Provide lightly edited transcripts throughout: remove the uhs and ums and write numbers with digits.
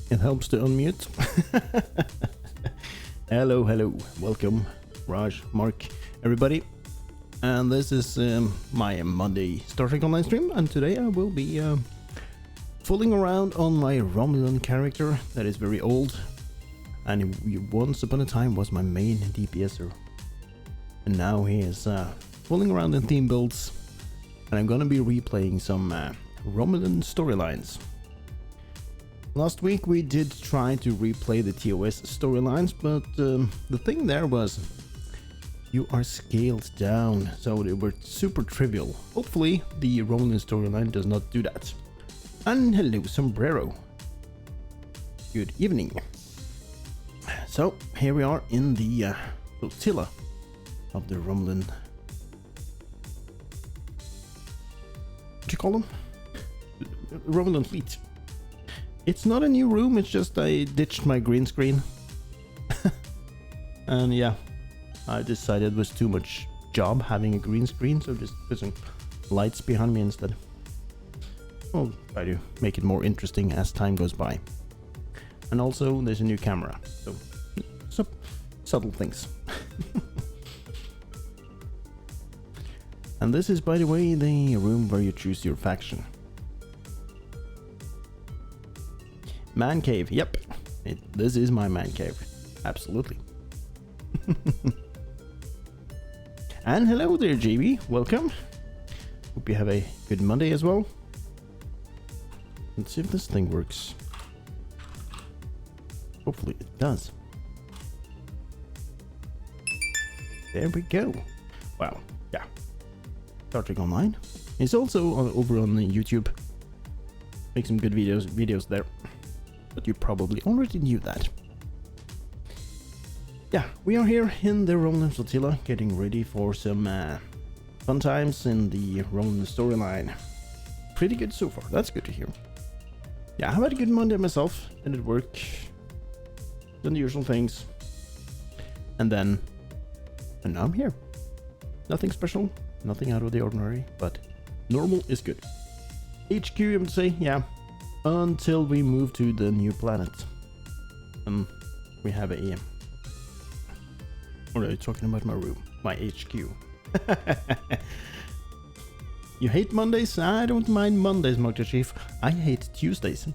It helps to unmute. Hello, hello. Welcome, Raj, Mark, everybody. And this is my Monday Star Trek Online stream. And today I will be fooling around on my Romulan character that is very old. And he once upon a time was my main DPSer. And now he is fooling around in theme builds. And I'm gonna be replaying some Romulan storylines. Last week we did try to replay the TOS storylines, but the thing there was you are scaled down, so they were super trivial. Hopefully the Romulan storyline does not do that. And hello, Sombrero. Good evening. So here we are in the flotilla of the Romulan. What do you call them? Romulan fleet. It's not a new room, it's just I ditched my green screen. And yeah, I decided it was too much job having a green screen, so just put some lights behind me instead. I'll try to make it more interesting as time goes by. And also there's a new camera, so subtle things. And this is, by the way, the room where you choose your faction. Man cave, yep. This is my man cave. Absolutely. And hello there, JB. Welcome. Hope you have a good Monday as well. Let's see if this thing works. Hopefully it does. There we go. Wow, yeah. Star Trek Online. It's also over on YouTube. Make some good videos there. But you probably already knew that. Yeah, we are here in the Romulan flotilla, getting ready for some fun times in the Romulan storyline. Pretty good so far, that's good to hear. Yeah, I had a good Monday myself, and at work, done the usual things. And now I'm here. Nothing special, nothing out of the ordinary, but normal is good. HQ, I would say, yeah. Until we move to the new planet. We have a... Or are you talking about my room? My HQ. You hate Mondays? I don't mind Mondays, Mr. Chief. I hate Tuesdays.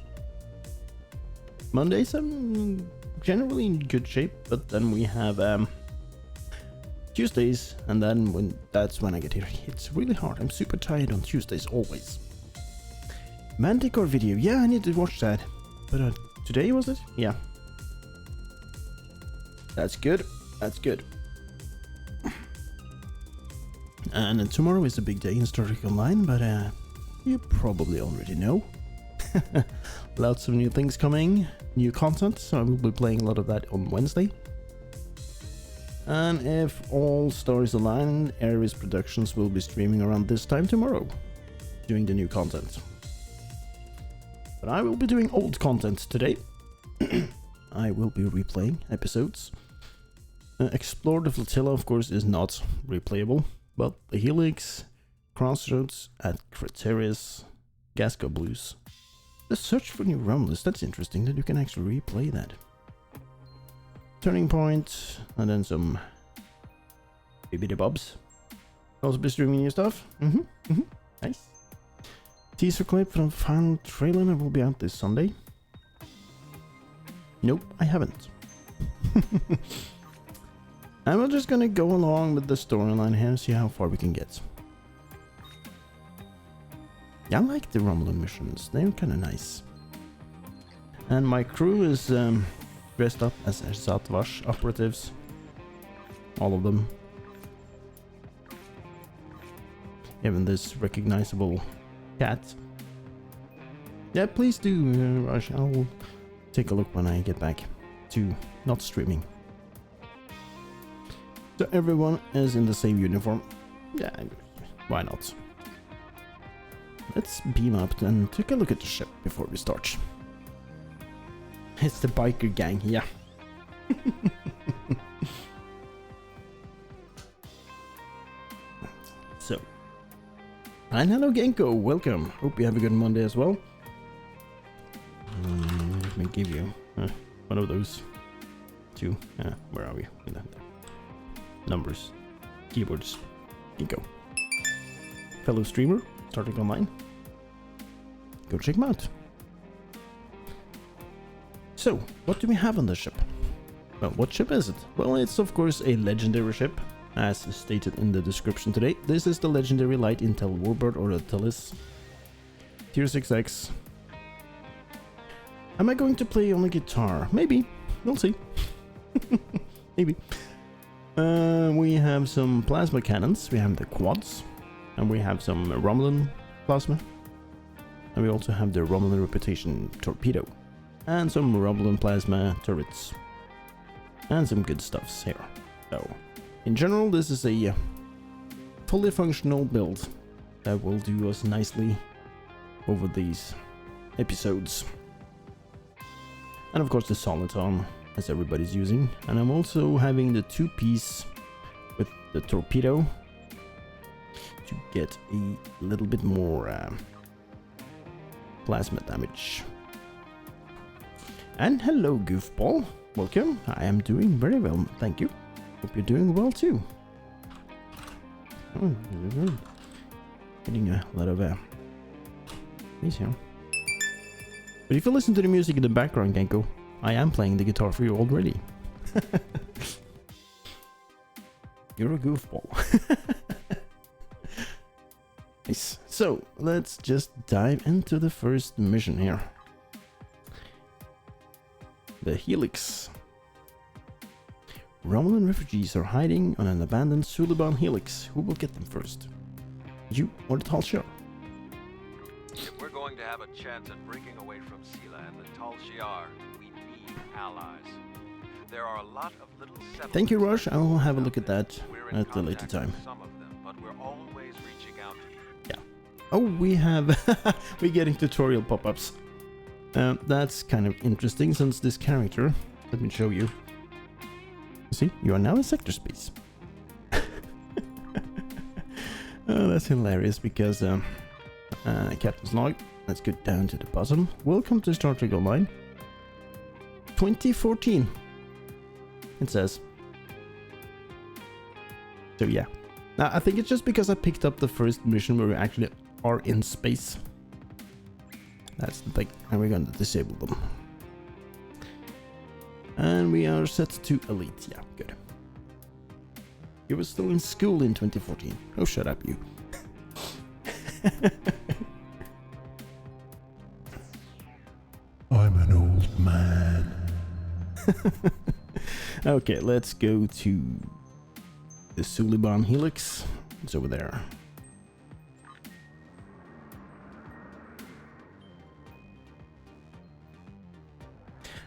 Mondays I'm generally in good shape, but then we have Tuesdays, and then that's when I get hit really hard. I'm super tired on Tuesdays, always. Manticore video, yeah, I need to watch that. But today was it? Yeah. That's good. That's good. And then tomorrow is a big day in Star Trek Online, but you probably already know. Lots of new things coming, new content, so I will be playing a lot of that on Wednesday. And if all stars align, Ares Productions will be streaming around this time tomorrow, doing the new content. But I will be doing old content today. I will be replaying episodes. Explore the Flotilla, of course, is not replayable, but the Helix, Crossroads at Craterius, Gasco Blues. The Search for New Romulus, that's interesting that you can actually replay that. Turning Point, and then some Bibbidi Bobs. Also be streaming new stuff. Nice. Teaser clip from final trailer will be out this Sunday. Nope, I haven't. And we're just gonna go along with the storyline here and see how far we can get. Yeah, I like the Romulan missions, they're kinda nice. And my crew is dressed up as Satvash operatives. All of them. Even this recognizable cat. Yeah, please do, Raj. I'll take a look when I get back to not streaming. So everyone is in the same uniform. Yeah, why not? Let's beam up and take a look at the ship before we start. It's the biker gang, yeah. So, and hello Genko, welcome. Hope you have a good Monday as well. actually give you one of those two. Where are we? Numbers, keyboards. Go. Fellow streamer, starting online. Go check him out. So, what do we have on the ship? Well, what ship is it? Well, it's of course a legendary ship, as stated in the description today. This is the legendary light intel warbird, or the Tellus Tier 6X. Am I going to play on the guitar? Maybe. We'll see. Maybe. We have some plasma cannons. We have the quads. And we have some Romulan plasma. And we also have the Romulan reputation torpedo. And some Romulan plasma turrets. And some good stuffs here. So, in general, this is a fully functional build that will do us nicely over these episodes. And of course the Soliton, as everybody's using. And I'm also having the 2-piece with the torpedo to get a little bit more plasma damage. And hello, Goofball. Welcome. I am doing very well, thank you. Hope you're doing well too. Oh, getting a lot of these here. But if you listen to the music in the background, Genko, I am playing the guitar for you already. You're a goofball. Nice. So, let's just dive into the first mission here. The Helix. Romulan refugees are hiding on an abandoned Suliban Helix. Who will get them first? You or the Tal Shiar? If we're going to have a chance at breaking away from Sealand and Tal Shiar, we need allies. There are a lot of little settlements. Thank you, Rush. I'll have a look at that at a later time. Some of them, but we're always reaching out to you. Yeah. Oh, we have we're getting tutorial pop-ups. That's kind of interesting since this character, let me show you. See, you are now in sector space. Oh, that's hilarious because Captain's log. Let's go down to the bottom. Welcome to Star Trek Online 2014. It says. So yeah. Now I think it's just because I picked up the first mission where we actually are in space. That's the thing, and we're going to disable them. And we are set to elite. Yeah, good. You were still in school in 2014. Oh, shut up, you. I'm an old man. Okay, let's go to the Suliban Helix. It's over there.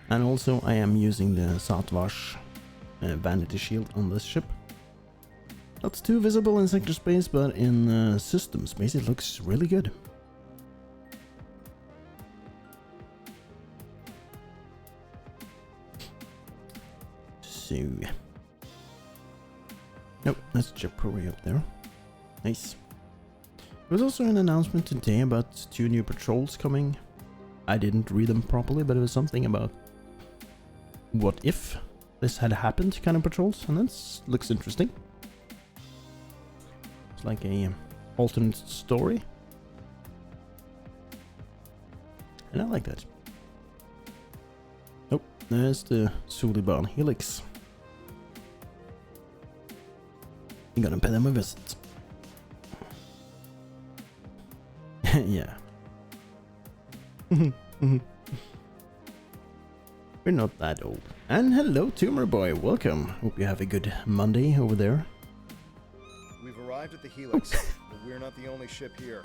And also I am using the Satvash vanity shield on this ship. Not too visible in sector space, but in system space it looks really good. So... Nope, that's Japuri up there. Nice. There was also an announcement today about 2 new patrols coming. I didn't read them properly, but it was something about what if this had happened kind of patrols, and that looks interesting. It's like a alternate story, and I like that. Oh, there's the Suliban Helix. I'm gonna pay them a visit. Yeah. We're not that old. And hello, Tumor Boy. Welcome. Hope you have a good Monday over there. We've arrived at the Helix, but we're not the only ship here.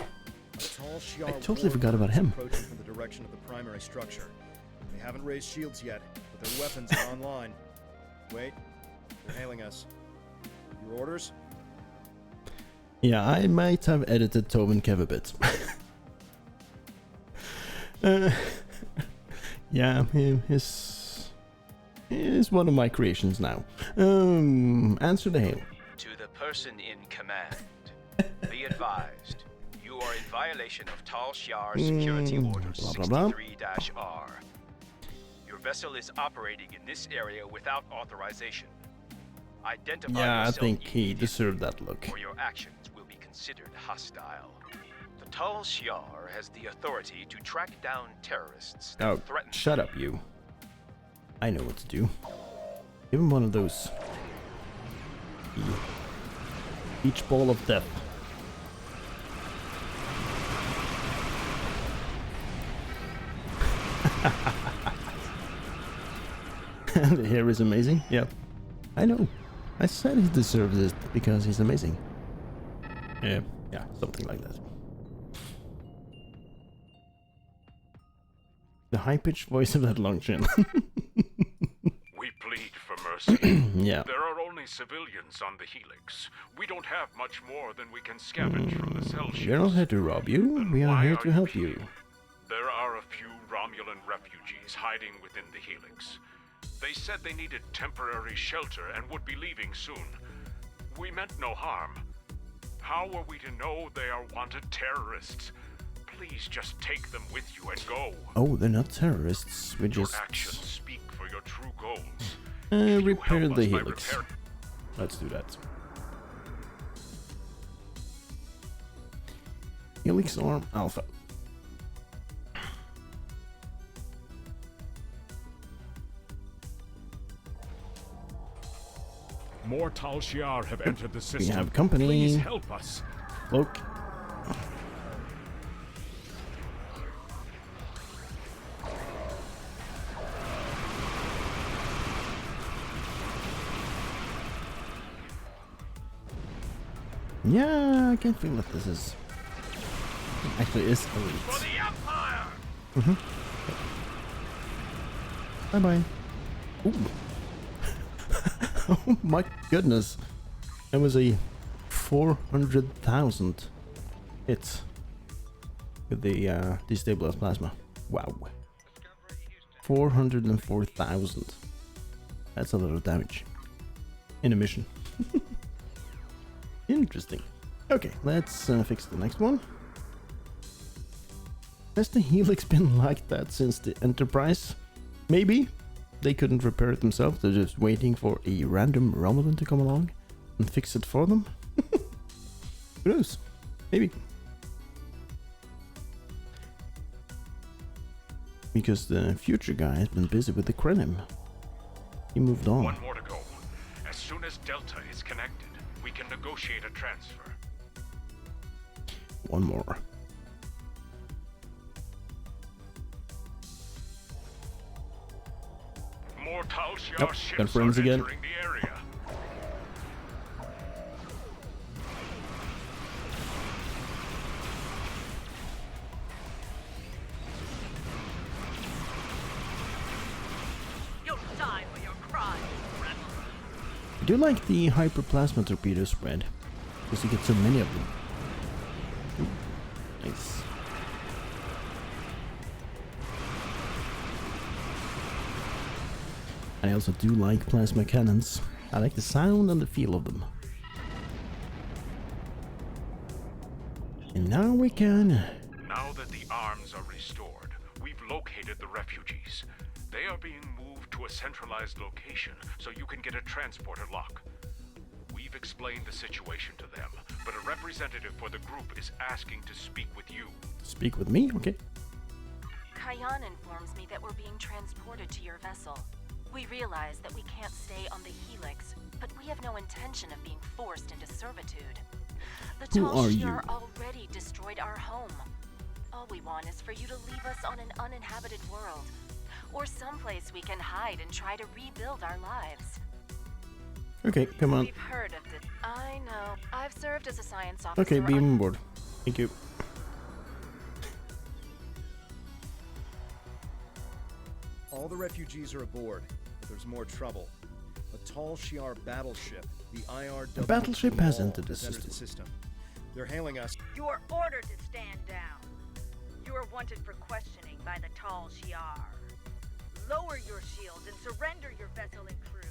I totally forgot about him. Approaching from the direction of the primary structure. They haven't raised shields yet, but their weapons are online. Wait, they're hailing us. Your orders? Yeah, I might have edited Tobin Kev a bit. Yeah, he's one of my creations now. Answer the hail. To the person in command, be advised, you are in violation of Tal Shiar Security Order 63-R. Your vessel is operating in this area without authorization. Identify Yeah, I yourself think he immediately, deserved that look. or your actions will be considered hostile. The Tal Shiar has the authority to track down terrorists that Oh, threaten. shut up, you. I know what to do. Give him one of those. Each ball of death. The hair is amazing. Yep. I know. I said he deserves it because he's amazing. Yeah, something like that. The high-pitched voice of that long chin. We plead for mercy. Yeah. There are only civilians on the Helix. We don't have much more than we can scavenge from the cell ships. We're not here to rob you. Then We are why here to help here? you. There are a few Romulan refugees hiding within the Helix. They said they needed temporary shelter and would be leaving soon. We meant no harm. How are we to know they are wanted terrorists? Please just take them with you and go. Oh, they're not terrorists. We Your just actions speak for your true goals. If you repair help the us by helix. repair- Let's do that. Helix arm alpha. More Tal Shiar have entered the system. have company. Please help us. Look. Yeah, I can feel that this is actually is elite. For the Empire! Bye bye. Ooh. Oh my goodness. That was a 400,000 hit with the destabilized plasma. Wow. 404,000. That's a lot of damage in a mission. Interesting. Okay, let's fix the next one. Has the Helix been like that since the Enterprise? Maybe. They couldn't repair it themselves, they're just waiting for a random Romulan to come along and fix it for them. Who knows? Maybe. Because the future guy has been busy with the Krenim. He moved on. One more to go. As soon as Delta is connected, we can negotiate a transfer. One more. More Tal Shiar Nope, ships got friends are again. entering the area. You'll die for your crimes, rebel. I do like the hyperplasma torpedo spread, because you get so many of them. Ooh, nice. I also do like plasma cannons. I like the sound and the feel of them. And now we can... Now that the arms are restored, we've located the refugees. They are being moved to a centralized location so you can get a transporter lock. We've explained the situation to them, but a representative for the group is asking to speak with you. Speak with me? Okay. Kayan informs me that we're being transported to your vessel. We realize that we can't stay on the Helix, but we have no intention of being forced into servitude. The Who Tal are you? Shiar already destroyed our home. All we want is for you to leave us on an uninhabited world, or someplace we can hide and try to rebuild our lives. Okay, come on. We've heard of this. I know. I've served as a science officer. Okay, beam on board. Thank you. All the refugees are aboard, but there's more trouble. A Tal Shiar battleship, the IRW. A battleship has Wall, entered the the system. They're hailing us. You are ordered to stand down. You are wanted for questioning by the Tal Shiar. Lower your shields and surrender your vessel and crew.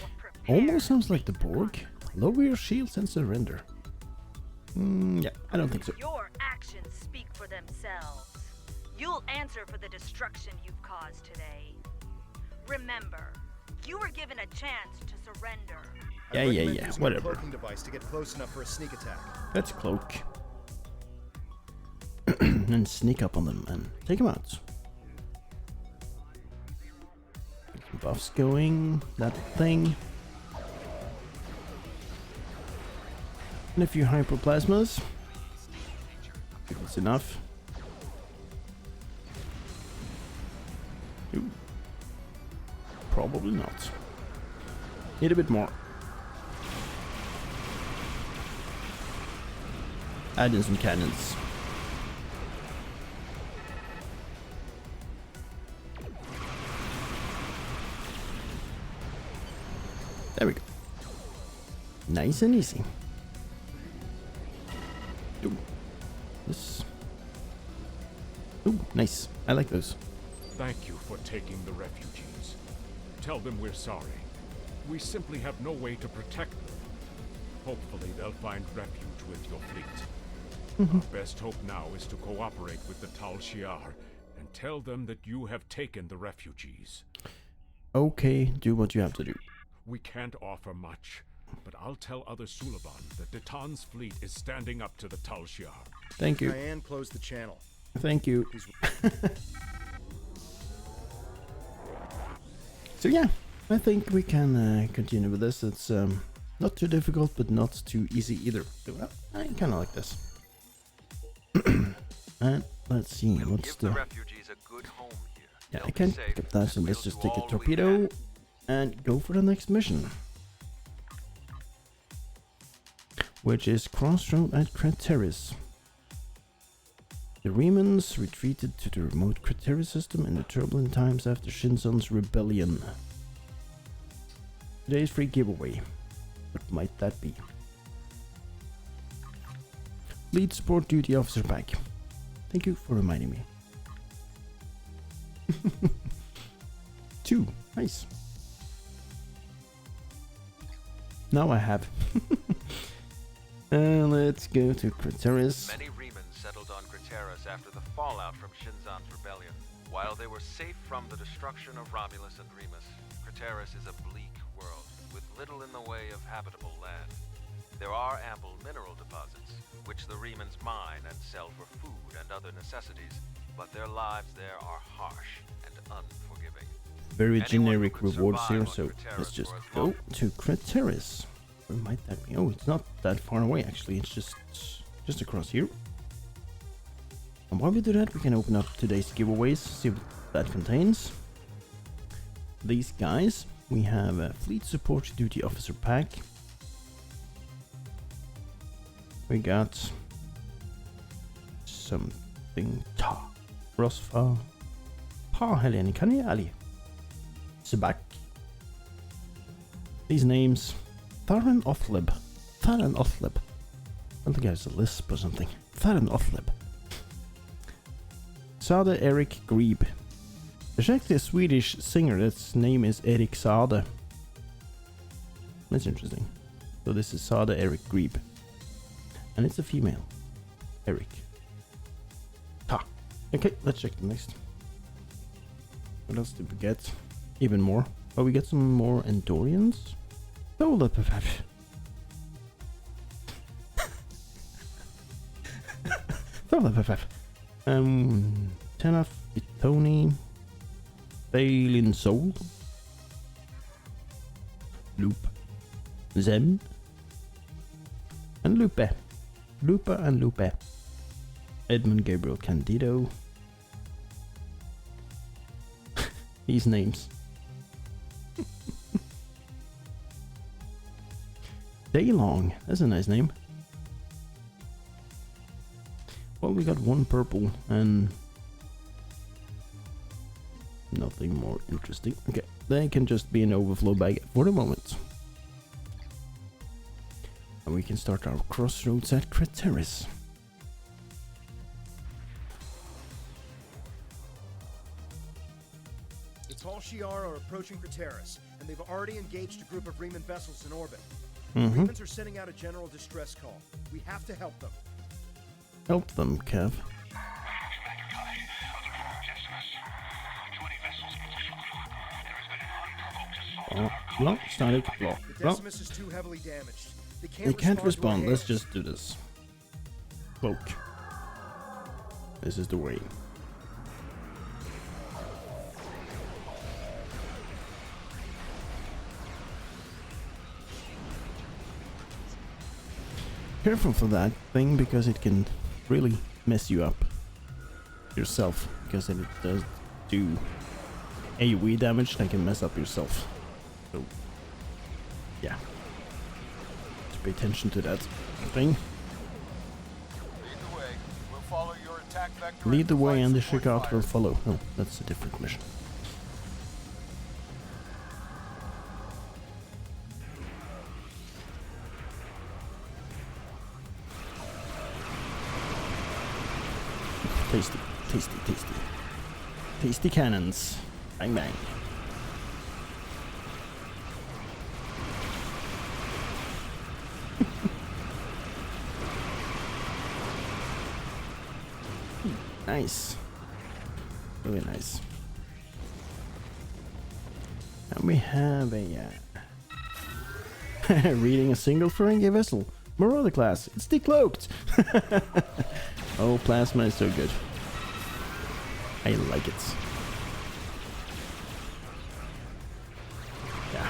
Or prepare Almost sounds to like the face Borg. consequences. Lower your shields and surrender. Yeah, I don't think so. Your actions speak for themselves. You'll answer for the destruction you've caused today. Remember, you were given a chance to surrender. Yeah, I'd yeah, recommend yeah, using a whatever. cloaking device to get close enough for a sneak attack. Let's cloak. And sneak up on them and take them out. Get some buffs going. That thing. And a few hyperplasmas. If it's enough. Ooh. Probably not. Need a bit more. Add in some cannons. There we go. Nice and easy. Ooh. This. Ooh, nice. I like those. Thank you for taking the refugees. Tell them we're sorry. We simply have no way to protect them. Hopefully they'll find refuge with your fleet. Our best hope now is to cooperate with the Tal Shiar and tell them that you have taken the refugees. Okay, do what you have to do. We can't offer much, but I'll tell other Suliban that Detan's fleet is standing up to the Tal Shiar. Thank you. Diane closed the channel. Thank you. Please. So yeah, I think we can continue with this. It's not too difficult, but not too easy either. So, I kind of like this. And let's see, We'll what's give the the... refugees a good home here. Yeah, They'll I be can't safe, pick up that, so and let's we'll just do take a all we torpedo can. and go for the next mission. Which is Crossroad at Crateris. The Remans retreated to the remote Crateris system in the turbulent times after Shinzon's rebellion. Today's free giveaway. What might that be? Lead Support Duty Officer Pack. Thank you for reminding me. 2. Nice. Now I have. Let's go to Crateris. Many Remans settled on Crateris after the fallout from Shinzon's rebellion. While they were safe from the destruction of Romulus and Remus, Crateris is a bleak world with little in the way of habitable land. There are ample mineral deposits, which the Remans mine and sell for food and other necessities, but their lives there are harsh and unforgiving. Very Anyone generic who could rewards survive here, on so Crateris let's just for as go long- to Crateris. Where might that be? Oh, it's not that far away actually. It's just across here. And while we do that, we can open up today's giveaways, see what that contains. These guys, we have a Fleet Support Duty Officer Pack. We got something ta. Rosfa. Pa Helene Kaniali. Sebak. These names. Tharan Othlib. Tharan Othlib. I don't think it has a lisp or something. Tharan Othlib. Sade Eric Grebe. There's actually a Swedish singer that's name is Erik Sade. That's interesting. So this is Sade Eric Grebe. And it's a female. Eric. Ha. Okay, let's check the next. What else did we get? Even more. Oh, we get some more Endorians. Oh, look. Tenaf, Itoni, Balin Soul, Loop, Zem, and Lupe. Lupa and Lupe. Edmund Gabriel Candido. These names. Daylong, that's a nice name. Well, we got one purple and nothing more interesting. Okay, they can just be an overflow bag for the moment. And we can start our crossroads at Crateris. The Tal Shiar are approaching Crateris, and they've already engaged a group of Reman vessels in orbit. Mm-hmm. Remans are sending out a general distress call. We have to help them. Help them, Kev. Oh, no, started to block. The No, Decimus is too heavily damaged. they can't respond. to our Let's hails. just do this. Cloak. This is the way. Careful for that thing because it can really mess you up yourself, because if it does do AoE damage, that can mess up yourself. So yeah, to pay attention to that thing. Lead the way. We'll follow your attack vector. Lead the way and the support Shikout fire. will follow. No, that's a different mission. Tasty, tasty, tasty. Tasty cannons. Bang bang. Nice. Really nice. And we have a reading a single Ferengi vessel. Marauder class. It's decloaked. Oh, plasma is so good. I like it. Yeah,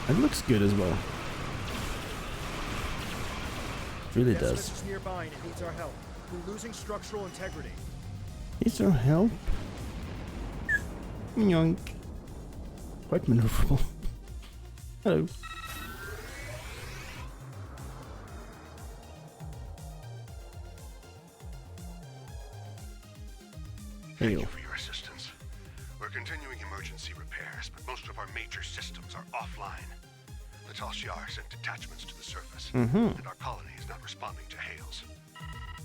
it looks good as well. It really Decimus does. is nearby and it needs our help. We're losing structural integrity. Needs our help. Yoink. Quite maneuverable. Hello. Thank Hail. you for your assistance. We're continuing emergency repairs, but most of our major systems are offline. The Tal Shiar sent detachments to the surface, and our colony is not responding to hails.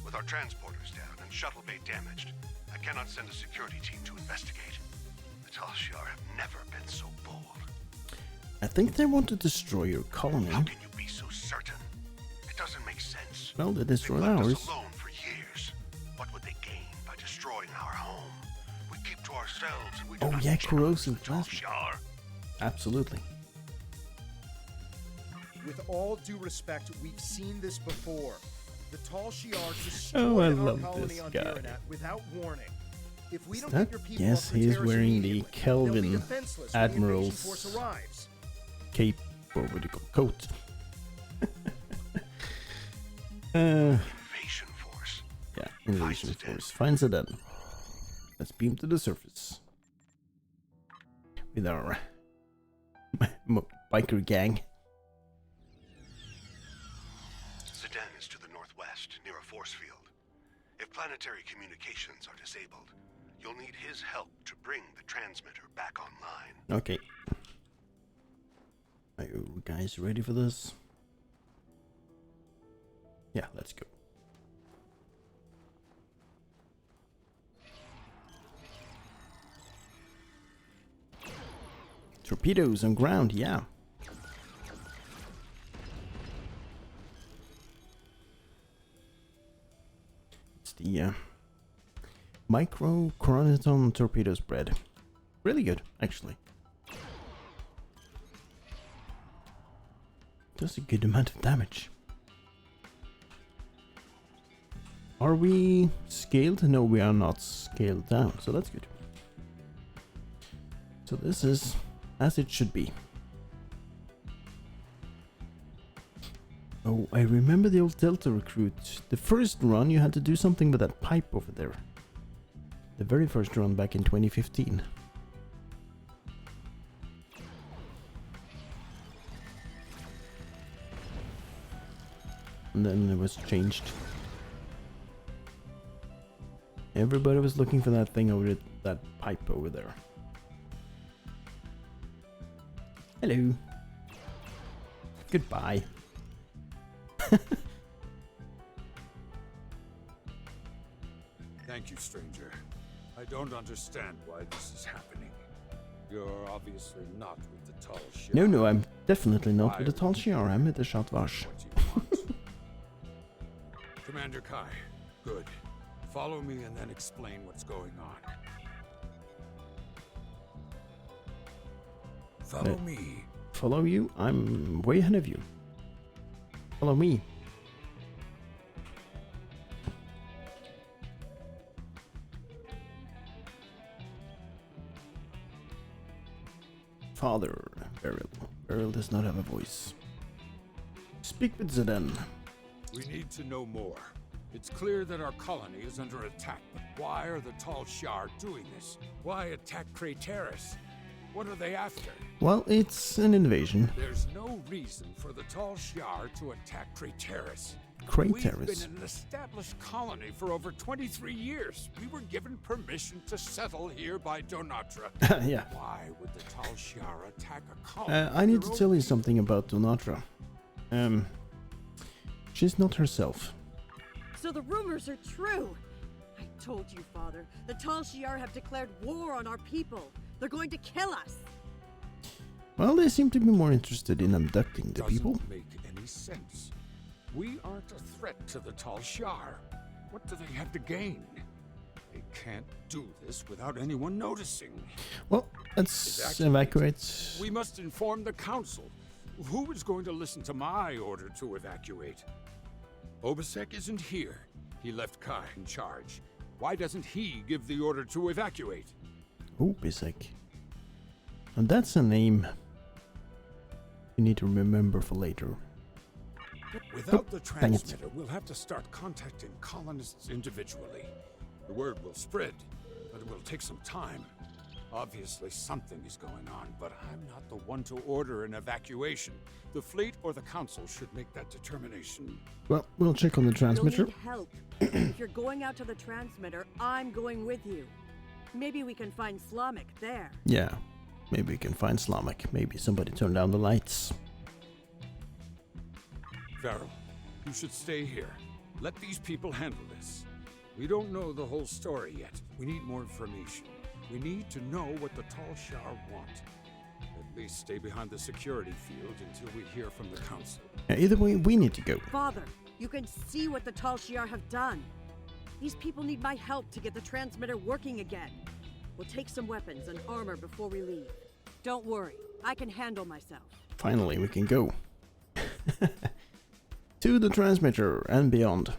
With our transporters down and shuttle bay damaged, I cannot send a security team to investigate. The Tal Shiar have never been so bold. I think they want to destroy your colony. How can you be so certain? It doesn't make sense. Well, they They've destroyed left ours. us alone for years. What would they gain by destroying our home? We keep to ourselves and we do Oh not yeah, challenge corrosive the Tal plasma. Shiar. Absolutely. With all due respect, we've seen this before. The Tal Shiar Oh, I destroyed our love colony this on guy. Viranet without warning. If we don't that- get your people yes, off he is Craterus wearing the immediately, Kelvin they'll be defenseless when the invasion Admiral's force arrives. Cape, or what do you call coat? Invasion force. Yeah, invasion force. Finds it then. Let's beam to the surface. With our biker gang. Sedan is to the northwest, near a force field. If planetary communications are disabled, you'll need his help to bring the transmitter back online. Okay. Are you guys ready for this? Yeah, let's go. Torpedoes on ground, yeah. It's the micro chronoton torpedo spread. Really good, actually. Does a good amount of damage. Are we scaled? No, we are not scaled down, so that's good. So this is as it should be. Oh, I remember the old Delta recruit. The first run you had to do something with that pipe over there. The very first run back in 2015. And then it was changed. Everybody was looking for that thing over it, that pipe over there. Hello. Goodbye. Thank you, stranger. I don't understand why this is happening. You're obviously not with the Tal Shiar. No, I'm definitely not Why with the Tal would you Shiar. I'm with the Shatvash. What you want. Commander Kai, good. Follow me and then explain what's going on. Follow me. Follow you? I'm way ahead of you. Follow me. Father, Beryl. Beryl does not have a voice. Speak with Zidane. We need to know more. It's clear that our colony is under attack, but why are the Tal Shiar doing this? Why attack Craterus? What are they after? Well, it's an invasion. There's no reason for the Tal Shiar to attack Craterus. Craterus. We've been an established colony for over 23 years. We were given permission to settle here by Donatra. Yeah. Why would the Tal Shiar attack a colony? I need to tell you something about Donatra. She's not herself. So the rumors are true. I told you, Father. The Tal Shiar have declared war on our people. They're going to kill us. Well, they seem to be more interested in abducting the people. Doesn't make any sense. We aren't a threat to the Tal Shiar. What do they have to gain? They can't do this without anyone noticing. Well, let's evacuate. We must inform the council. Who is going to listen to my order to evacuate? Obasek isn't here. He left Kai in charge. Why doesn't he give the order to evacuate? Obasek. And that's a name you need to remember for later. Without the transmitter, we'll have to start contacting colonists individually. The word will spread, but it will take some time. Obviously, something is going on, but I'm not the one to order an evacuation. The fleet or the council should make that determination. Well, we'll check on the transmitter. You'll need help. If you're going out to the transmitter, I'm going with you. Maybe we can find Slamek there. Yeah, maybe we can find Slamek. Maybe somebody turned down the lights. Farrell, you should stay here. Let these people handle this. We don't know the whole story yet. We need more information. We need to know what the Tal Shiar want. At least stay behind the security field until we hear from the council. Either way, we need to go. Father, you can see what the Tal Shiar have done. These people need my help to get the transmitter working again. We'll take some weapons and armor before we leave. Don't worry, I can handle myself. Finally, we can go. To the transmitter and beyond.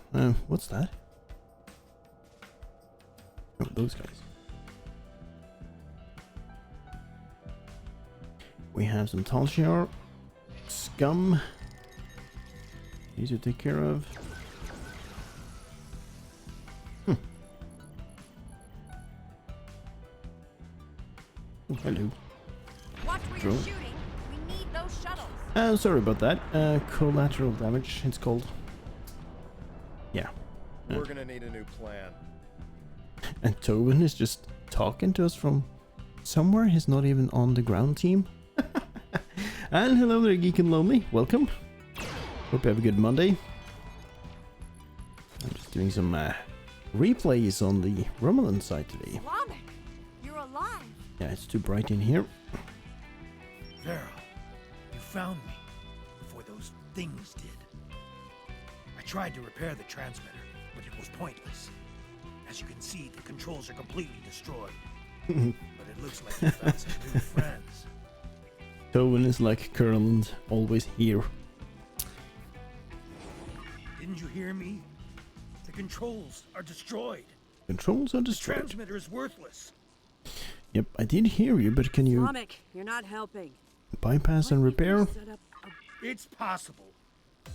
What's that? Oh, those guys. We have some Tal Shiar scum. Need to take care of. Oh, hello. Watch where Drone. you're shooting. We need those shuttles. Sorry about that. Collateral damage, it's called. Yeah. We're gonna need a new plan. And Tobin is just talking to us from somewhere. He's not even on the ground team. And hello there, Geek and Lonely. Welcome. Hope you have a good Monday. I'm just doing some replays on the Romulan side today. Slamek, you're alive. Yeah, it's too bright in here. Vera, you found me before those things did. I tried to repair the transmitter, but it was pointless. As you can see, the controls are completely destroyed. But it looks like you found some new friends. Tobin is like Curland, always here. Didn't you hear me? The controls are destroyed. Controls are The destroyed. transmitter is worthless. Yep, I did hear you, but can you Slamek, you're not helping. bypass and repair? Set up a It's possible,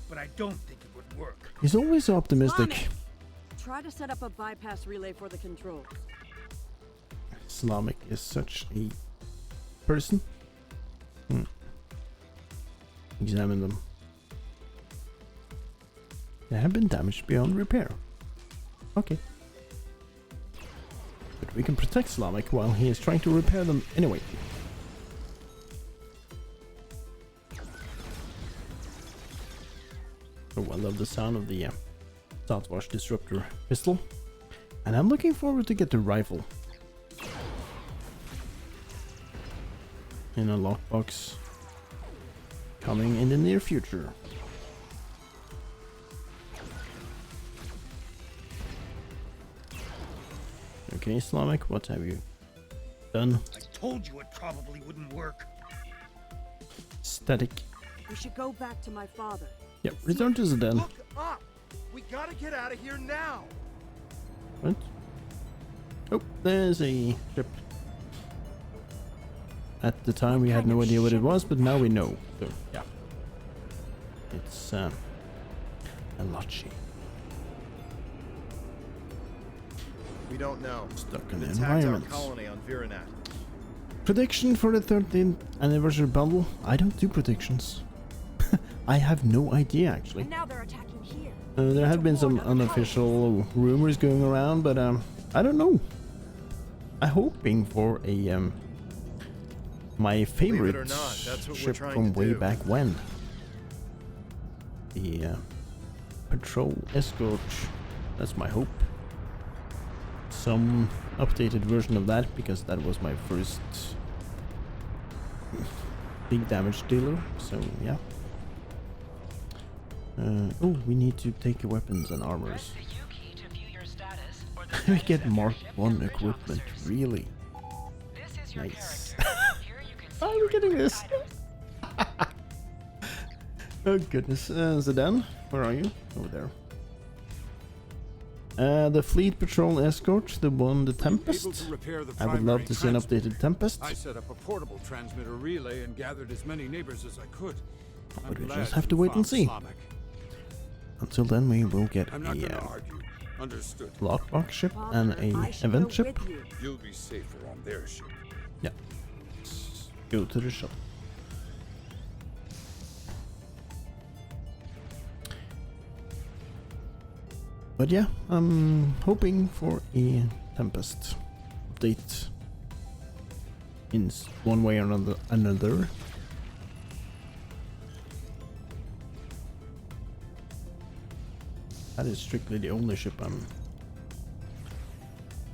but I don't think it would work. He's always so optimistic. Slamek, try to set up a bypass relay for the controls. Slamek is such a person. Examine them. They have been damaged beyond repair. Okay. But we can protect Slamek while he is trying to repair them anyway. Oh, I love the sound of the Southwash Disruptor pistol. And I'm looking forward to get the rifle. In a lockbox. Coming in the near future. Okay, Slamek, what have you done? I told you it probably wouldn't work. Static. We should go back to my father. Yep, return to Sedan. Look up! We gotta get out of here now! What? Oh, there's a ship. At the time we had no idea what it was, but now we know. So, yeah. It's a Lachi. We don't know. Stuck in the It attacked our environment. colony on Virinat. Prediction for the 13th anniversary bundle? I don't do predictions. I have no idea actually. And now they're attacking here. There have been some unofficial rumors going around, but I don't know. I'm hoping for a my favorite or not, that's what we're ship trying from to way do. back when. The patrol escort. That's my hope. Some updated version of that, because that was my first big damage dealer. So yeah. Oh, we need to take weapons and armors. We get Mark 1 equipment, really? Nice. How are we getting this? Oh goodness. Sedan, where are you? Over there. The Fleet Patrol Escort, the Tempest. I would love to see an updated Tempest. I set up a portable transmitter relay and gathered as many neighbors as I could. But we just have to wait and see. Until then, we will get a lockbox ship and a event ship. You'll be safer on their ship. Yeah. Let's go to the shop. But yeah, I'm hoping for a Tempest update in one way or another. That is strictly the only ship I'm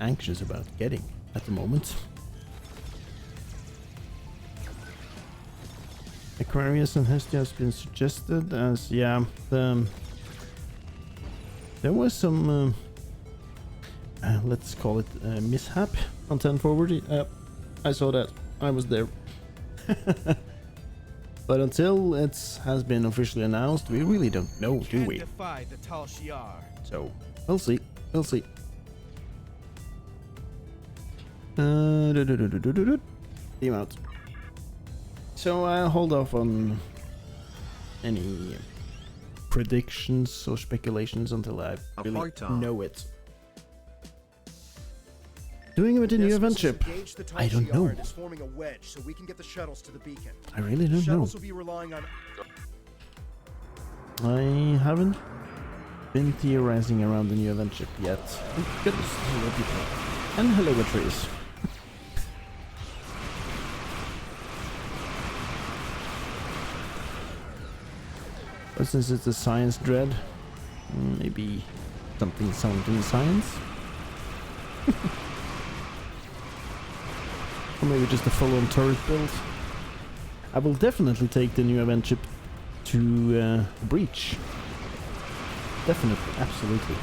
anxious about getting at the moment. Aquarius and Hestia has been suggested as, yeah, there was some, let's call it mishap on 10 forward. I saw that. I was there. But until it has been officially announced, we really don't know, do we? So, we'll see. We'll see. Team out. So I'll hold off on any predictions or speculations until I really know it. Doing with a new event ship? I don't know. Is forming a wedge so we can get the shuttles to the beacon. I really don't know. Shuttles will be relying on. I haven't been theorizing around the new event ship yet. Oh, goodness, hello people. And hello trees. But since it's a science dread, maybe something science? Or maybe just a full-on turret build. I will definitely take the new event ship to Breach. Definitely, absolutely.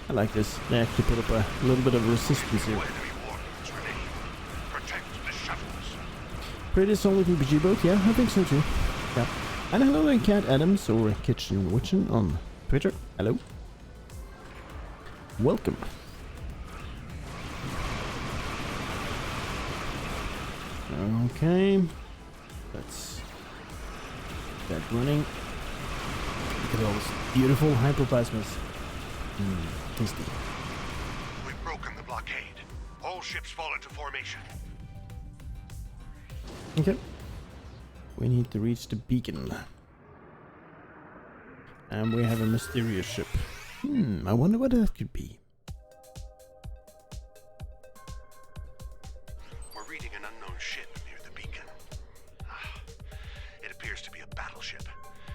I like this. They actually put up a little bit of resistance here. Pretty solid RPG boat, yeah, I think so too. Yeah. And hello to Cat Adams or Kitchen Witchin on Twitter. Hello. Welcome. Okay. Let's get running. Look at all those beautiful hyperplasmas. Tasty. We've broken the blockade. All ships fall into formation. Okay. We need to reach the beacon. And we have a mysterious ship. I wonder what that could be. We're reading an unknown ship near the beacon. It appears to be a battleship.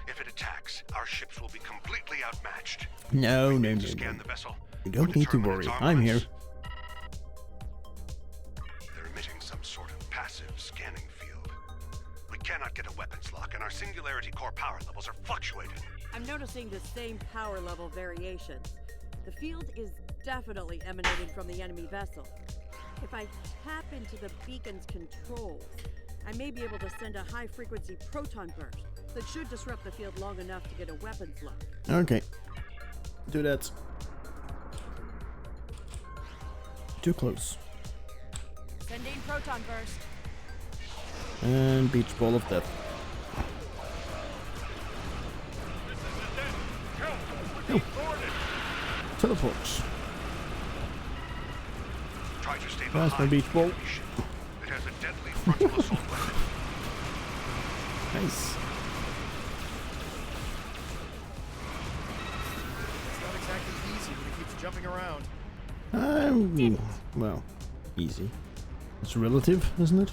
If it attacks, our ships will be completely outmatched. No. Scan the vessel. You don't need to worry. I'm here. They're emitting some sort of passive scanning field. and our singularity core power levels are fluctuating. I'm noticing the same power level variations. The field is definitely emanating from the enemy vessel. If I tap into the beacon's controls, I may be able to send a high-frequency proton burst that should disrupt the field long enough to get a weapons lock. Okay. Do that. Too close. Sending proton burst. And beach ball of death. Oh. Teleports. Try to stay That's my behind beach the ball. enemy ship. It has a deadly frontal assault weapon. Nice. It's not exactly easy when it keeps jumping around. Well, easy. It's relative, isn't it?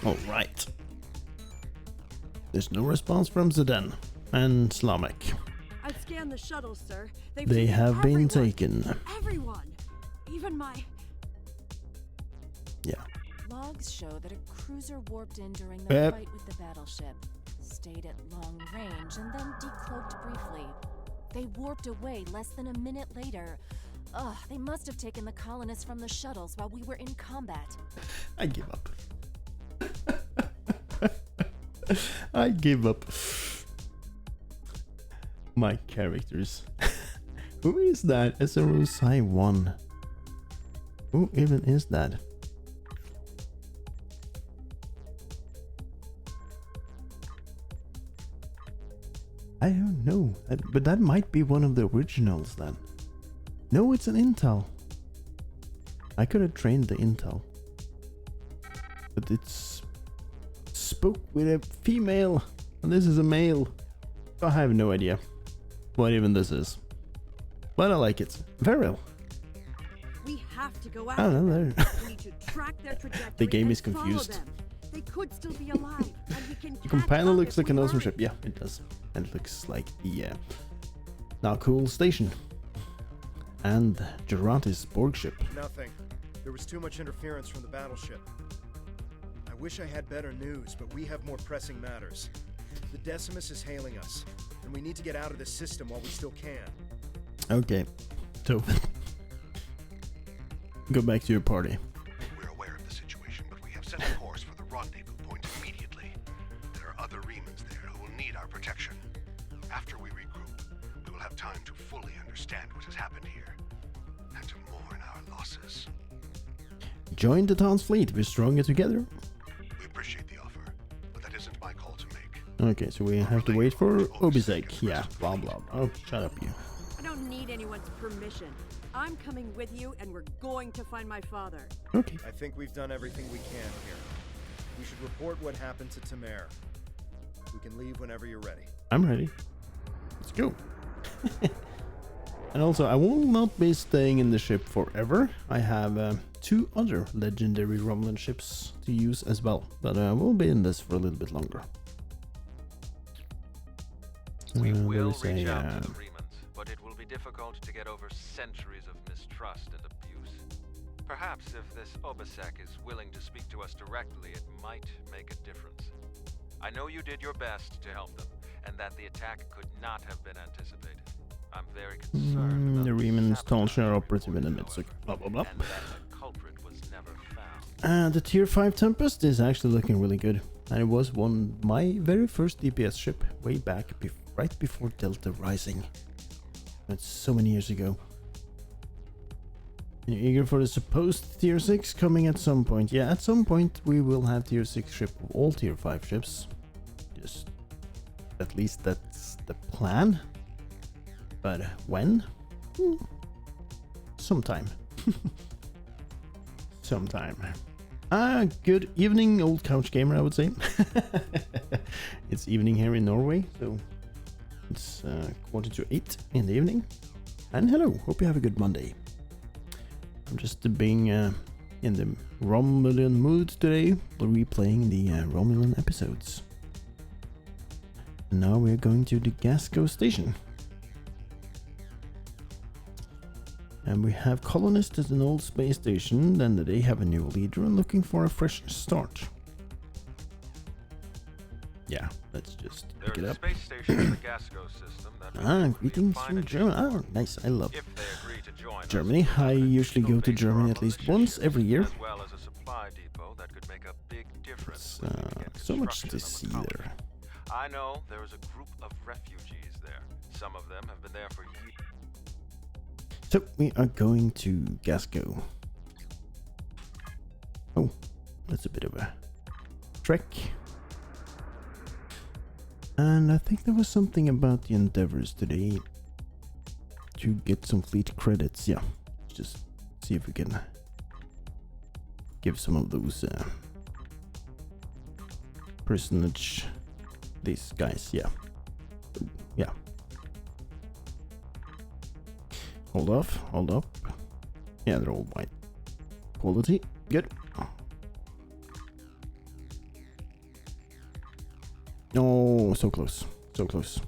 Alright. There's no response from Zidane and Slamek. I've scanned the shuttles, sir. They have been taken. Everyone! Even my... Yeah. Logs show that a cruiser warped in during the fight with the battleship, stayed at long range, and then decloaked briefly. They warped away less than a minute later. Ugh, they must have taken the colonists from the shuttles while we were in combat. I give up. I give up. My characters. Who is that? SRO Psi 1. Who even is that? I don't know. But that might be one of the originals then. No, it's an Intel. I could have trained the Intel. But it's spoke with a female, and this is a male. I have no idea what even this is, but I like it. Varel. We have to go I after don't know. them. We need to track their trajectory. The game and is confused. follow them. They could still be alive, and we can The catch companion up looks if like we an awesome hurry. ship. Yeah, it does. And it looks like the now cool station. And Gerard's Borg ship. Nothing. There was too much interference from the battleship. I wish I had better news, but we have more pressing matters. The Decimus is hailing us, and we need to get out of this system while we still can. Okay, so go back to your party. We're aware of the situation, but we have set a course for the rendezvous point immediately. There are other Remans there who will need our protection. After we regroup, we will have time to fully understand what has happened here, and to mourn our losses. Join the town's fleet. We're stronger together. We appreciate the offer, but that isn't my call to make. Okay, so we have to wait for Obisek. Yeah, blah blah. Oh, shut up, you. I don't need anyone's permission. I'm coming with you, and we're going to find my father. Okay. I think we've done everything we can here. We should report what happened to Tamer. We can leave whenever you're ready. I'm ready. Let's go. And also, I will not be staying in the ship forever. I have 2 other legendary Romulan ships to use as well, but we'll be in this for a little bit longer. We will there is reach a, out to the Remans, but it will be difficult to get over centuries of mistrust and abuse. Perhaps if this Obisek is willing to speak to us directly, it might make a difference. I know you did your best to help them, and that the attack could not have been anticipated. I'm very concerned about the Remans sabotage Talshare operative in the reports, midst. however, Blah blah blah. and that the culprit was never found. And the tier 5 Tempest is actually looking really good. And it was my very first DPS ship way back, right before Delta Rising. That's so many years ago. And you're eager for the supposed tier 6 coming at some point. Yeah, at some point we will have tier 6 ship of all tier 5 ships. Just, at least that's the plan. But when? Sometime. Sometime. Good evening, old couch gamer, I would say. It's evening here in Norway, so it's 7:45 in the evening. And hello, hope you have a good Monday. I'm just being in the Romulan mood today, replaying the Romulan episodes. And now we're going to the Gasco station. And we have colonists at an old space station, then they have a new leader and looking for a fresh start. Yeah, let's just pick it There's a up. space station in the Gasco system that Greetings from Germany. Oh, nice, I love Germany. I usually go to Germany at least once every year. as well as a supply depot that could make a big difference. So much to see there. I know there is a group of refugees there. Some of them have been there for years. So we are going to Gasco. Oh, that's a bit of a trek. And I think there was something about the endeavors today to get some fleet credits. Yeah, just see if we can give some of those personage these guys. Yeah, yeah. Hold up. Yeah, they're all white. Quality, good. Oh, so close. So close.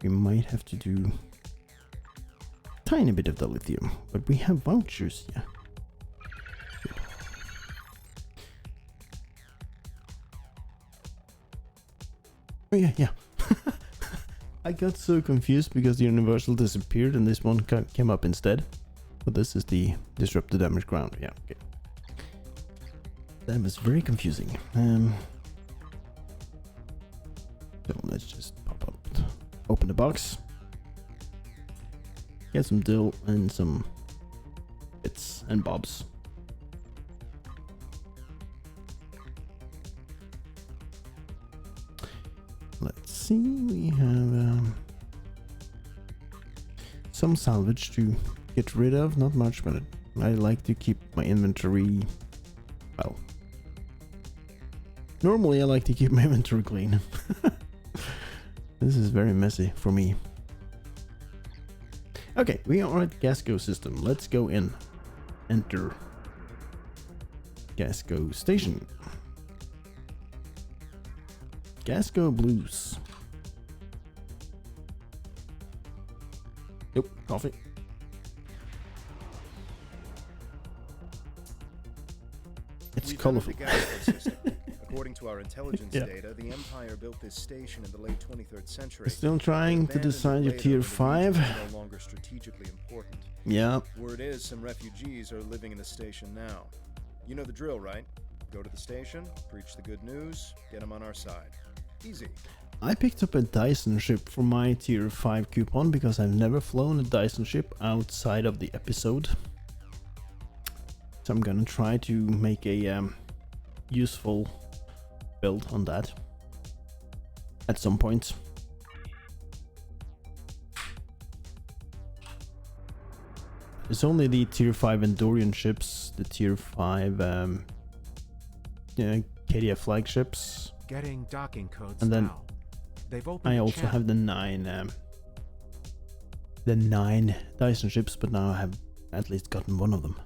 We might have to do a tiny bit of the lithium, but we have vouchers, yeah. Good. Oh yeah, yeah. I got so confused because the universal disappeared and this one came up instead. But this is the disrupt the damaged ground. Yeah, okay. That was very confusing. So let's just pop up, open the box, get some dill and some bits and bobs. Let's see, we have some salvage to get rid of, not much, but I like to keep my inventory, well, normally I like to keep my inventory clean. This is very messy for me. Okay, we are at Gasco system. Let's go in. Enter Gasco station. Gasco Blues. Nope, coffee. It's colorful. According to our intelligence data, the Empire built this station in the late 23rd century. Still trying to decide your tier 5. No longer strategically important. Yeah. Word is some refugees are living in the station now. You know the drill, right? Go to the station, preach the good news, get them on our side. Easy. I picked up a Dyson ship for my tier 5 coupon because I've never flown a Dyson ship outside of the episode. So I'm gonna try to make a useful build on that at some point. It's only the tier 5 Endorian ships, the tier 5 KDF flagships. Getting docking codes and then now. They've opened I also have the 9 Dyson ships, but now I have at least gotten one of them.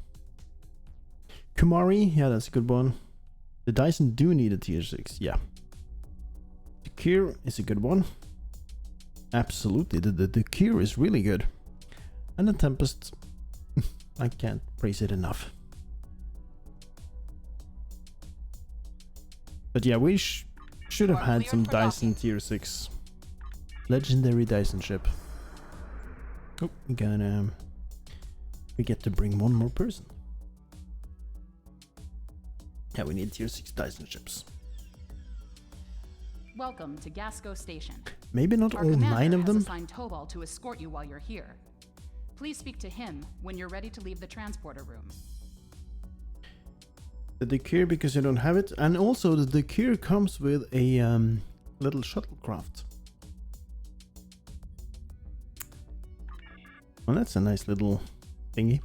Kumari, yeah, that's a good one. The Dyson do need a tier 6, yeah. The Kyr is a good one. Absolutely, the Kyr is really good. And the Tempest, I can't praise it enough. But yeah, we should have had some Dyson tier 6. Legendary Dyson ship. Oh, we get to bring one more person. Yeah, we need tier 6 Dyson ships. Welcome to Gasco Station. Maybe not all 9 of them. Has assigned Tobal to escort you while you're here. Please speak to him when you're ready to leave the transporter room. The Kyr, because you don't have it, and also the Kyr comes with a little shuttlecraft. Well, that's a nice little thingy.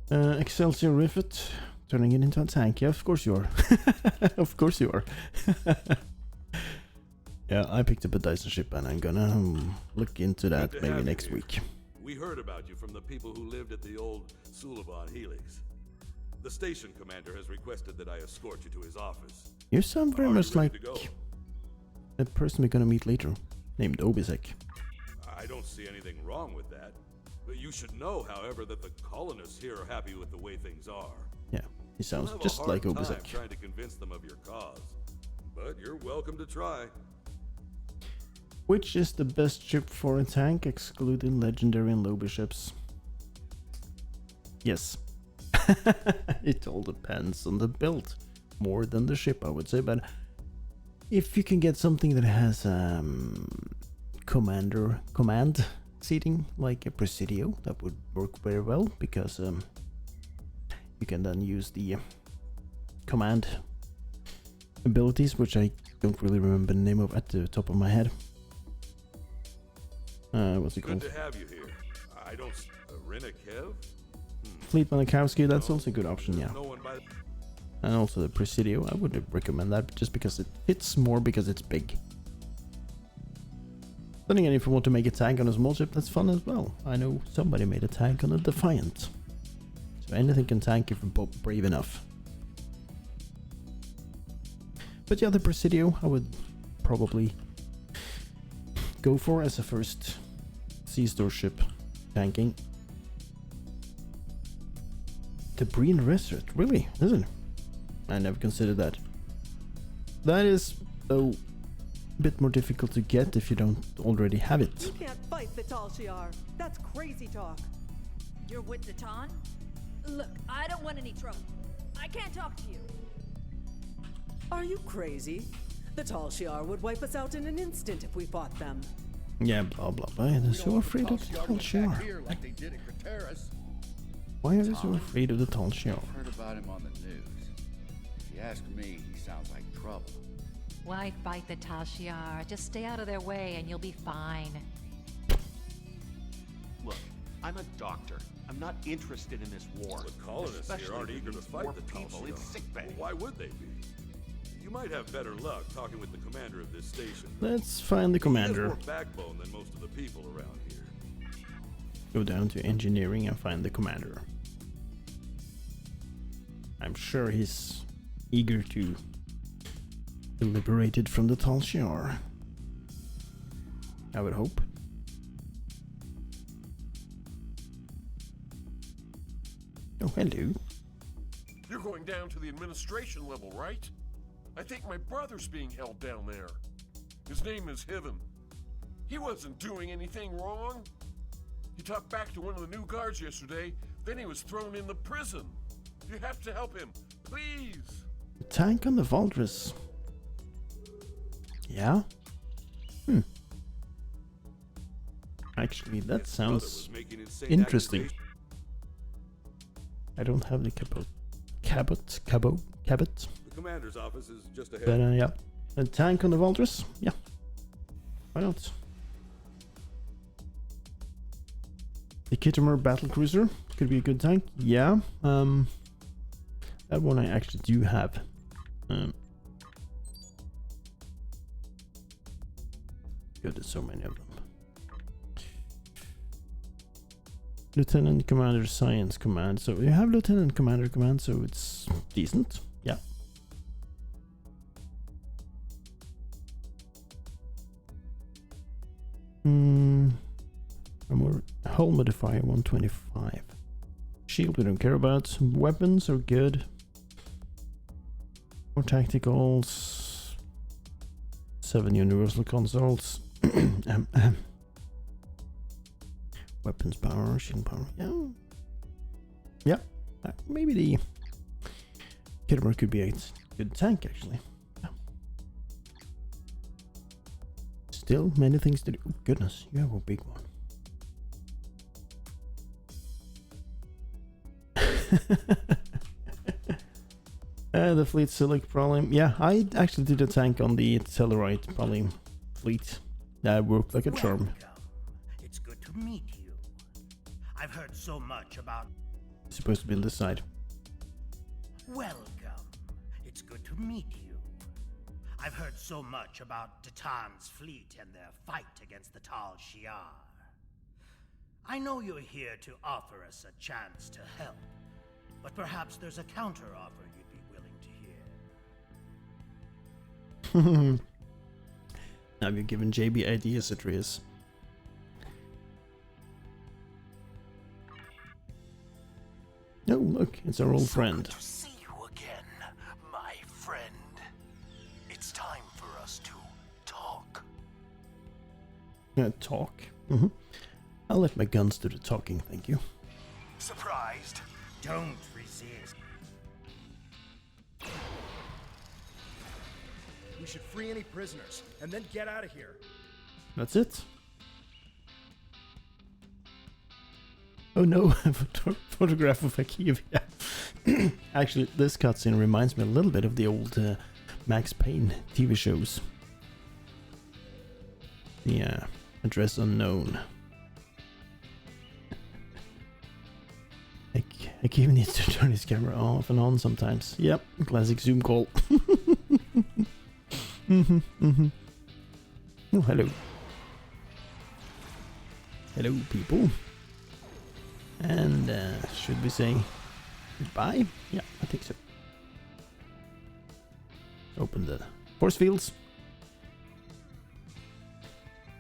Excelsior Rivet, turning it into a tank. Yeah, of course you are. Of course you are. Yeah, I picked up a Dyson ship and I'm gonna look into that maybe next week. We heard about you from the people who lived at the old Suliban Helix. The station commander has requested that I escort you to his office. You sound very much like the person we're gonna meet later, named Obisek. I don't see anything wrong with that. But you should know, however, that the colonists here are happy with the way things are. Yeah, he sounds You'll have just a like hard time Obisek. trying to convince them of your cause. But you're welcome to try. Which is the best ship for a tank, excluding legendary and lobby ships? Yes. It all depends on the build. More than the ship, I would say. But if you can get something that has command seating, like a Presidio, that would work very well, because you can then use the command abilities, which I don't really remember the name of at the top of my head. What's it called? Good to have you here. I don't... Renikev? Fleet Malikowski, that's also a good option, yeah. No one by... And also the Presidio, I would recommend that just because it fits more, because it's big. Then again, if you want to make a tank on a small ship, that's fun as well. I know somebody made a tank on a Defiant. So anything can tank if you're brave enough. But yeah, the Presidio I would probably go for as a first C-store ship tanking. The Breen Resort, really? Isn't it? I never considered that. That is, though, a bit more difficult to get if you don't already have it. You can't fight the Tal Shiar. That's crazy talk. You're with the Ton? Look, I don't want any trouble. I can't talk to you. Are you crazy? The Tal Shiar would wipe us out in an instant if we fought them. Yeah, blah blah blah. They're so afraid of the Tal Shiar. Like they did at Craterus. Why are they so afraid of the Tal Shiar? I've heard about him on the news. If you ask me, he sounds like trouble. Why fight the Tal Shiar? Just stay out of their way and you'll be fine. Look, I'm a doctor. I'm not interested in this war. The colonists here especially aren't when eager to these fight poor the Tal people in Shiar. sickbay. Well, why would they be? You might have better luck talking with the commander of this station. Let's find the He has commander. more backbone than most of the people around here. Go down to engineering and find the commander. I'm sure he's eager to be liberated from the Tal Shiar. I would hope. Oh, hello. You're going down to the administration level, right? I think my brother's being held down there. His name is Hiven. He wasn't doing anything wrong. He talked back to one of the new guards yesterday, then he was thrown in the prison. You have to help him, please. Tank on the Valdres. Yeah? Actually, that sounds interesting. I don't have the cabot. The commander's office is just ahead. But yeah, a tank on the Valdres. Yeah, why not? The Kittimer battlecruiser could be a good tank. Yeah, that one I actually do have. Good, there's so many of them. Lieutenant Commander Science Command. So you have Lieutenant Commander Command, so it's decent. Yeah. Hull modifier 125. Shield we don't care about. Weapons are good. More tacticals. 7 universal consoles. Weapons power, shield power. Yeah. Yeah. Maybe the Kittimer could be a good tank, actually. Yeah. Still many things to do. Oh, goodness, you have a big one. The fleet select problem. Yeah, I actually did a tank on the Tellarite problem fleet. That worked like a charm. It's good to meet you. I've heard so much about... It's supposed to be on this side. Welcome. It's good to meet you. I've heard so much about Titan's fleet and their fight against the Tal Shiar. I know you're here to offer us a chance to help, but perhaps there's a counter-offer you'd be willing to hear. Now you're giving JB ideas, Atreus. It's our old friend. Good to see you again, my friend. It's time for us to talk. Talk? Mm-hmm. I'll let my guns do the talking, thank you. Surprised? Don't resist. We should free any prisoners, and then get out of here. That's it? Oh no, photograph of a Kiev. Yeah. Actually, this cutscene reminds me a little bit of the old Max Payne TV shows. Yeah, address unknown. I even need to turn his camera off and on sometimes. Yep, classic Zoom call. Oh, hello. Hello, people. And should we say goodbye? Yeah, I think so. Open the force fields.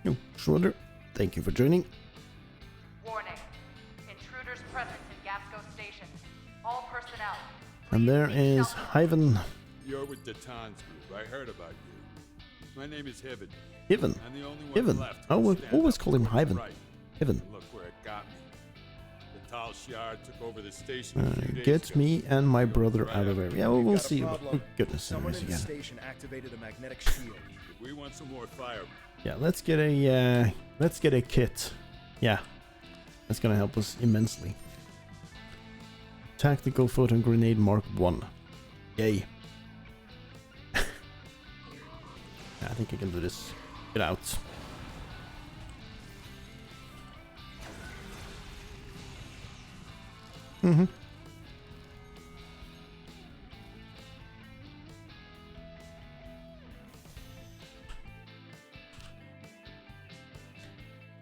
Oh, Schroeder, thank you for joining. Warning. Intruders present in Gasco Station. All personnel. And there is Hyven. You're with the Tans group. I heard about you. My name is Hiven. Hiven. I'm the only one Hiven. left. I always call him Hyven. Right. Hiven. Look where it got me. The Tal Shiar took over the station a few days Gets ago. me and my brother out of there. Yeah, well, we'll see. Problem. Oh, goodness, Someone in the again. station activated a magnetic shield. We want some more fire. Yeah, let's get a kit. Yeah, that's gonna help us immensely. Tactical photon grenade Mark 1. Yay. I think I can do this. Get out. Mm-hmm.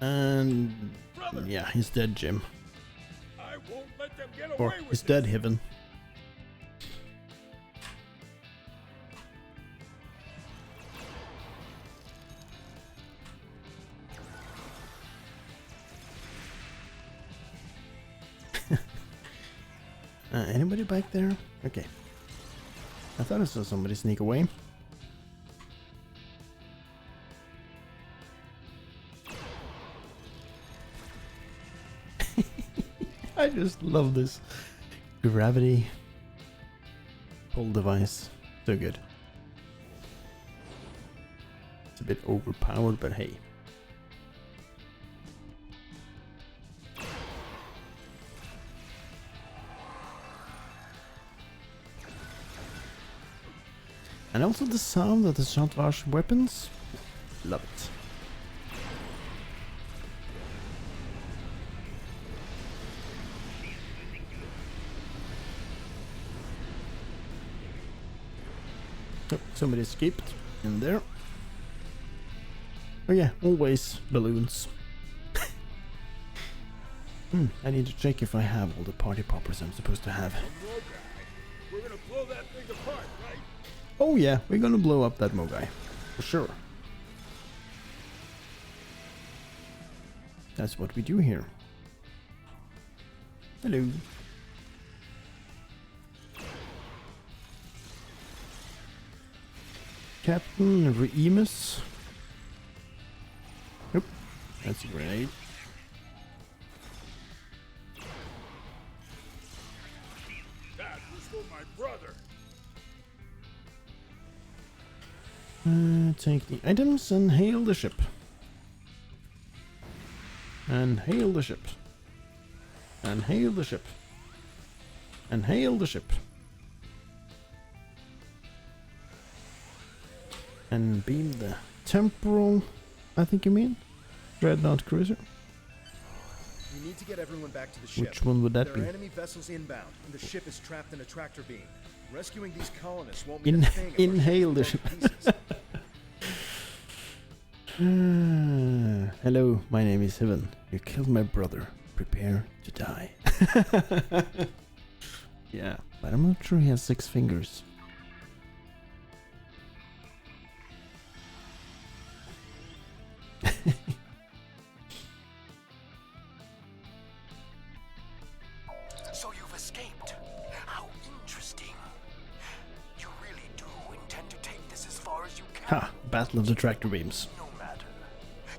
And yeah, he's dead, Jim. I won't let them get Or away with he's it. dead, Hiven. Anybody back there? Okay. I thought I saw somebody sneak away. I just love this gravity pull device. So good. It's a bit overpowered, but hey. And also the sound of the Shantvage weapons. Love it. Oh, somebody escaped in there. Oh yeah, always balloons. I need to check if I have all the party poppers I'm supposed to have. We're gonna blow that thing apart, right? Oh yeah, we're gonna blow up that Mogai. For sure. That's what we do here. Hello. Captain Remus. Nope. That's a grenade. That was for my brother. Take the items and hail the ship. And hail the ship. And hail the ship. And hail the ship. And beam the temporal, I think you mean? Dreadnought cruiser. We need to get everyone back to the ship. Which one would that there be? There are enemy vessels inbound, and the ship is trapped in a tractor beam. Rescuing these colonists won't In mean a thing. if our inhale the ship ship. is blown to pieces. Hello, my name is Hiven. You killed my brother. Prepare to die. Yeah, but I'm not sure he has 6 fingers. So you've escaped. Ha! Battle of the tractor beams. No matter.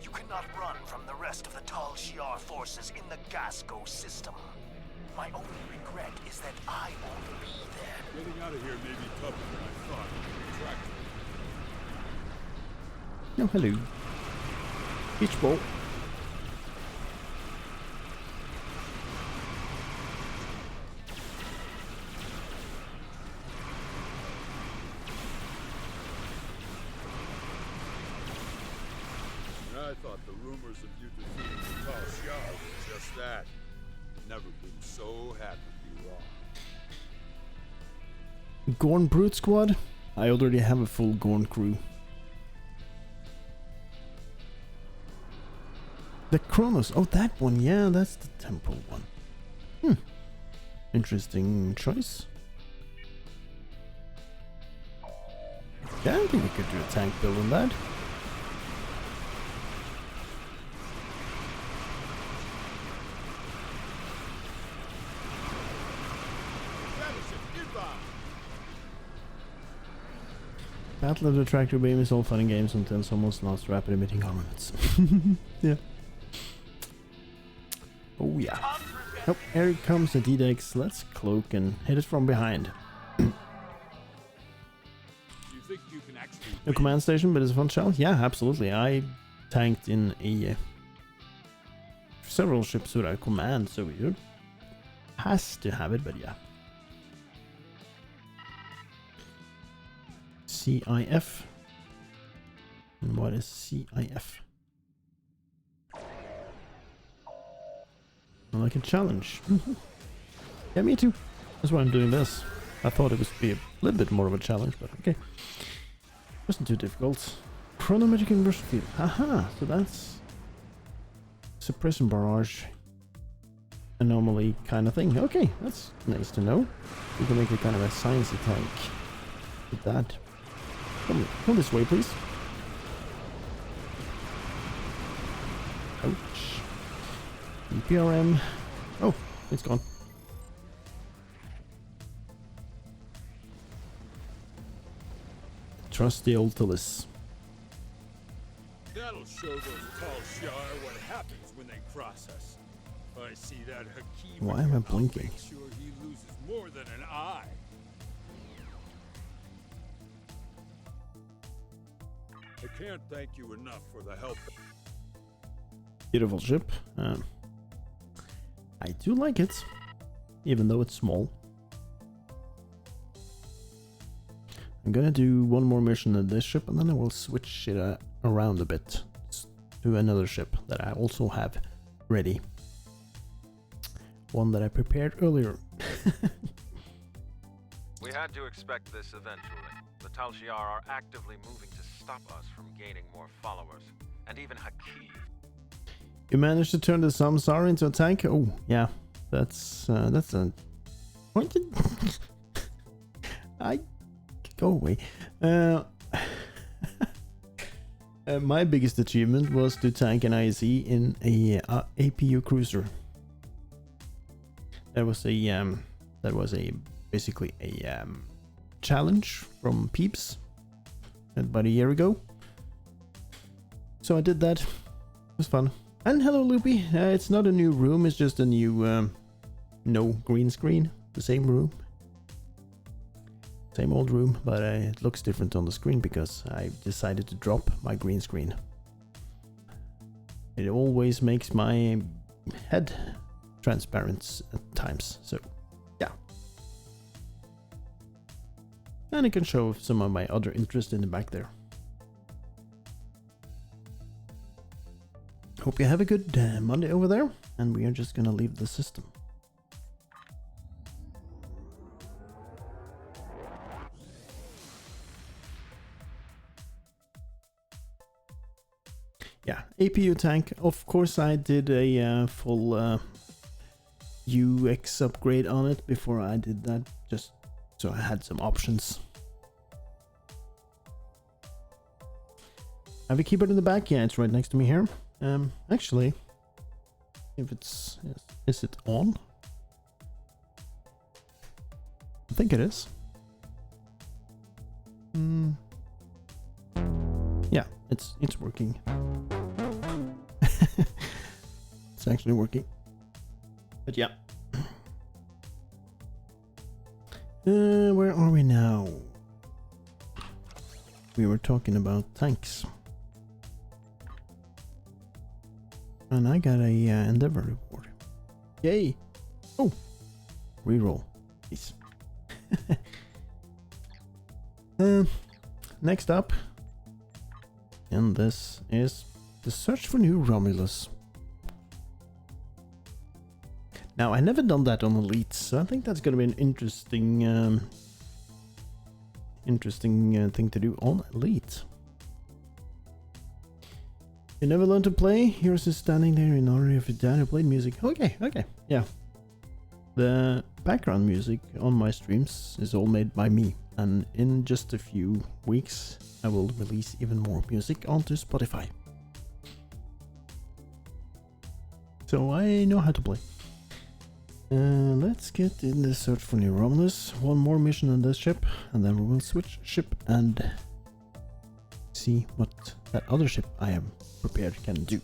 You cannot run from the rest of the Tal Shiar forces in the Gasco system. My only regret is that I won't be there. Getting out of here may be tougher than I thought. Tractor. Oh, hello. Beach ball. I thought the rumors of you defeating the Tal Shiar were just that. Never been so happy to be wrong. Gorn Brute Squad? I already have a full Gorn crew. The Kronos. Oh, that one. Yeah, that's the temple one. Interesting choice. Yeah, I think we could do a tank build on that. Battle of the Tractor Beam is all fun and games until someone's lost rapid emitting armaments. Yeah. Oh yeah. Oh, here comes the D-Dex. Let's cloak and hit it from behind. You think you can actually A command station, but it's a fun shell? Yeah, absolutely. I tanked in a several ships without command, so it has to have it, but yeah. CIF. And what is CIF? I like a challenge. Yeah, me too. That's why I'm doing this. I thought it would be a little bit more of a challenge, but okay. Wasn't too difficult. Chronometric inversion field. Haha, so that's suppression barrage anomaly kind of thing. Okay, that's nice to know. We can make a kind of a sciencey tank with that. Come this way, please. Ouch. EPRM. Oh, it's gone. Trust the old Tullis. That'll show those Tal Shiar what happens when they cross us. I see that Hakim. Why am I blinking? Make sure he loses more than an eye. I can't thank you enough for the help. Beautiful ship. I do like it, even though it's small. I'm gonna do one more mission in this ship, and then I will switch it around a bit to another ship that I also have ready. One that I prepared earlier. We had to expect this eventually. The Tal Shiar are actively moving to stop us from gaining more followers, and even Hakim. You managed to turn the Samsara into a tank? Oh, yeah. That's a... What did... I... Go away. My biggest achievement was to tank an ISE in a APU cruiser. That was basically a challenge from Peeps about a year ago. So I did that. It was fun. And hello, Loopy. It's not a new room. It's just a new no green screen. The same room. Same old room, but it looks different on the screen because I decided to drop my green screen. It always makes my head transparent at times, so yeah. And I can show some of my other interests in the back there. Hope you have a good Monday over there, and we are just gonna leave the system. Yeah, APU tank. Of course, I did a full UX upgrade on it before I did that, just so I had some options. Have a keyboard in the back? Yeah, it's right next to me here. Actually, if it's... Is it on? I think it is. It's working. It's actually working. But yeah. Where are we now? We were talking about tanks. And I got a Endeavor report. Yay! Oh! Reroll. Please. Next up. And this is the search for new Romulus. Now, I never done that on Elite, so I think that's gonna be an interesting thing to do on Elite. You never learned to play? Here's just standing there in honor of your dad who played music. Okay, yeah. The background music on my streams is all made by me, and in just a few weeks I will release even more music onto Spotify. So I know how to play. Let's get in the search for new Romulus. One more mission on this ship, and then we will switch ship and see what that other ship I have prepared can do.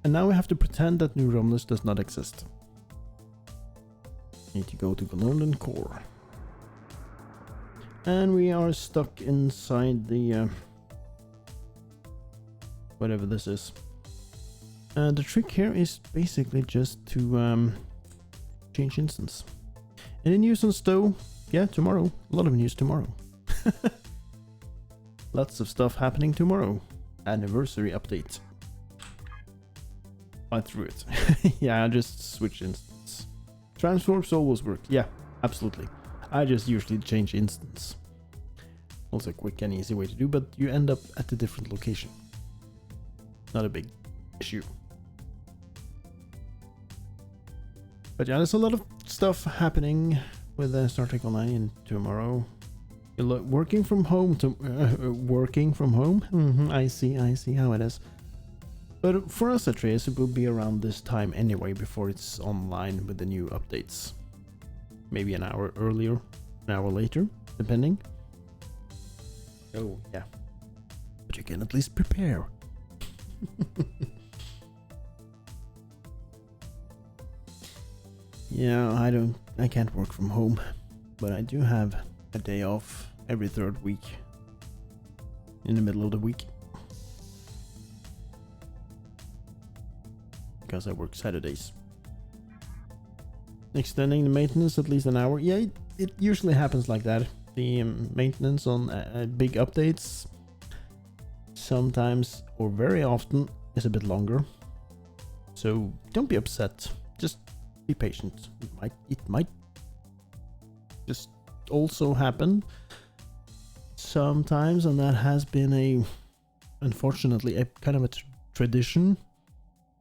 And now we have to pretend that new Romulus does not exist. Need to go to Romulan core. And we are stuck inside the whatever this is. The trick here is basically just to change instance. Any news on Stowe? Yeah, tomorrow. A lot of news tomorrow. Lots of stuff happening tomorrow. Anniversary update. I threw it. Yeah, I just switch instance. Transforms always work. Yeah, absolutely. I just usually change instance. Also a quick and easy way to do, but you end up at a different location. Not a big issue. But yeah, there's a lot of stuff happening with Star Trek Online tomorrow. Working from home to working from home. I see how it is. But for us at Reyes, it will be around this time anyway, before it's online with the new updates. Maybe an hour earlier, an hour later, depending. Oh yeah, but you can at least prepare. Yeah, I can't work from home, but I do have a day off every third week in the middle of the week. Because I work Saturdays. Extending the maintenance at least an hour. Yeah, it usually happens like that. The maintenance on big updates sometimes or very often is a bit longer. So don't be upset. Just be patient. It might just also happen sometimes, and that has been unfortunately a kind of a tradition.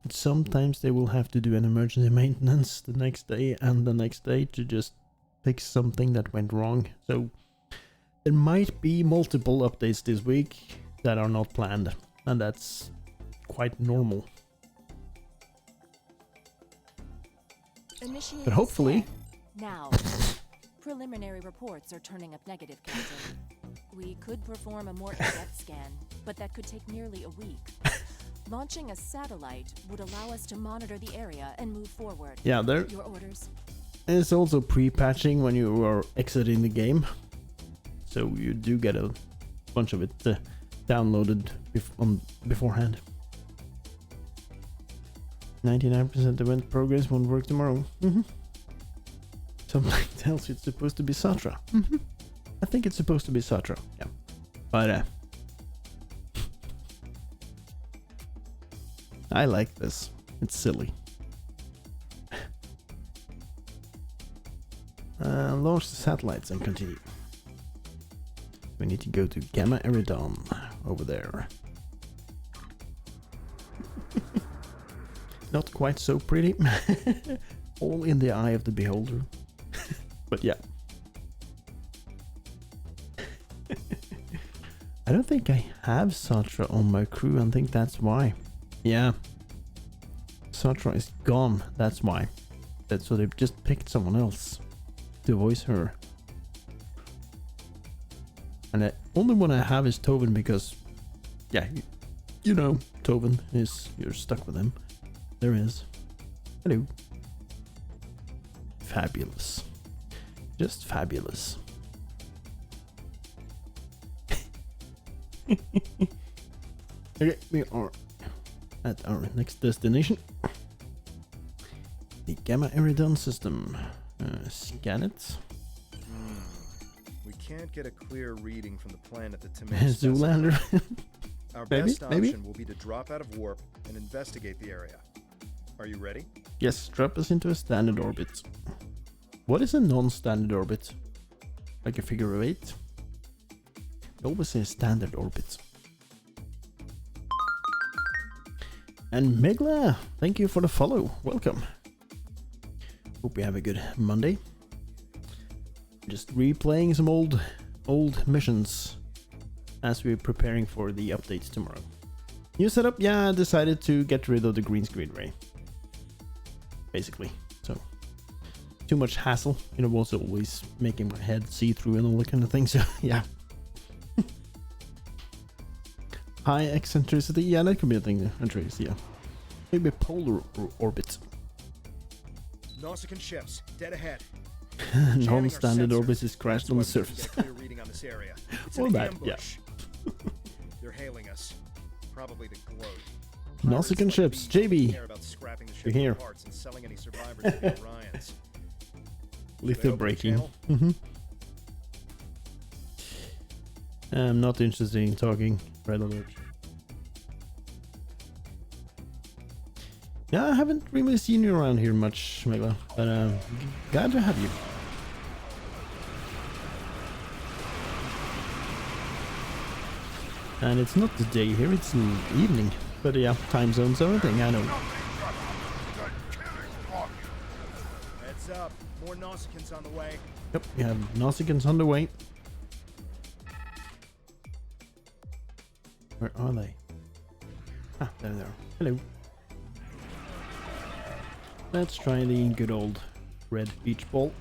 Sometimes they will have to do an emergency maintenance the next day and the next day to just fix something that went wrong. So there might be multiple updates this week that are not planned, and that's quite normal. Initiate But hopefully... Now, preliminary reports are turning up negative, Captain. We could perform a more in-depth scan, but that could take nearly a week. Launching a satellite would allow us to monitor the area and move forward. Yeah, there. Your orders. It's also pre-patching when you are exiting the game, so you do get a bunch of it downloaded beforehand. 99% event progress won't work tomorrow. Something tells you it's supposed to be Satra. I think it's supposed to be Satra. Yeah, but I like this. It's silly. Launch the satellites and continue. We need to go to Gamma Eridon over there. Not quite so pretty. All in the eye of the beholder. But yeah. I don't think I have Satra on my crew, and I think that's why. Yeah. Satra is gone, that's why. So they've just picked someone else to voice her. And the only one I have is Tovin because, yeah, you know, Tovin is, you're stuck with him. There is. Hello. Fabulous. Just fabulous. Okay, we are at our next destination. The Gamma Eridon system. Scan it. We can't get a clear reading from the planet that Timur Zoolander. Our Maybe, best maybe? option will be to drop out of warp and investigate the area. Are you ready? Yes, drop us into a standard orbit. What is a non-standard orbit? Like a figure of 8? They always say standard orbit. And Megla, thank you for the follow. Welcome. Hope you have a good Monday. Just replaying some old missions as we're preparing for the updates tomorrow. New setup, yeah, I decided to get rid of the green screen ray. Basically, so too much hassle. You know, was always making my head see through and all that kind of thing. So yeah. High eccentricity, yeah, that could be a thing, Andreas, yeah. Maybe polar orbit. Nausicaan ships, dead ahead. Non-standard orbit is crashed on the surface. Well, that, yeah. They're hailing us. Probably the globe. Nausicaan ships, JB. You're here. Little breaking. I'm not interested in talking. Red alert. Yeah, I haven't really seen you around here much, Megla, but glad to have you. And it's not the day here, it's the evening. But yeah, time zones, everything, I know. Heads up, more Nausicaans on the way. Yep, we have Nausicaans on the way. Where are they? Ah, there they are. Hello. Let's try the good old red beach ball.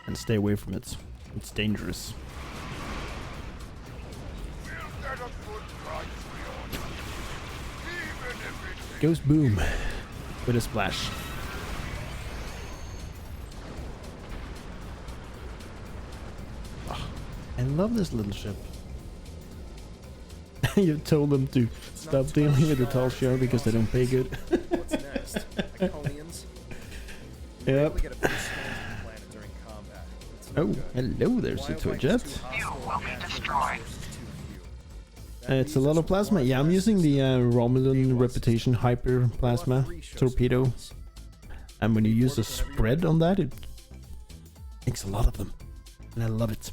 And stay away from it. It's dangerous. Goes boom with a splash. Oh, I love this little ship. You told them to stop dealing with the tall shore because they don't pay good. What's next? Iconians? Yep. Oh, hello there, Citojet. It's a lot of plasma. Yeah, I'm using the Romulan Reputation Hyper Plasma Torpedo. And when you use a spread on that, it makes a lot of them. And I love it.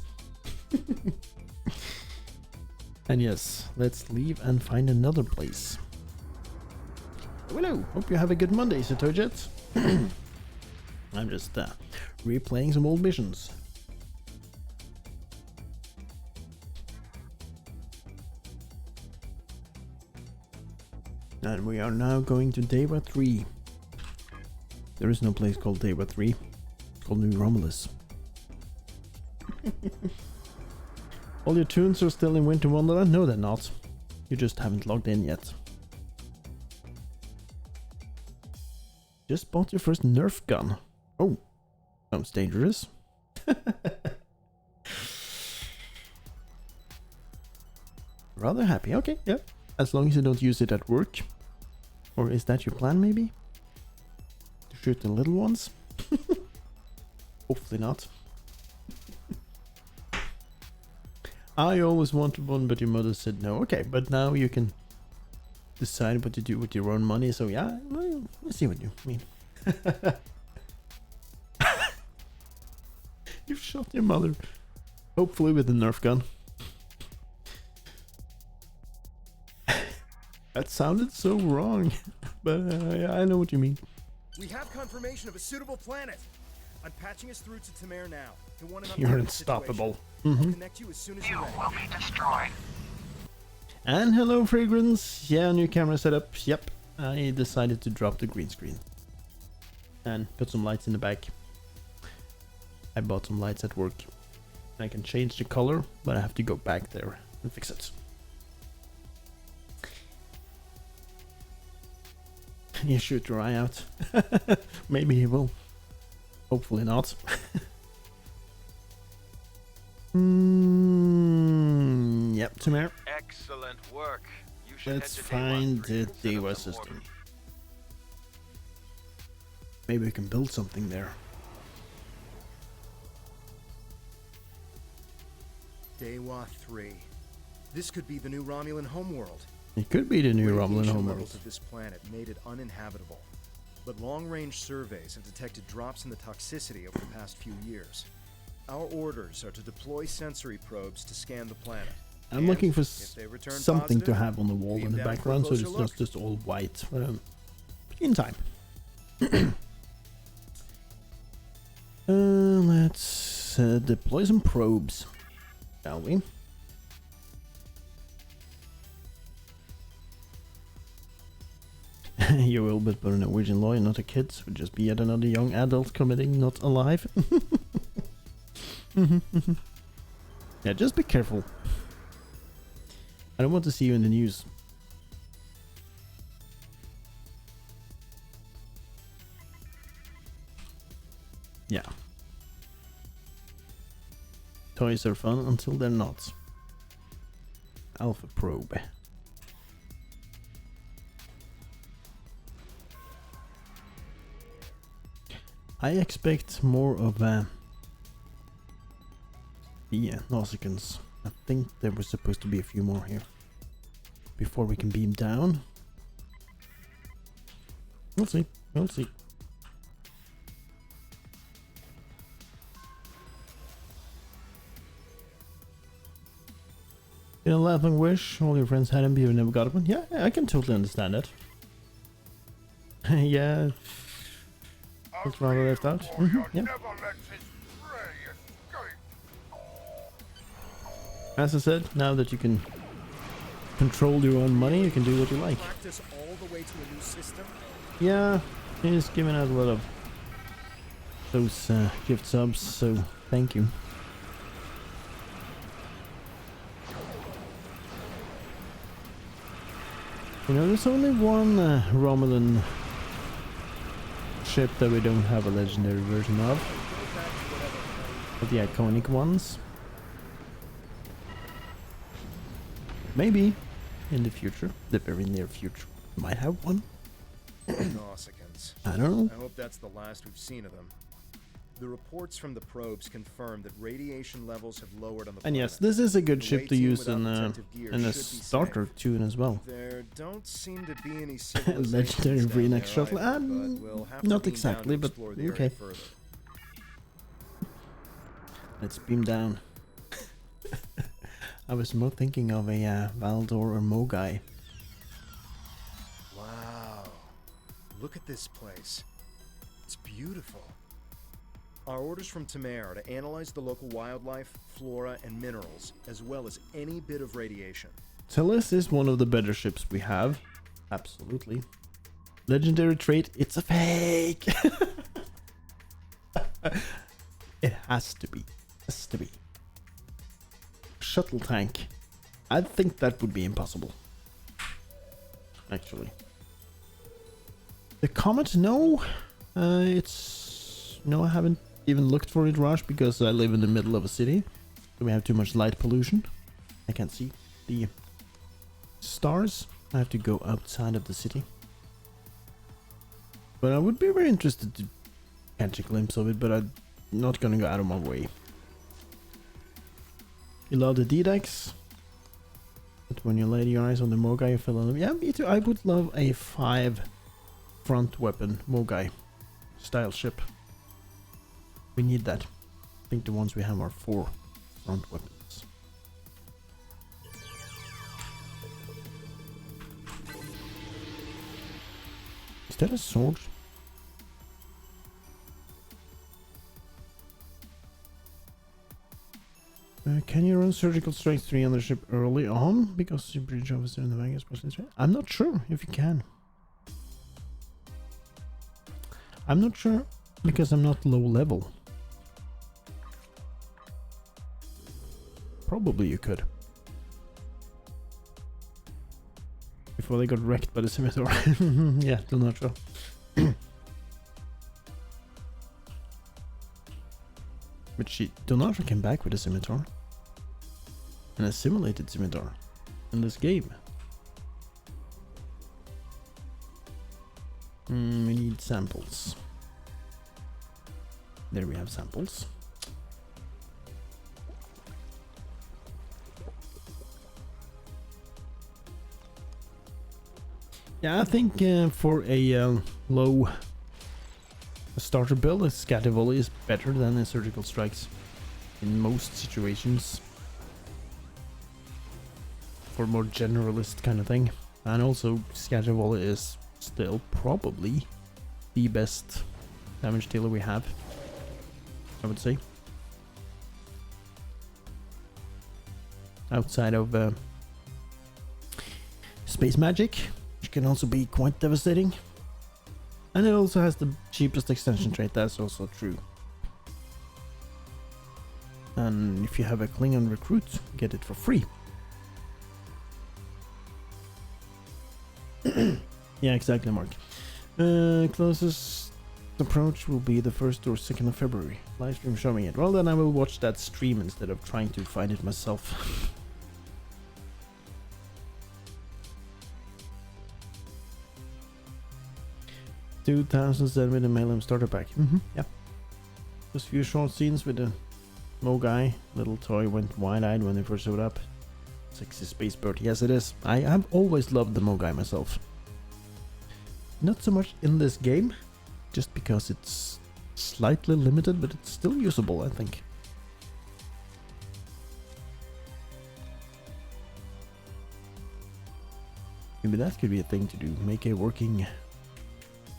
And yes, let's leave and find another place. Hello, hope you have a good Monday, Citojet. I'm just replaying some old missions. And we are now going to Deva 3. There is no place called Deva 3. It's called New Romulus. All your tunes are still in Winter Wonderland? No, they're not. You just haven't logged in yet. Just bought your first Nerf gun. Oh, sounds dangerous. Rather happy. Okay, yeah. As long as you don't use it at work. Or is that your plan, maybe? To shoot the little ones? Hopefully not. I always wanted one, but your mother said no. Okay, but now you can decide what to do with your own money. So yeah, well, I see what you mean. You've shot your mother. Hopefully with a Nerf gun. That sounded so wrong, but I know what you mean. We have confirmation of a suitable planet. I'm patching us through to Timur now. You're unstoppable. I'll connect you as soon as you're ready. You will be destroyed. And hello, Fragrance. Yeah, new camera setup. Yep, I decided to drop the green screen. and put some lights in the back. I bought some lights at work. I can change the color, but I have to go back there and fix it. You shoot your eye out. Maybe he will. Hopefully not. Yep, Tamir. Excellent work. You should Let's head to find the Day 1 Dewa set up some system. orders. Maybe we can build something there. Dewa 3. This could be the new Romulan homeworld. It could be the new Romulan Radiation homeworld. levels of this planet made it uninhabitable. But long-range surveys have detected drops in the toxicity over the past few years. Our orders are to deploy sensory probes to scan the planet. I'm looking for if they return something to positive, have on the wall beam in the down for a background, so it's closer not look. just all white. In time. Let's deploy some probes, shall we? You will, but for a Norwegian law, you're not a kid, so just be yet another young adult committing not alive. Yeah, just be careful. I don't want to see you in the news. Yeah. Toys are fun until they're not. Alpha probe. I expect more of the Nausicaans. I think there was supposed to be a few more here before we can beam down. We'll see. We'll see. In a laughing wish, all your friends had him, but you never got one. Yeah, I can totally understand that. Yeah. That's rather left out. Yeah. As I said, now that you can control your own money, you can do what you like. Practice all the way to a new system. Yeah, he's giving out a lot of those gift subs, so thank you. You know, there's only one Romulan ship that we don't have a legendary version of. But the iconic ones. Maybe in the future, the very near future, we might have one. Nausicaans. I don't know. I hope that's the last we've seen of them. The reports from the probes confirm that radiation levels have lowered on the planet. And yes, this is a good The ship away to team use without in protective gear a should be starter safe. tune as well. There don't seem to be any civilizations Legendary down V-neck there shuttle. either, but we'll have to Not beam down exactly, to but explore the area okay. further. Let's beam down. I was more thinking of a Valdor or Mogai. Wow. Look at this place. It's beautiful. Our orders from Tamir are to analyze the local wildlife, flora, and minerals, as well as any bit of radiation. Tellus is one of the better ships we have. Absolutely. Legendary trait, it's a fake! It has to be. Has to be. Shuttle tank. I think that would be impossible. Actually. The Comet, no. No, I haven't even looked for it, Raj, because I live in the middle of a city. So we have too much light pollution. I can't see the stars. I have to go outside of the city. But I would be very interested to catch a glimpse of it, but I'm not gonna go out of my way. You love the D-decks, but when you lay your eyes on the Mogai, you fell on them. Yeah, me too. I would love a 5 front weapon Mogai style ship. We need that. I think the ones we have are 4 front weapons. Is that a sword? Can you run surgical strength 3 on the ship early on? Because your bridge officer in the Vegas was. I'm not sure if you can. I'm not sure because I'm not low level. Probably you could. Before they got wrecked by the scimitar. Yeah, still not sure. But Donatra came back with a scimitar. And a simulated scimitar in this game. We need samples. There we have samples. Yeah, I think for a low starter build, a scatter volley is better than a surgical strikes in most situations. For more generalist kind of thing. And also scatter volley is still probably the best damage dealer we have, I would say. Outside of space magic, which can also be quite devastating. And it also has the cheapest extension trait, that's also true. And if you have a Klingon recruit, get it for free. Yeah, exactly, Mark. Closest approach will be the 1st or 2nd of February. Live stream showing it. Well, then I will watch that stream instead of trying to find it myself. 2007 with the Malum starter pack. Yeah. Just a few short scenes with the Mogai. Little toy went wide-eyed when they first showed up. Sexy space bird. Yes, it is. I have always loved the Mogai myself. Not so much in this game, just because it's slightly limited, but it's still usable, I think. Maybe that could be a thing to do. Make a working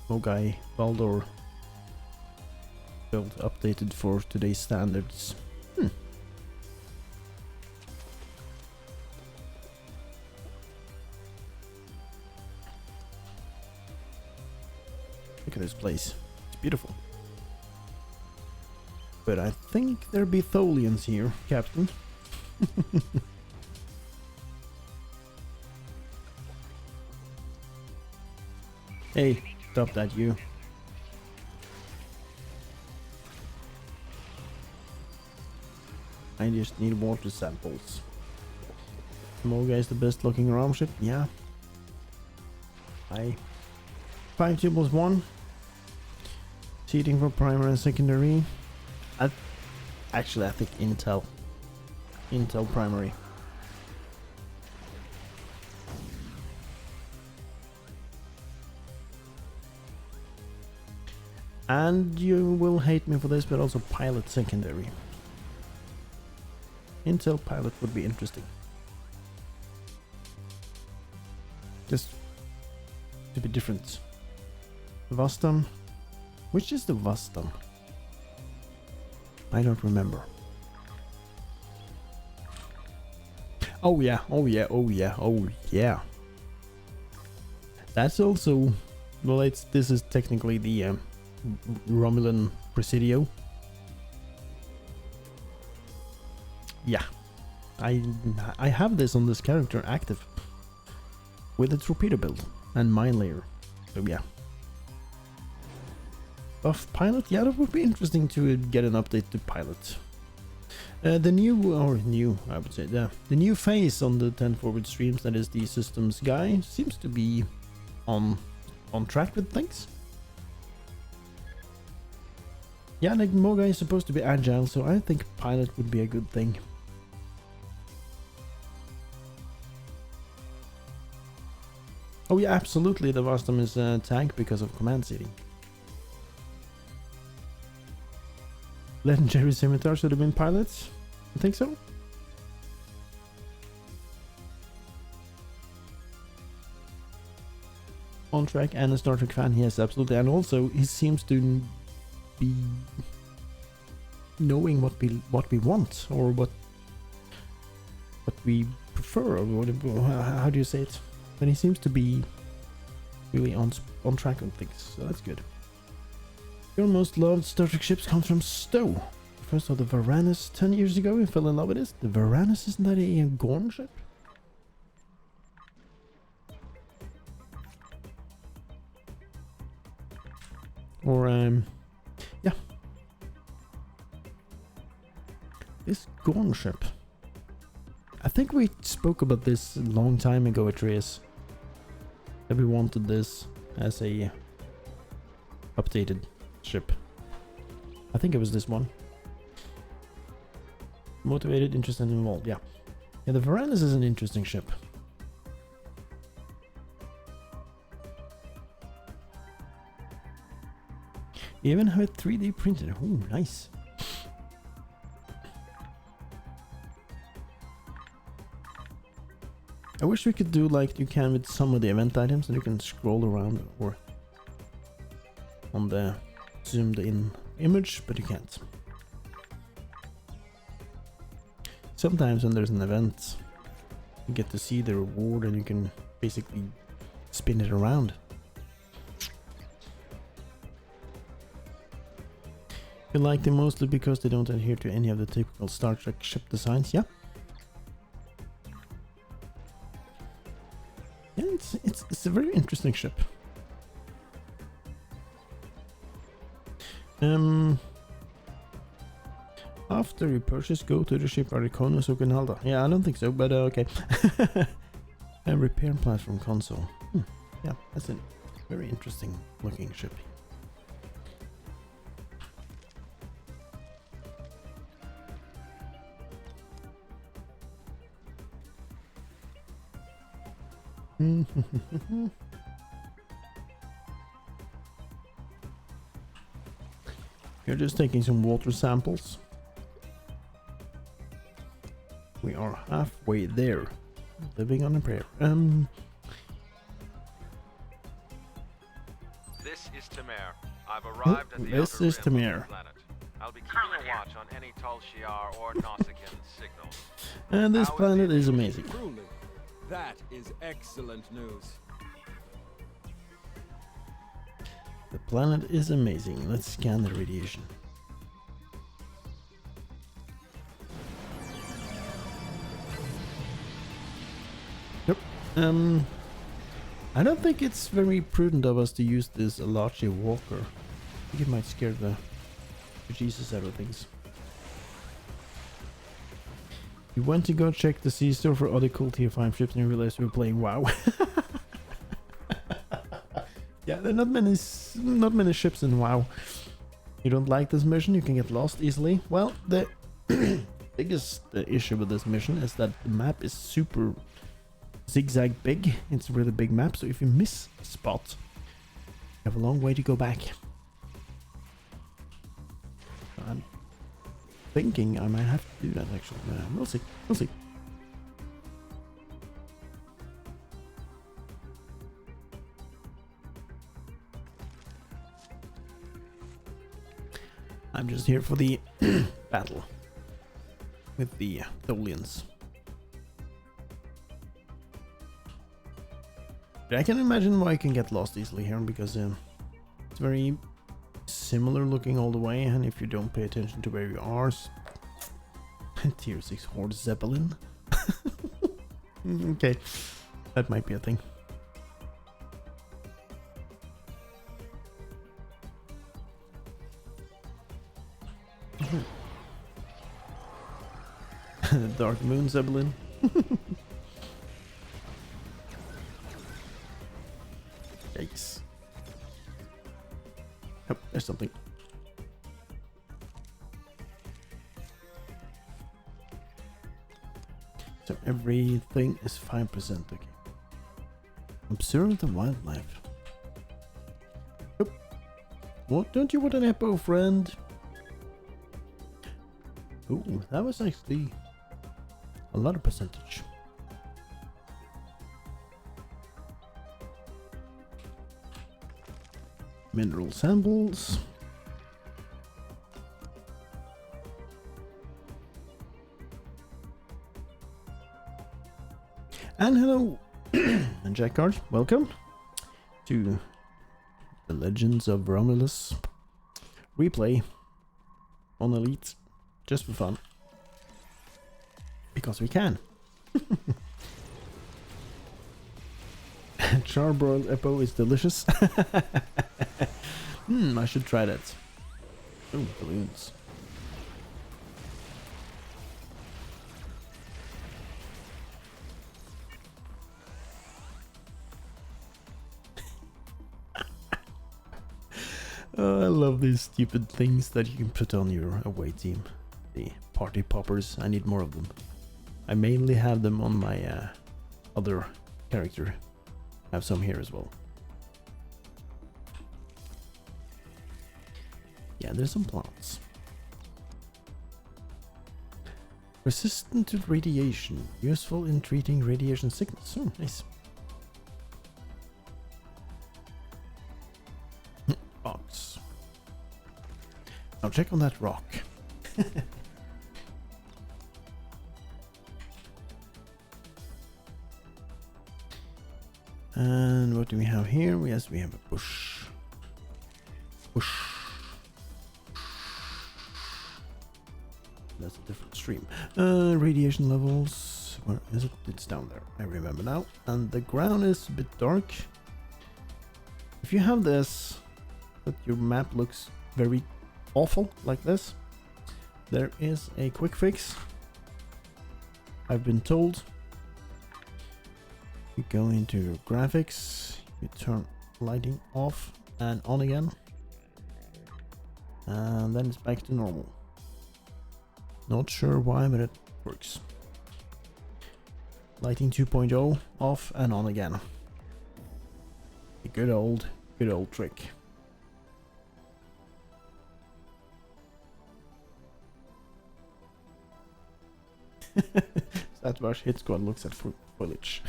Mogai Baldor build updated for today's standards. Look at this place. It's beautiful. But I think there be Tholians here, Captain. Hey, stop that, you. I just need water samples. Mogai is the best looking ram ship? Yeah. 5 tubes 1. Seating for primary and secondary. Actually, I think Intel primary. And you will hate me for this, but also pilot secondary. Intel pilot would be interesting. Just to be different. Vastam. Which is the Vastam? I don't remember. Oh yeah, oh yeah, oh yeah, oh yeah. That's also, well, this is technically the Romulan Presidio. Yeah, I have this on this character active with a torpedo build and mine layer. So yeah. Buff pilot, yeah, that would be interesting to get an update to pilot. The new face on the 10 forward streams, that is the systems guy, seems to be on track with things. Yeah, like Mogai is supposed to be agile, so I think pilot would be a good thing. Oh yeah, absolutely, the Vastam is a tank because of command seating. Legendary Scimitar should have been pilots? I think so. On track and a Star Trek fan, yes, absolutely. And also, he seems to be knowing what we want, or what we prefer, or what, how do you say it? But he seems to be really on track on things, so that's good. Your most loved Star Trek ships comes from Stowe. First saw the Varanus 10 years ago and fell in love with it. The Varanus, isn't that a Gorn ship? Or, yeah. This Gorn ship. I think we spoke about this a long time ago, Atreus. That we wanted this as a updated ship. I think it was this one. Motivated, interested, and involved. Yeah. Yeah, the Varanus is an interesting ship. You even have it 3D printed. Oh, nice. I wish we could do like you can with some of the event items, and you can scroll around or on the zoomed in image, but you can't. Sometimes when there's an event, you get to see the reward and you can basically spin it around. You like them mostly because they don't adhere to any of the typical Star Trek ship designs, yeah? Yeah, it's a very interesting ship. After you purchase, go to the shipyard Konus or Gunhalda. Yeah, I don't think so, but okay. A repair platform console. Yeah, that's a very interesting looking ship. You're just taking some water samples. We are halfway there. Living on a prayer. This is Tamer. I've arrived at the this outer is rim Tamer. of the planet. I'll be keeping a watch on any Tal Shiar or Nausicaan signals. And this planet is amazing. Truly, that is excellent news. The planet is amazing. Let's scan the radiation. Yep. I don't think it's very prudent of us to use this Alachi Walker. I think it might scare the Jesus out of things. You went to go check the sea store for other cool tier 5 ships and you realized we were playing WoW. Yeah, there are not many ships in WoW. You don't like this mission, you can get lost easily. Well, the biggest issue with this mission is that the map is super zigzag big. It's a really big map, so if you miss a spot, you have a long way to go back. I'm thinking I might have to do that actually. We'll see. We'll see. I'm just here for the battle with the Tholians. But I can imagine why you can get lost easily here, because it's very similar looking all the way, and if you don't pay attention to where you are, tier 6 Horde Zeppelin. Okay, that might be a thing. Dark Moon Zeppelin. Yikes. Oh, there's something. So everything is 5%, okay. Observe the wildlife. Oh. What, don't you want an apple, friend? Ooh, that was actually a lot of percentage. Mineral samples. And hello, and Jack Card, welcome to the Legends of Romulus. replay on Elite just for fun. Because we can. Charbroiled Eppo is delicious. I should try that. Oh, balloons. Oh, I love these stupid things that you can put on your away team. The party poppers. I need more of them. I mainly have them on my other character. I have some here as well. Yeah, there's some plants. Resistant to radiation. Useful in treating radiation sickness. Oh, nice. Box. Now check on that rock. And what do we have here? Yes, we have a bush. Bush. That's a different stream. Radiation levels. Where is it? It's down there. I remember now. And the ground is a bit dark. If you have this, but your map looks very awful like this, there is a quick fix. I've been told. You go into your graphics, you turn lighting off and on again, and then it's back to normal. Not sure why, but it works. Lighting 2.0 off and on again. A good old trick. Satvash hit squad looks at foliage.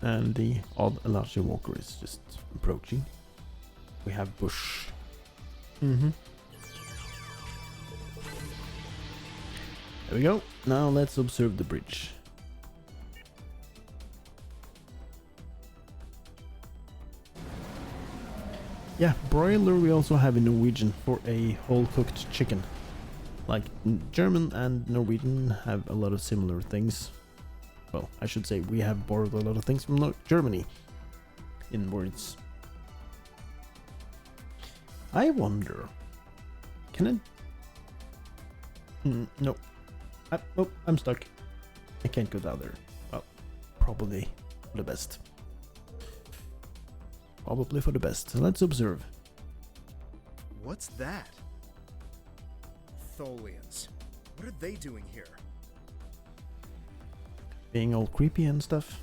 And the odd Elachi walker is just approaching. We have bush. There we go. Now let's observe the bridge. Yeah, broiler we also have in Norwegian for a whole cooked chicken. Like German and Norwegian have a lot of similar things. Well, I should say we have borrowed a lot of things from Germany in words. I wonder, can it? No. Oh, I'm stuck. I can't go down there. Well, probably for the best. Probably for the best. So let's observe. What's that? Tholians. What are they doing here? Being all creepy and stuff.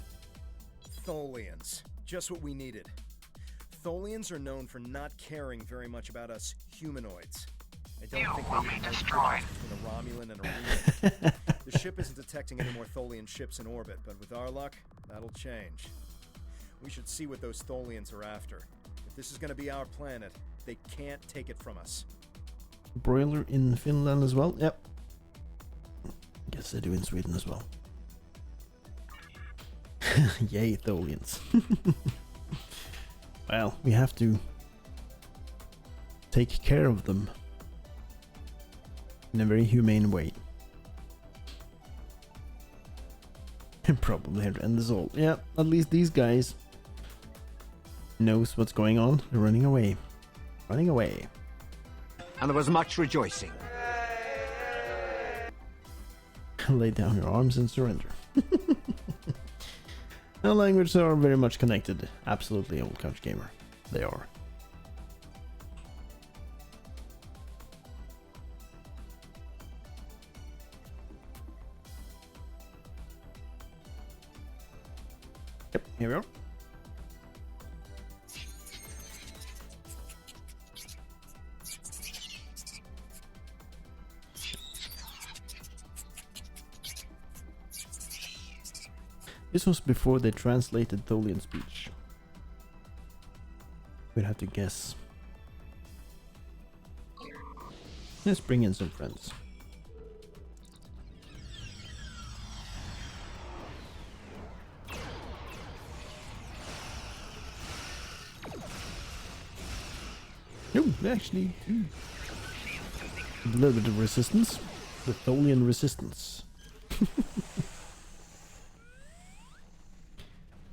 Tholians. Just what we needed. Tholians are known for not caring very much about us humanoids. I don't think they even know the difference between a Romulan and a Romulan. The ship isn't detecting any more Tholian ships in orbit, but with our luck, that'll change. We should see what those Tholians are after. If this is going to be our planet, they can't take it from us. Broiler in Finland as well? Yep. Guess they do in Sweden as well. Yay, Tholians. Well, we have to take care of them in a very humane way. And probably have to end this all. Yeah, at least these guys knows what's going on. They're running away. Running away. And there was much rejoicing. Lay down your arms and surrender. Our languages are very much connected. Absolutely, old couch gamer. They are. Yep, here we are. This was before they translated Tholian speech. We'd have to guess. Let's bring in some friends. We actually do a little bit of resistance. The Tholian resistance.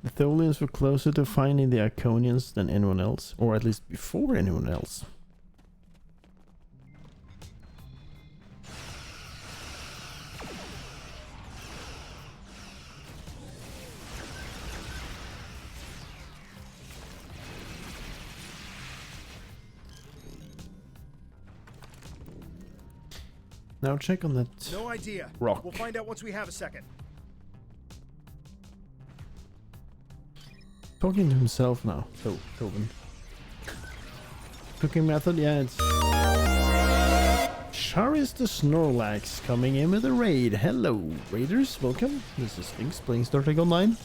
The Tholians were closer to finding the Iconians than anyone else, or at least before anyone else. Now check on that. No idea. Rock. We'll find out once we have a second. Talking to himself now, Tobin. Cooking method, yeah, it's... Charis the Snorlax coming in with a raid. Hello, raiders, welcome. This is Sphinx playing Star Trek Online,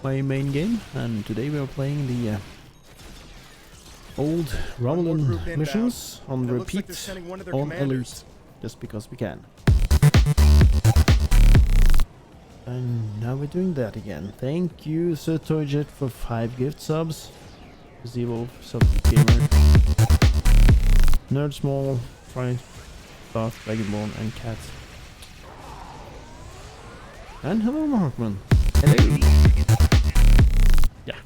my main game, and today we are playing the old Romulan missions on repeat on Elite, just because we can. And now we're doing that again. Thank you, Satoyjet, for 5 gift subs. Zevo, sub gamer. Nerd Small, Fried, Darth, Dragonborn, and Cat. And hello, Markman. Hello. Yeah.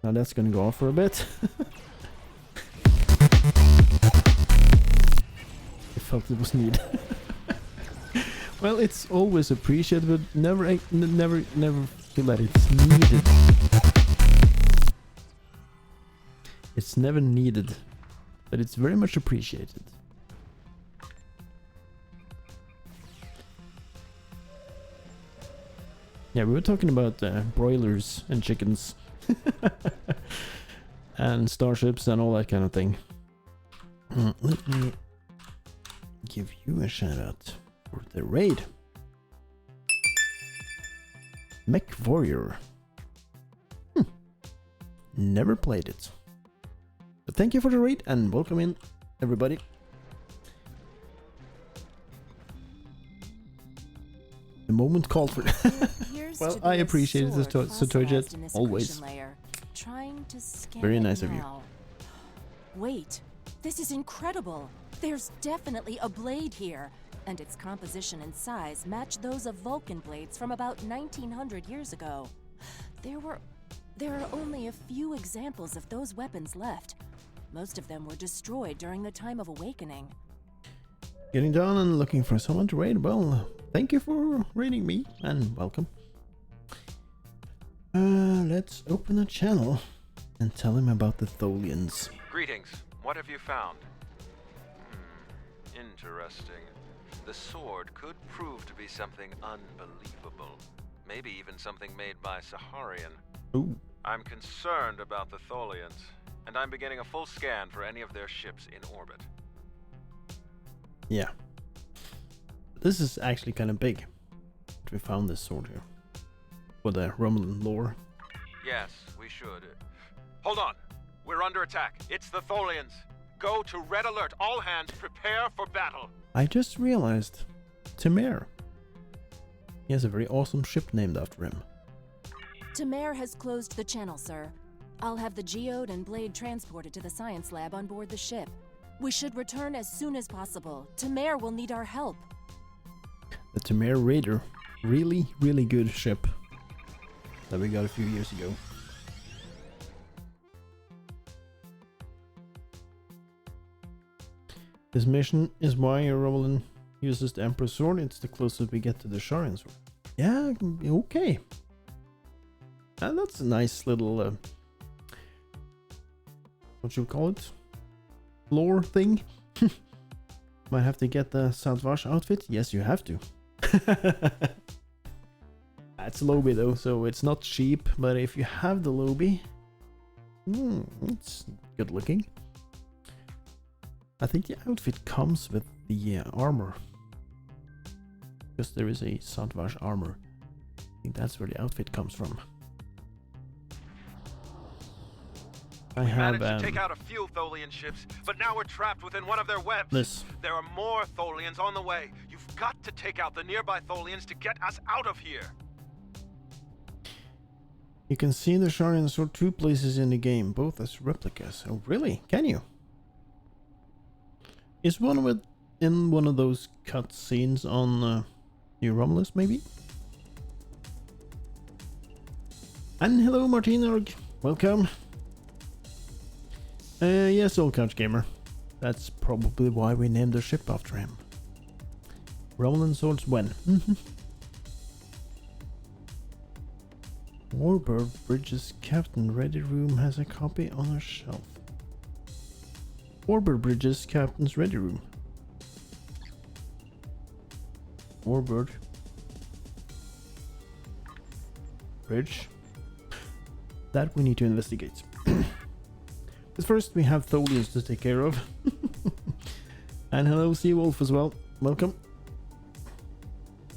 Now that's gonna go off for a bit. I felt it was needed. Well, it's always appreciated, but never feel that it's needed. It's never needed, but it's very much appreciated. Yeah, we were talking about broilers and chickens and starships and all that kind of thing. Let me give you a shout out for the raid. Mech Warrior. Never played it. But thank you for the raid and welcome in, everybody. The moment called for it. Well, I appreciate it, Satoyjet, always. Very nice of you. Wait, this is incredible. There's definitely a blade here, and its composition and size match those of Vulcan blades from about 1900 years ago. There are only a few examples of those weapons left. Most of them were destroyed during the time of Awakening. Getting down and looking for someone to raid. Well, thank you for raiding me and welcome. Let's open a channel and tell him about the Tholians. Greetings. What have you found? Interesting. The sword could prove to be something unbelievable. Maybe even something made by Saharian. Ooh. I'm concerned about the Tholians, and I'm beginning a full scan for any of their ships in orbit. Yeah. This is actually kind of big. We found this sword here. For the Romulan lore. Yes, we should. Hold on. We're under attack. It's the Tholians. Go to red alert. All hands prepare for battle. I just realized. Temer. He has a very awesome ship named after him. Temer has closed the channel, sir. I'll have the geode and blade transported to the science lab on board the ship. We should return as soon as possible. Temer will need our help. The Temer Raider. Really, really good ship. That we got a few years ago. This mission is why a Romulan uses the Emperor's sword. It's the closest we get to the Sharian sword. Yeah, okay. And that's a nice little, what should we call it? Lore thing. Might have to get the Saltvash outfit. Yes, you have to. It's Lobby though, so it's not cheap. But if you have the Lobby, it's good looking. I think the outfit comes with the armor. Because there is a Saltvash armor. I think that's where the outfit comes from. We managed to take out a few Tholian ships, but now we're trapped within one of their webs. There are more Tholians on the way. You've got to take out the nearby Tholians to get us out of here. You can see the shard and sword 2 places in the game, both as replicas. Oh, really? Can you? Is one of it in one of those cutscenes on New Romulus, maybe? And hello, Martinorg. Welcome. Yes, old couch gamer. That's probably why we named the ship after him. Romulan swords when? Warbird Bridge's Captain Ready Room has a copy on her shelf. Warbird Bridge's Captain's Ready Room. Warbird Bridge. That we need to investigate. But first we have Tholians to take care of. And hello Seawolf as well. Welcome.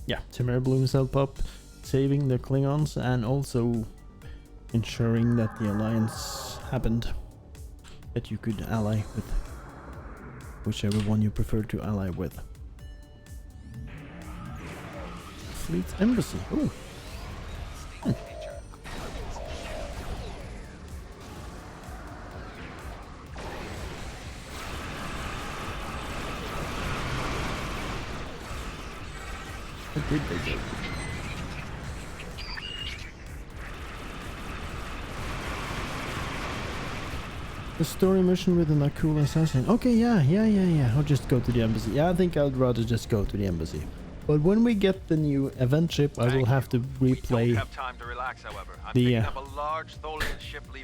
Yeah, Timur blew himself up, saving the Klingons and also ensuring that the alliance happened. That you could ally with whichever one you prefer to ally with. Fleet Embassy. Ooh. What did they do? The story mission with an Akula assassin. Okay, yeah. I'll just go to the embassy. Yeah, I think I'd rather just go to the embassy. But when we get the new event ship, I will have to replay the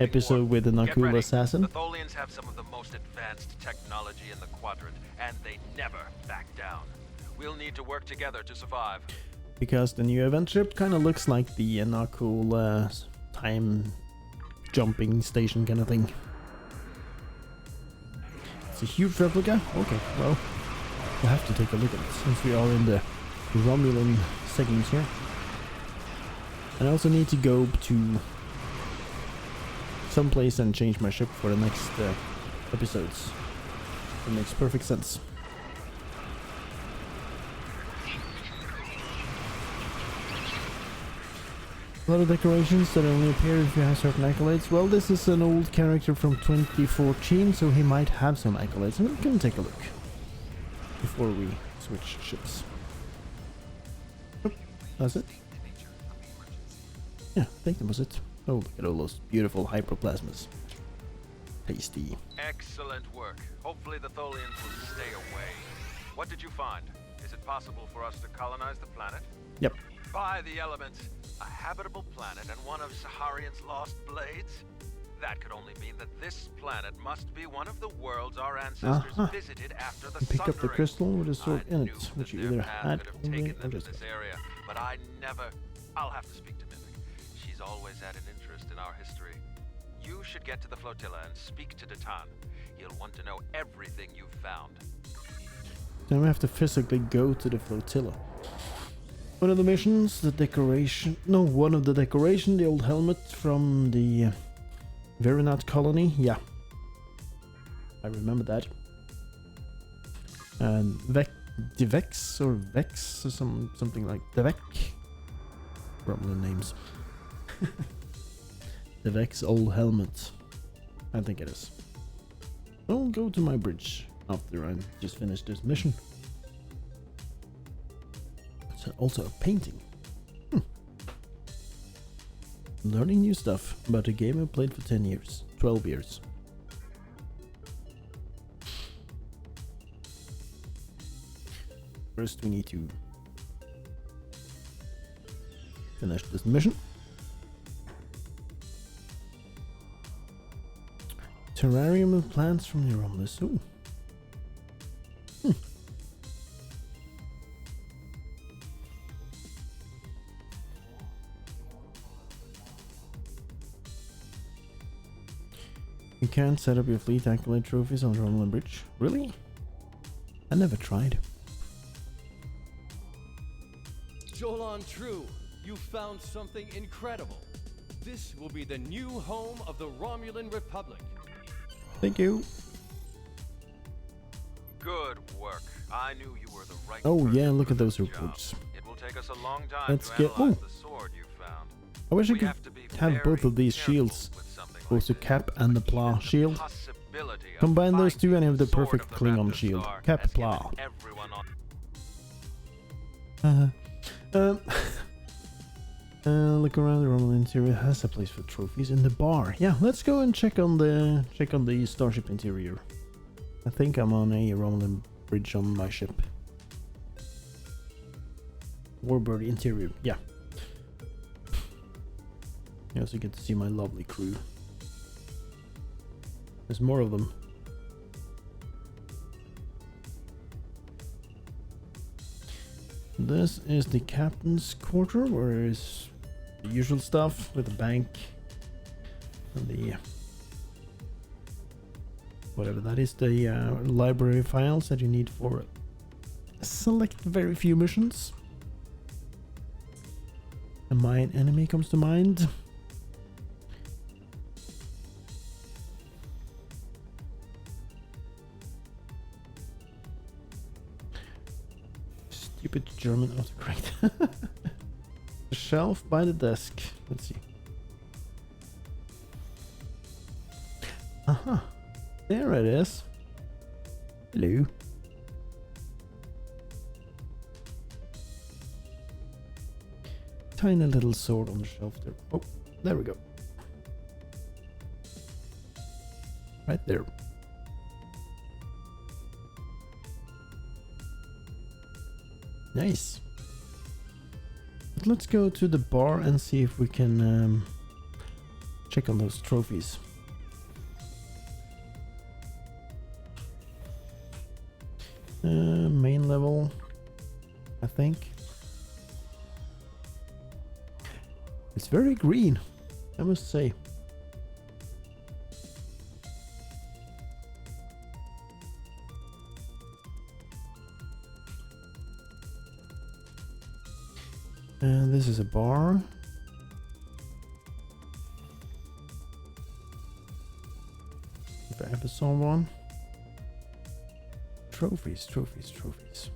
episode with an Akula assassin. The Tholians have some of the most advanced technology in the quadrant, and they never back down. We'll need to work together to survive. Because the new event ship kind of looks like the Nakul time jumping station kind of thing. It's a huge replica? Okay, well, we'll have to take a look at it since we are in the Romulan segments here. And I also need to go to someplace and change my ship for the next episodes. It makes perfect sense. A lot of decorations that only appear if you have certain accolades. Well, this is an old character from 2014, so he might have some accolades. And we can take a look before we switch ships. Oh, that's it. Yeah, I think that was it. Oh, look at all those beautiful hyperplasmas. Tasty. Excellent work. Hopefully the Tholians will stay away. What did you find? Is it possible for us to colonize the planet? Yep. By the elements, a habitable planet and one of Saharian's lost blades? That could only mean that this planet must be one of the worlds our ancestors visited after the Pick Sundering. up the crystal with a sword in it, which you either had or this area, but I'll have to speak to Mimic. She's always had an interest in our history. You should get to the flotilla and speak to Datan. He'll want to know everything you've found. Then we have to physically go to the flotilla. One of the missions, the decoration... No, one of the decoration, the old helmet from the Veronat colony. Yeah. I remember that. And Vex or something like Devek. Romulan names. The Vex old helmet. I think it is. I'll go to my bridge after I just finished this mission. Also a painting. Learning new stuff about a game I played for 10 years. 12 years. First we need to finish this mission. Terrarium of plants from the Romulus. Ooh. You can't set up your fleet accolade trophies on the Romulan bridge. Really? I never tried. Jolan True, you found something incredible. This will be the new home of the Romulan Republic. Thank you. Good work. I knew you were the right Oh person yeah, look for at those this reports. job. It will take us a long time Let's to get analyze the sword you found. I wish I could have both of these shields, both the cap and the plow shield. Combine those two and you have the perfect Klingon shield. Cap plow. Look around. The Romulan interior has a place for trophies in the bar. Yeah, let's go and check on the starship interior. I think I'm on a Romulan bridge on my ship. Warbird interior. Yeah. You also get to see my lovely crew. There's more of them. This is the captain's quarter, where is the usual stuff with the bank and the whatever that is, the library files that you need for select very few missions. A mine enemy comes to mind. Stupid German autocorrect. The shelf by the desk. Let's see. Aha. There it is. Hello. Tiny little sword on the shelf there. Oh, there we go. Right there. Nice. But let's go to the bar and see if we can check on those trophies. Main level, I think. It's very green, I must say. And this is a bar. If I ever saw one. Trophies, trophies, trophies.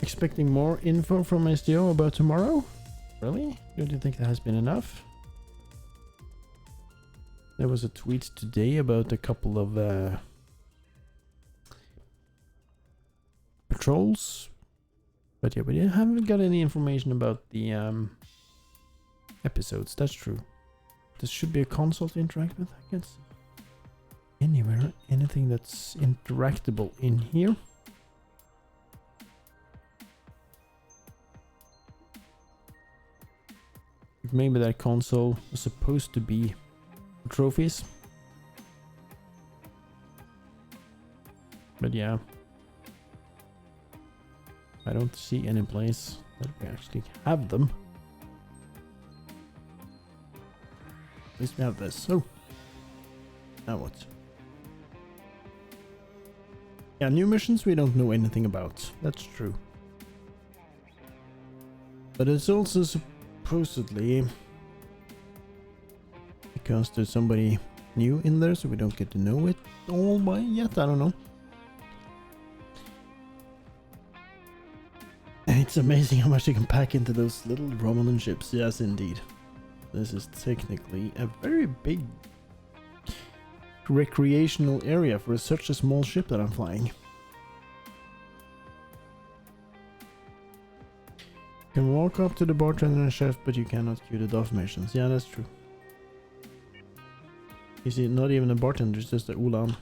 Expecting more info from SDO about tomorrow? Really? Don't you think that has been enough? There was a tweet today about a couple of patrols. But yeah, we haven't got any information about the episodes, that's true. This should be a console to interact with, I guess. Anywhere, anything that's interactable in here. Maybe that console was supposed to be trophies. But yeah. I don't see any place that we actually have them. At least we have this. Oh. Now what? Yeah, new missions we don't know anything about. That's true. But it's also supposedly because there's somebody new in there, so we don't get to know it all by yet. I don't know. It's amazing how much you can pack into those little Romulan ships. Yes, indeed. This is technically a very big recreational area for such a small ship that I'm flying. You can walk up to the bartender and chef, but you cannot queue the DOF missions. Yeah, that's true. You see, not even a bartender, it's just a Ulan.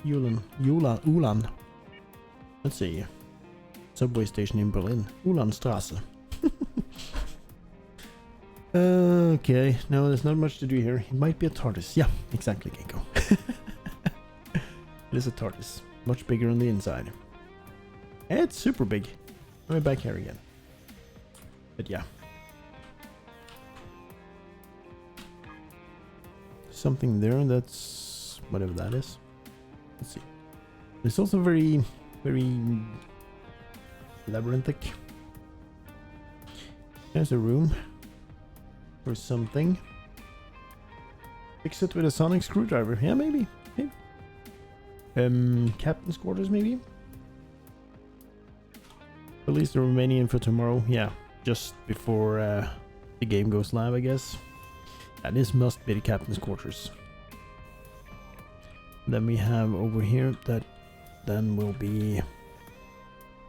Ulan. Let's see. Subway station in Berlin. Ulanstrasse. Okay, no, there's not much to do here. It might be a TARDIS. Yeah, exactly, Genko. It is a TARDIS. Much bigger on the inside. It's super big. Let me back here again. But yeah. Something there that's whatever that is. Let's see. It's also very, very labyrinthic. There's a room or something. Fix it with a sonic screwdriver. Yeah, maybe. Maybe. Captain's quarters maybe? Release the remaining info tomorrow. Yeah, just before the game goes live, I guess. And this must be the captain's quarters. Then we have over here that then will be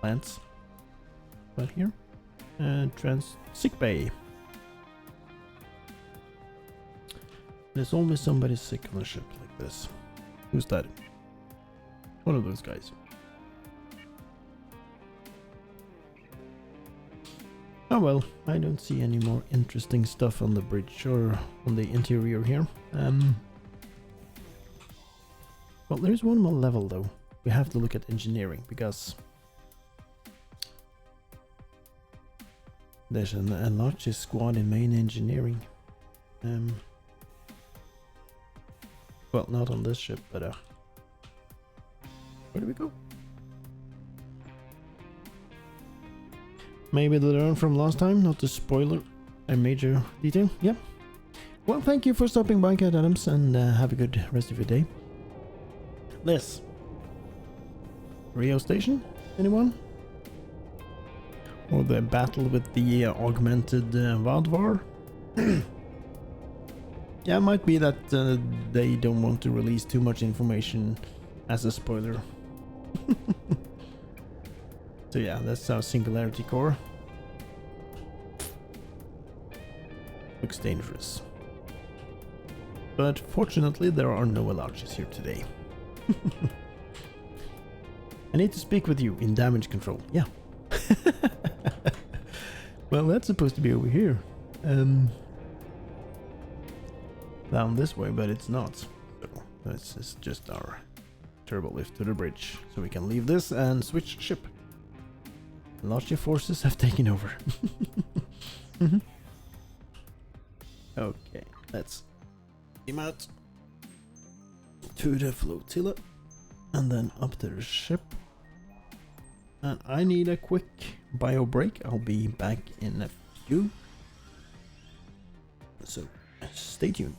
plants. Right here. And sick bay. There's always somebody sick on a ship like this. Who's that? One of those guys. Oh well, I don't see any more interesting stuff on the bridge or on the interior here. Well, there's one more level though. We have to look at engineering because there's a large squad in main engineering. Well, not on this ship, but where do we go? Maybe they learned from last time, not to spoiler a major detail. Yeah. Well, thank you for stopping by, Cat Adams, and have a good rest of your day. This Rio Station? Anyone? Or the battle with the augmented Vadvar? Yeah, it might be that they don't want to release too much information as a spoiler. So yeah, that's our Singularity Core. Looks dangerous. But fortunately there are no Alarches here today. I need to speak with you in damage control. Yeah. Well, that's supposed to be over here. Down this way, but it's not. So this is just our turbo lift to the bridge. So we can leave this and switch ship. Larger forces have taken over. Okay, let's beam out to the flotilla and then up to the ship. And I need a quick bio break. I'll be back in a few. So stay tuned.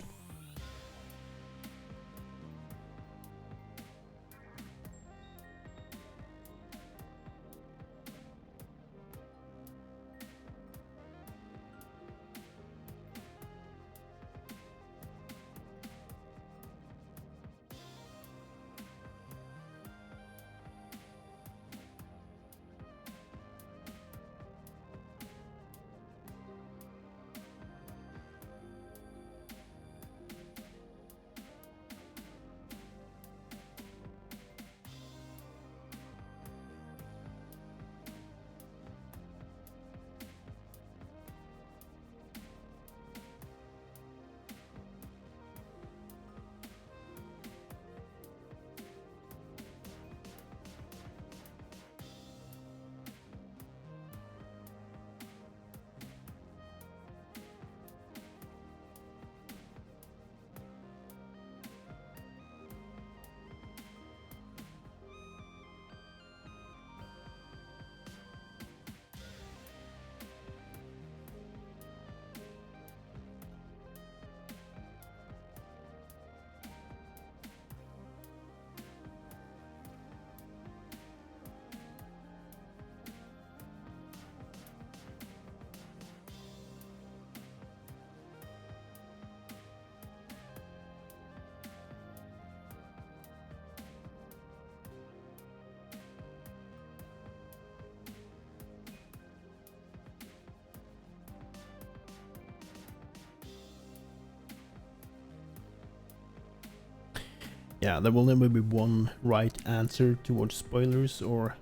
Yeah, there will never be one right answer towards spoilers or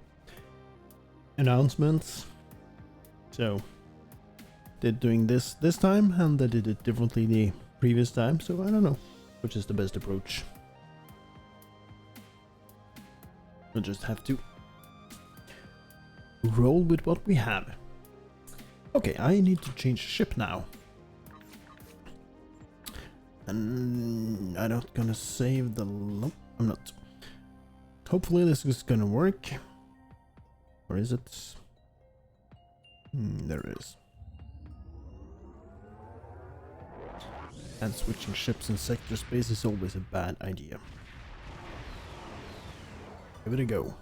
announcements. So they're doing this time, and they did it differently the previous time, so I don't know which is the best approach. We'll just have to roll with what we have. Okay, I need to change ship now. And I'm not gonna save the... Nope, I'm not. Hopefully this is gonna work. Or is it? There it is. And switching ships in sector space is always a bad idea. Give it a go.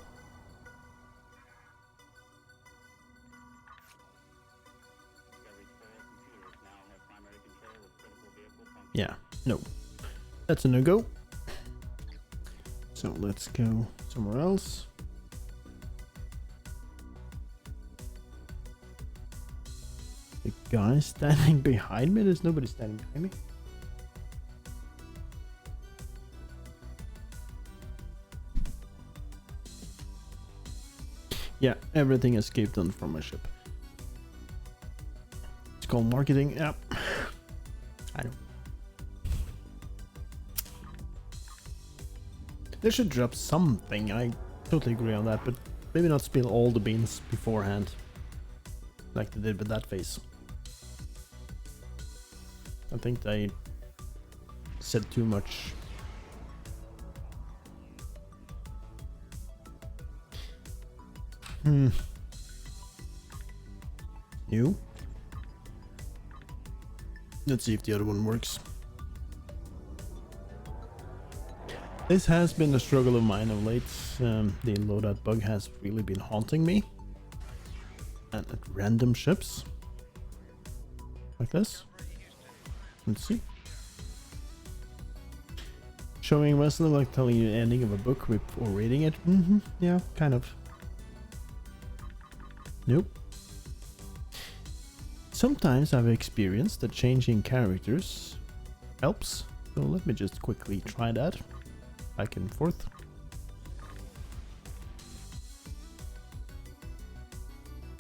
Yeah, no. That's a no-go. So let's go somewhere else. The guy standing behind me? There's nobody standing behind me. Yeah, everything escaped on from my ship. It's called marketing. Yeah. I know. They should drop something. I totally agree on that, but maybe not spill all the beans beforehand. Like they did with that face. I think they said too much. New. Let's see if the other one works. This has been a struggle of mine of late. The loadout bug has really been haunting me. And at random ships. Like this. Let's see. Showing vessel like telling you the ending of a book before reading it. Yeah, kind of. Nope. Sometimes I've experienced that changing characters helps. So let me just quickly try that. Back and forth.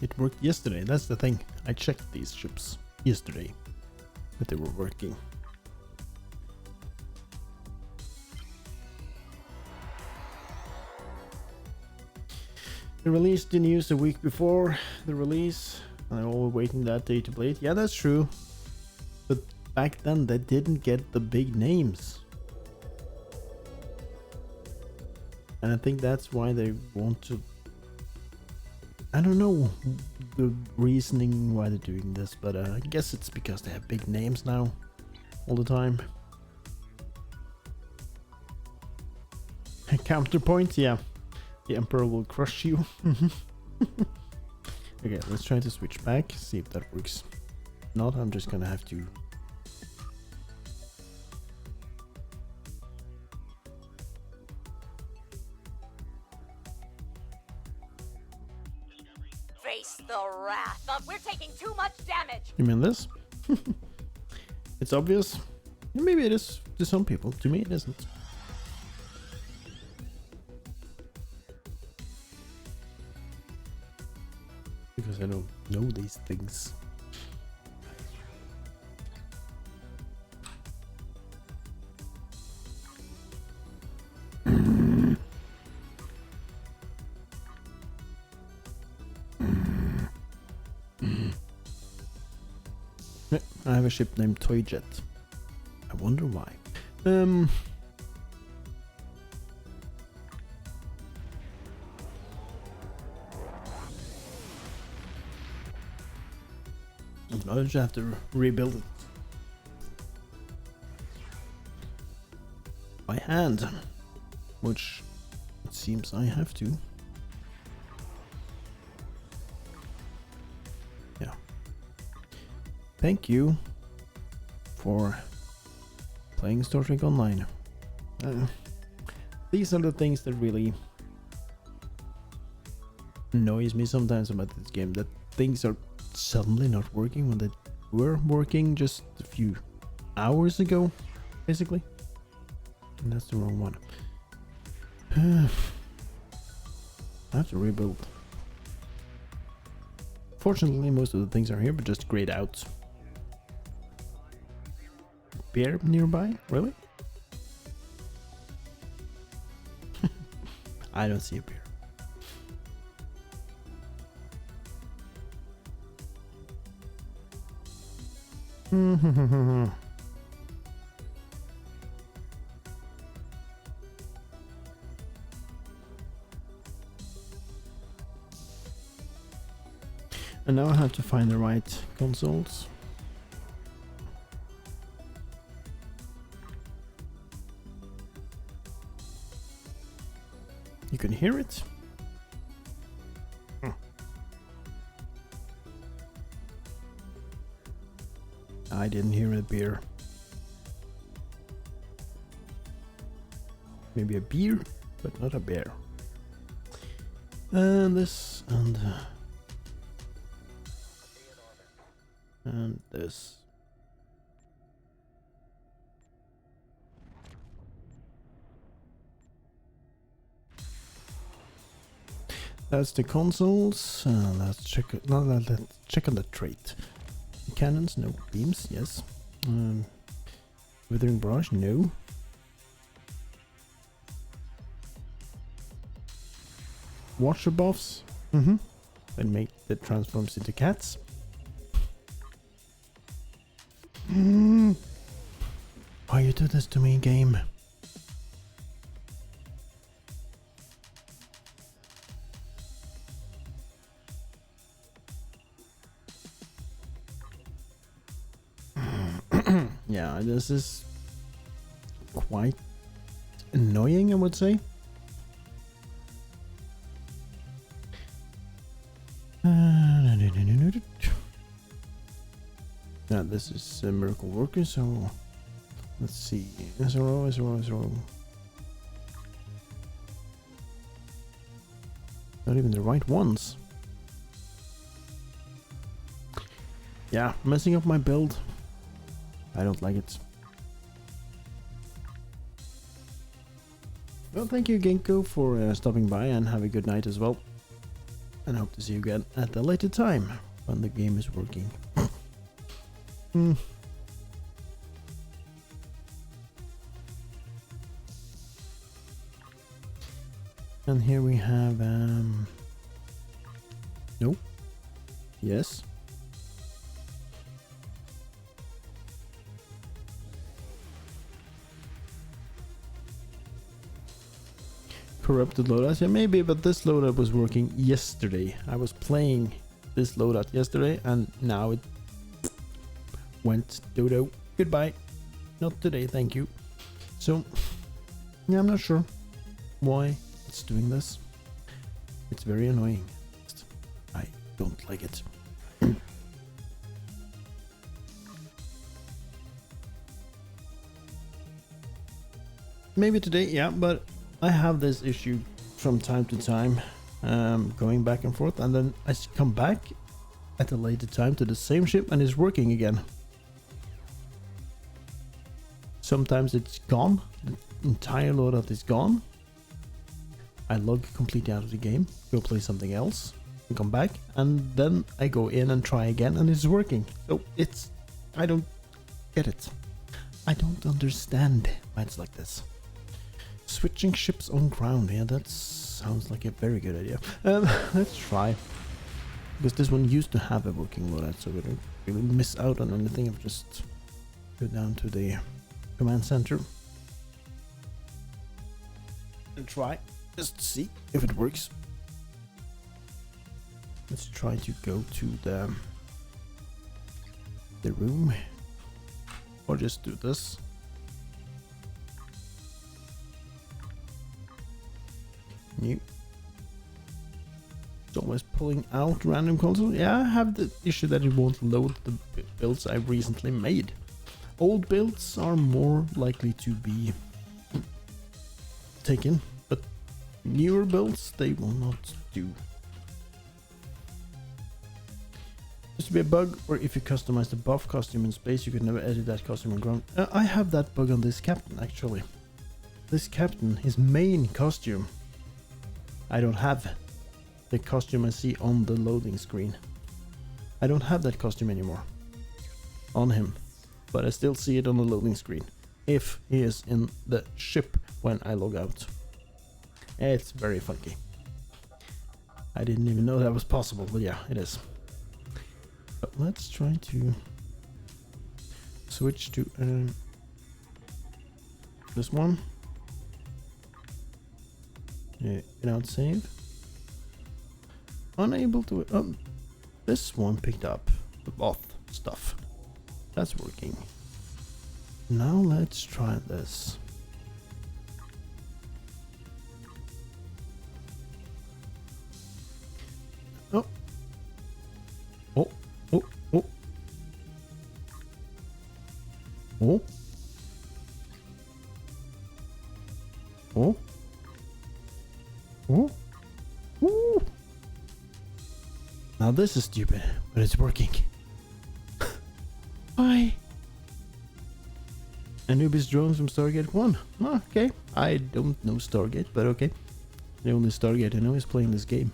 It worked yesterday, that's the thing. I checked these ships yesterday, that they were working. They released the news a week before the release, and I'm all waiting that day to play it. Yeah, that's true. But back then they didn't get the big names. And I think that's why they want to... I don't know the reasoning why they're doing this, but I guess it's because they have big names now all the time. Counterpoint, yeah. The Emperor will crush you. Okay, let's try to switch back, see if that works. If not, I'm just gonna have to... Face the wrath of we're taking too much damage. You mean this? It's obvious. Maybe it is to some people. To me, it isn't. Because I don't know these things. I have a ship named Toyjet. I wonder why. I'll just have to rebuild it by hand, which it seems I have to. Yeah. Thank you for playing Star Trek Online. These are the things that really annoys me sometimes about this game, that things are suddenly not working when they were working just a few hours ago, basically. And that's the wrong one. I have to rebuild. Fortunately, most of the things are here, but just grayed out. Bear nearby? Really? I don't see a bear. And now I have to find the right consoles. You can hear it. I didn't hear a beer. Maybe a beer, but not a bear. And this and this. That's the consoles. Let's check. No, let's check on the trait. Cannons, no. Beams, yes. Withering barrage, no. Watcher buffs. And make the transforms into cats. Why you do this to me, game? Yeah, this is quite annoying, I would say. Yeah, this is a Miracle Worker, so let's see. SRO. Not even the right ones. Yeah, messing up my build. I don't like it. Well, thank you, Genko, for stopping by, and have a good night as well. And hope to see you again at a later time when the game is working. And here we have nope. Yes. Corrupted loadouts, yeah, maybe, but this loadout was working yesterday. I was playing this loadout yesterday, and now it went dodo. Goodbye. Not today, thank you. So, yeah, I'm not sure why it's doing this. It's very annoying. I don't like it. Maybe today, yeah, but I have this issue from time to time, going back and forth, and then I come back at a later time to the same ship and it's working again. Sometimes it's gone, the entire loadout is gone. I log completely out of the game, go play something else, and come back, and then I go in and try again and it's working. So I don't get it. I don't understand why it's like this. Switching ships on ground, yeah, that sounds like a very good idea. Let's try. Because this one used to have a working loadout, so we don't really miss out on anything. I've just go down to the command center and try, just to see if it works. Let's try to go to the room, or just do this. New. It's always pulling out random console. Yeah, I have the issue that it won't load the builds I recently made. Old builds are more likely to be taken, but newer builds they will not do. Used to be a bug where if you customize the buff costume in space, you could never edit that costume on ground. I have that bug on this captain actually. This captain, his main costume, I don't have the costume I see on the loading screen. I don't have that costume anymore on him, but I still see it on the loading screen if he is in the ship when I log out. It's very funky. I didn't even know that was possible, but yeah, it is. But let's try to switch to this one. Yeah, without save. Unable to. This one picked up the both stuff. That's working. Now let's try this. Oh. Oh. Ooh. Now this is stupid, but it's working. Why? Anubis drones from Stargate 1. Oh, okay. I don't know Stargate, but okay. The only Stargate I know is playing this game.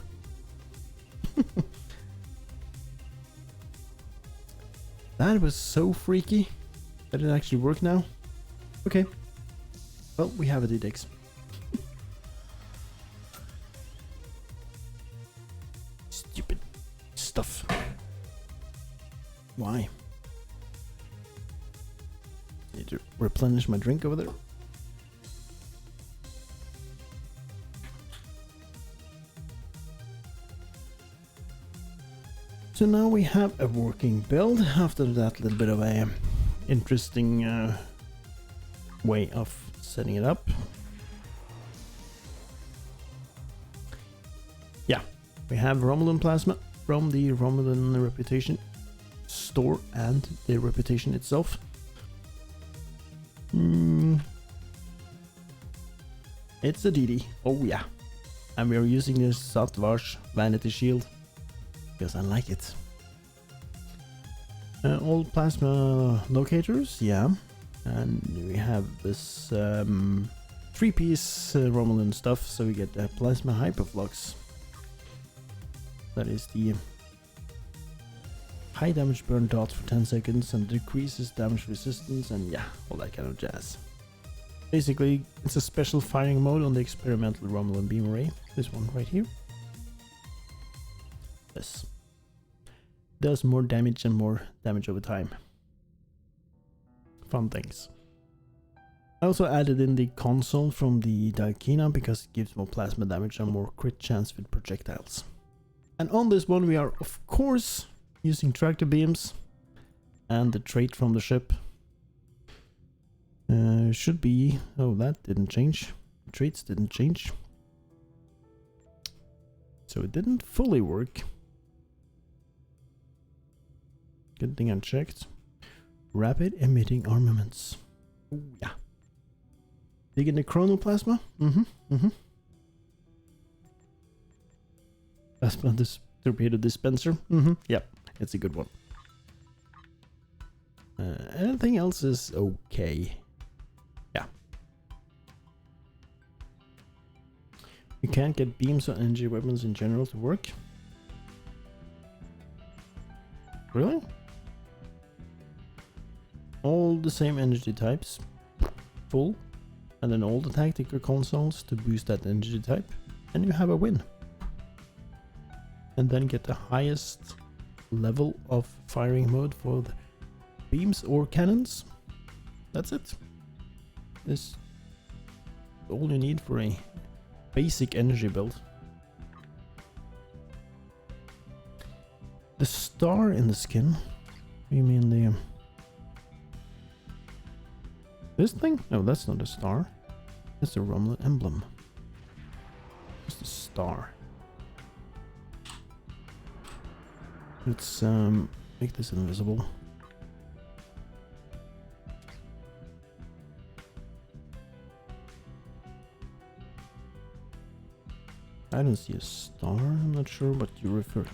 That was so freaky. That it actually work now. Okay. Well, we have a DDX. Stupid stuff. Why? Need to replenish my drink over there. So now we have a working build after that little bit of a interesting way of setting it up. Yeah, we have Romulan plasma from the Romulan reputation store and the reputation itself. It's a DD, oh yeah. And we are using this Satvar's vanity shield because I like it. All plasma locators, yeah. And we have this 3-piece Romulan stuff, so we get a plasma hyperflux. That is the high damage burn dot for 10 seconds and decreases damage resistance and yeah, all that kind of jazz. Basically, it's a special firing mode on the experimental Romulan beam array. This one right here. This does more damage and more damage over time. Fun things. I also added in the console from the Dalkina because it gives more plasma damage and more crit chance with projectiles. And on this one we are of course using tractor beams and the trait from the ship. Should be... oh, that didn't change. Traits didn't change. So it didn't fully work. Good thing I checked. Rapid emitting armaments. Oh yeah. Dig in the chronoplasma? Plasma torpedo dispenser? Yep, it's a good one. Anything else is okay. Yeah. You can't get beams or energy weapons in general to work. Really? All the same energy types, full, and then all the tactical consoles to boost that energy type, and you have a win. And then get the highest level of firing mode for the beams or cannons. That's it. This is all you need for a basic energy build. The star in the skin? You mean the... this thing? No, that's not a star. It's a Romulan emblem. It's the star. Let's make this invisible. I don't see a star. I'm not sure what you're referring to.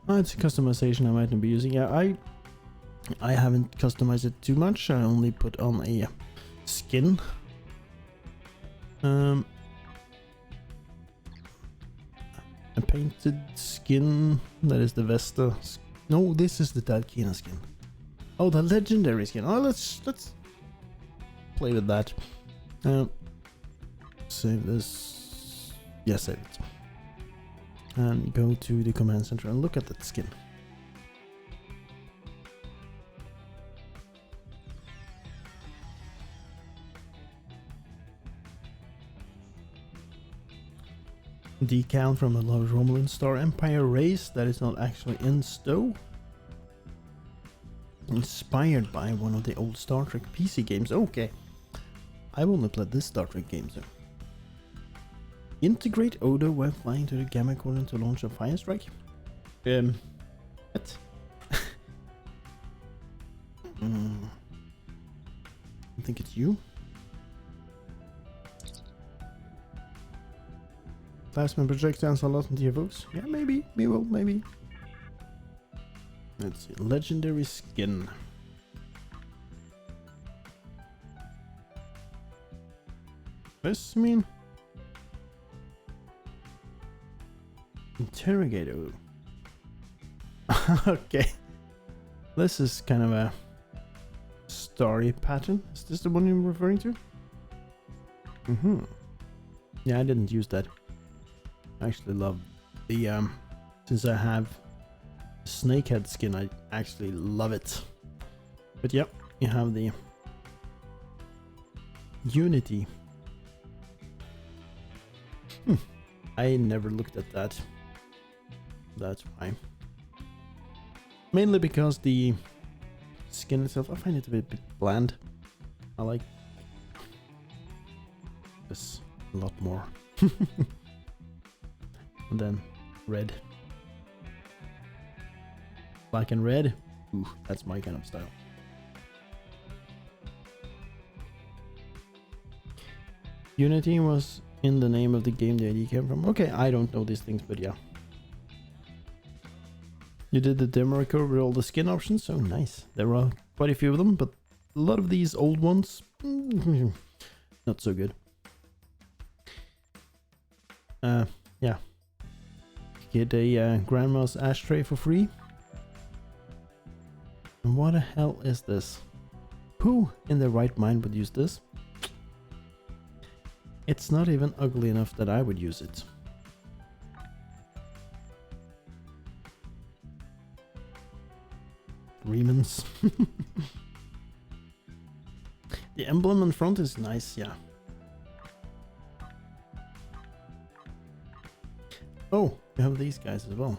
Oh, it's a customization I might not be using. Yeah, I haven't customized it too much. I only put on a skin. A painted skin. That is the Vesta. No, this is the Dalkina skin. Oh, the legendary skin. Oh, let's play with that. Save this. Yeah, save it. And go to the command center and look at that skin. Decal from the Romulan Star Empire race that is not actually in Stowe. Inspired by one of the old Star Trek PC games. Okay. I've only played this Star Trek game, so. Integrate Odo while flying to the Gamma Quadrant to launch a fire strike? What? think it's you. Plasma projectiles a lot in TFOs. Yeah, maybe. Maybe. Let's see. Legendary skin. This, I mean... Interrogator. Okay. This is kind of a story pattern. Is this the one you're referring to? Yeah, I didn't use that. I actually love the since I have snakehead skin, I actually love it. But yep, you have the Unity. I never looked at that. That's why. Mainly because the skin itself, I find it a bit bland. I like this a lot more. And then red. Black and red. Ooh, that's my kind of style. Unity was in the name of the game the idea came from. Okay, I don't know these things, but yeah. You did the demo record with all the skin options, so nice. There are quite a few of them, but a lot of these old ones, not so good. Yeah. Get a grandma's ashtray for free. And what the hell is this? Who in their right mind would use this? It's not even ugly enough that I would use it. Remans. The emblem in front is nice, yeah. Oh, you have these guys as well.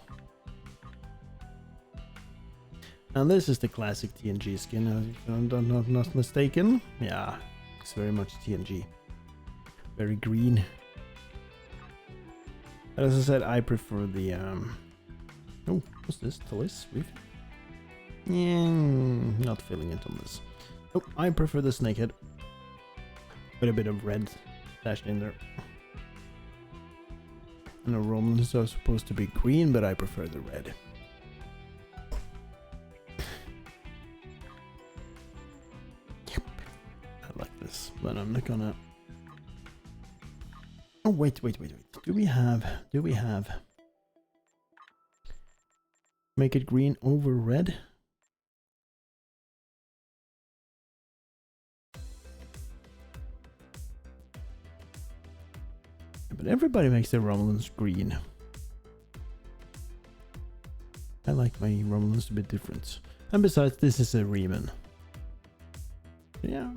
And this is the classic TNG skin, if I'm not mistaken. Yeah, it's very much TNG. Very green. But as I said, I prefer the oh, what's this? Toys? Yeah, not feeling it on this. Oh, I prefer the snakehead. With a bit of red dashed in there. And the Romulus are supposed to be green, but I prefer the red. Yep. I like this, but I'm not gonna... Oh, wait. Do we have... Make it green over red? But everybody makes their Romulans green. I like my Romulans a bit different. And besides, this is a Reman. Yeah.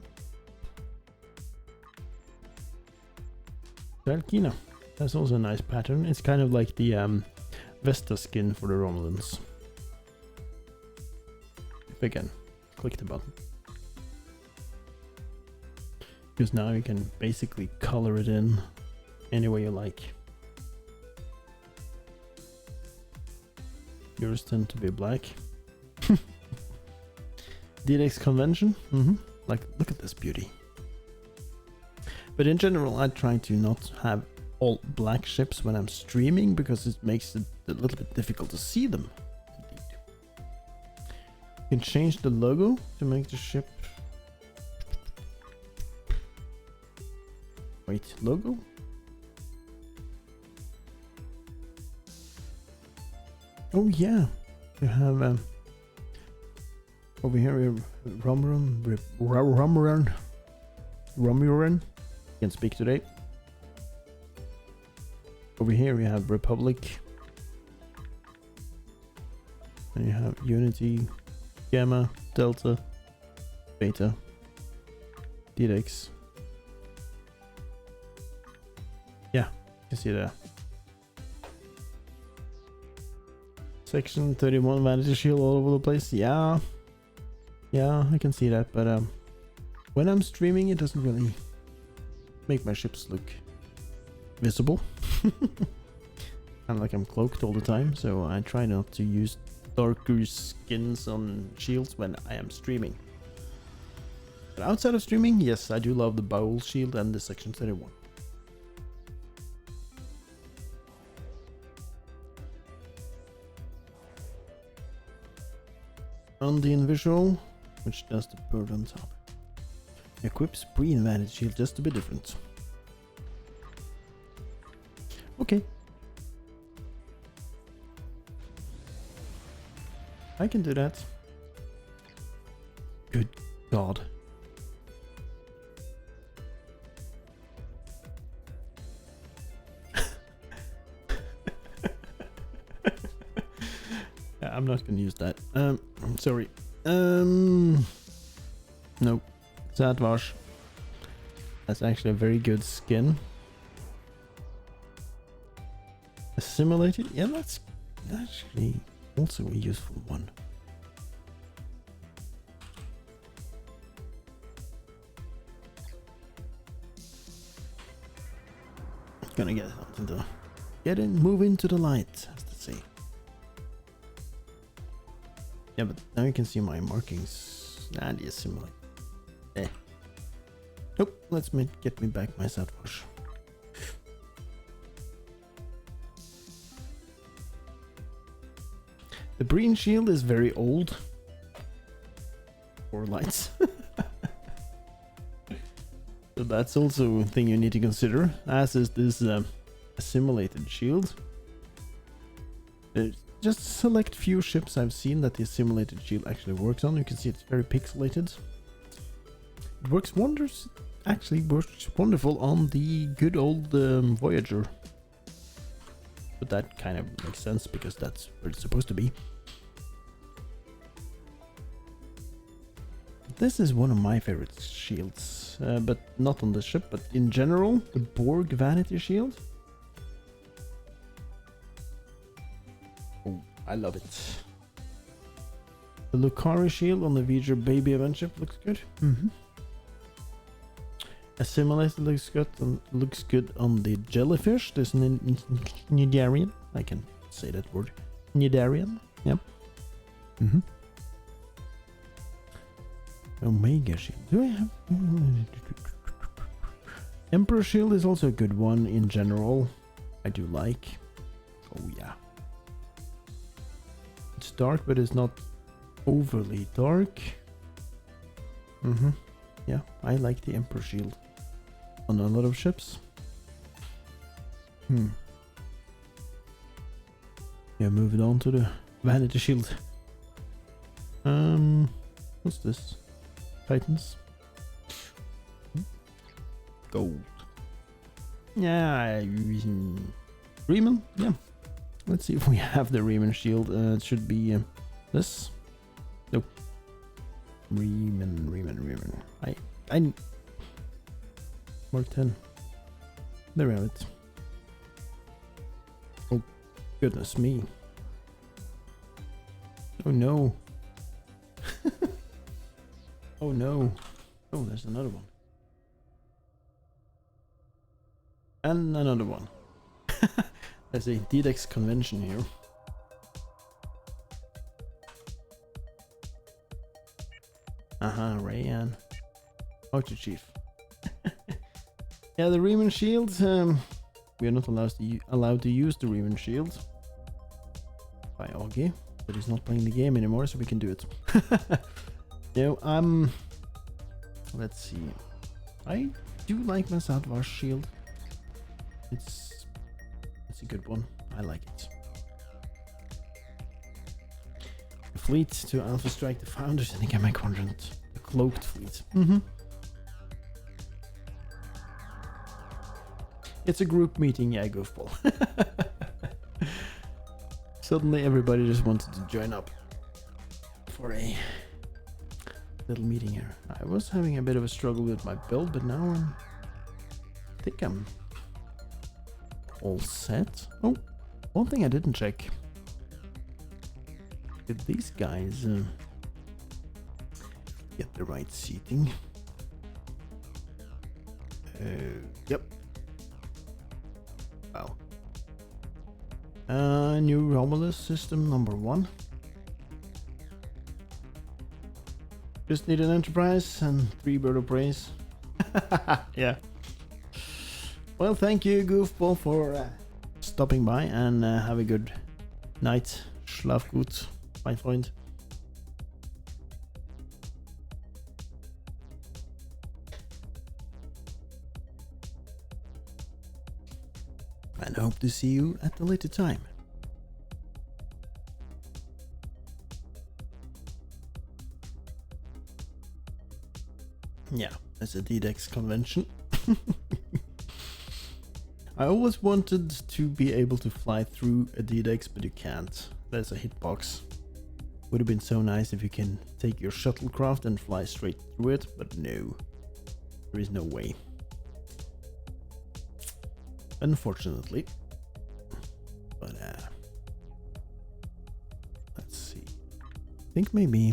Valkyna. That's also a nice pattern. It's kind of like the Vesta skin for the Romulans. If I can click the button. Because now you can basically color it in any way you like. Yours tend to be black. DX convention. Like, look at this beauty. But in general, I try to not have all black ships when I'm streaming because it makes it a little bit difficult to see them. Indeed. You can change the logo to make the ship. Wait, logo? Oh yeah, you have over here we have Romulan. Can't speak today. Over here we have Republic, and you have Unity, Gamma, Delta, Beta, DX. Yeah, you can see that. Section 31 vanity shield all over the place. Yeah, I can see that, but when I'm streaming, it doesn't really make my ships look visible. Kind of like I'm cloaked all the time, so I try not to use darker skins on shields when I am streaming. But outside of streaming, yes, I do love the bowl shield and the Section 31. On the invisual, which does the bird on top. Equips pre-invented shield just to be different. Okay. I can do that. Good God. Yeah, I'm not gonna use that. I'm sorry. Nope. Zadwash. That's actually a very good skin. Assimilated? Yeah, that's actually also a useful one. Gonna get something to get in, move into the light, as to say. Yeah, but now you can see my markings. Nah, the assimilate. Nope, let's get me back my Zadwash. The Breen shield is very old. 4 lights. So that's also a thing you need to consider, as is this assimilated shield. Just select few ships I've seen that the assimilated shield actually works on. You can see it's very pixelated. It works wonders, actually works wonderful on the good old Voyager. But that kind of makes sense because that's where it's supposed to be. This is one of my favorite shields, but not on the ship, but in general, the Borg Vanity Shield. Oh, I love it. The Lucari Shield on the Voyager Baby event ship looks good. Assimilated looks good on the Jellyfish. There's an Nidarian. I can say that word. Nidarian. Yep. Omega Shield. Do I have... Emperor Shield is also a good one in general. I do like. Oh yeah. It's dark, but it's not overly dark. Yeah, I like the Emperor Shield on a lot of ships. Yeah, moving on to the Vanity Shield. What's this? Titans. Gold. Yeah, Riemann. Yeah. Let's see if we have the Riemann shield. It should be this. Nope. Riemann. I Mark 10. There we have it. Oh, goodness me. Oh no. Oh no. Oh, there's another one. And another one. There's a DDEX convention here. Rayan. Archer Chief. Yeah, the Riemann shield. We are not allowed to use the Riemann shield by Augie, but he's not playing the game anymore, so we can do it. Let's see. I do like my Zadwash shield. It's a good one. I like it. The fleet to Alpha Strike the Founders in the Gamma Quadrant. The cloaked fleet. It's a group meeting, yeah, goofball. Suddenly everybody just wanted to join up for a little meeting here. I was having a bit of a struggle with my build, but now I think I'm all set. Oh, one thing I didn't check. Did these guys get the right seating? Yep. Wow. New Romulus system number 1. Just need an Enterprise and 3 bird of praise. Yeah. Well, thank you, Goofball, for stopping by, and have a good night. Schlaf gut, mein Freund. And I hope to see you at a later time. Yeah, that's a DDEX convention. I always wanted to be able to fly through a DDEX, but you can't. There's a hitbox. Would have been so nice if you can take your shuttlecraft and fly straight through it, but no. There is no way. Unfortunately. But let's see. I think maybe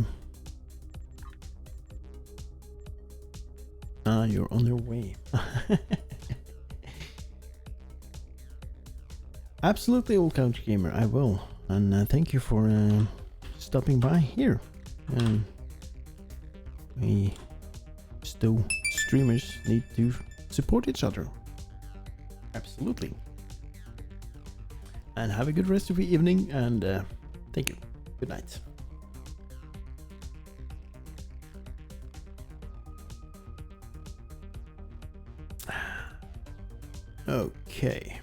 you're on your way. Absolutely, old couch gamer, I will. And thank you for stopping by here. We still streamers need to support each other. Absolutely. And have a good rest of your evening, and thank you. Good night. Okay.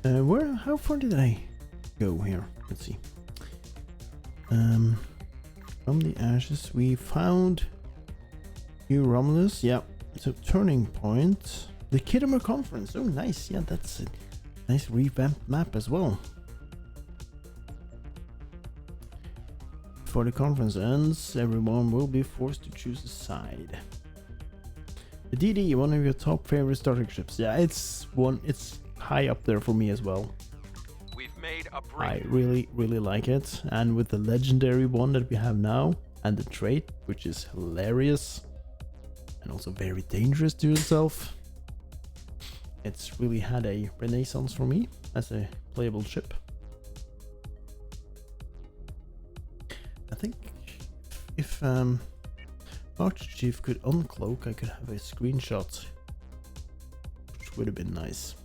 How far did I go here? Let's see. From the ashes we found new Romulus. Yeah, it's a turning point. The Kittimer Conference. Oh, nice. Yeah, that's a nice revamped map as well. Before the conference ends, everyone will be forced to choose a side. The DD, one of your top favorite Star Trek ships. Yeah, it's high up there for me as well. We've made a break. I really like it, and with the legendary one that we have now, and the trait, which is hilarious and also very dangerous to itself, it's really had a renaissance for me as a playable ship. I think if Master Chief could uncloak, I could have a screenshot, which would have been nice.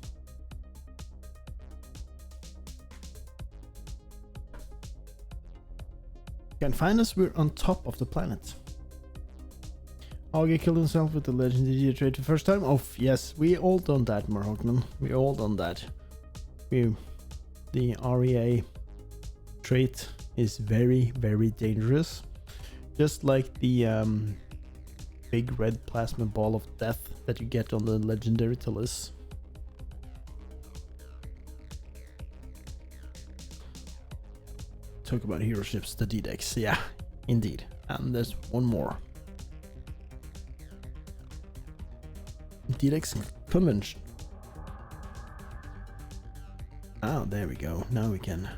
Can find us, we're on top of the planet. Augie killed himself with the legendary trait the first time. Oh yes, we all done that, Marhogman. We all done that. The REA trait is very dangerous. Just like the big red plasma ball of death that you get on the legendary Talus. Talk about hero ships, the DDEX. Yeah, indeed. And there's one more. DDEX convention. Oh, there we go. Now we can.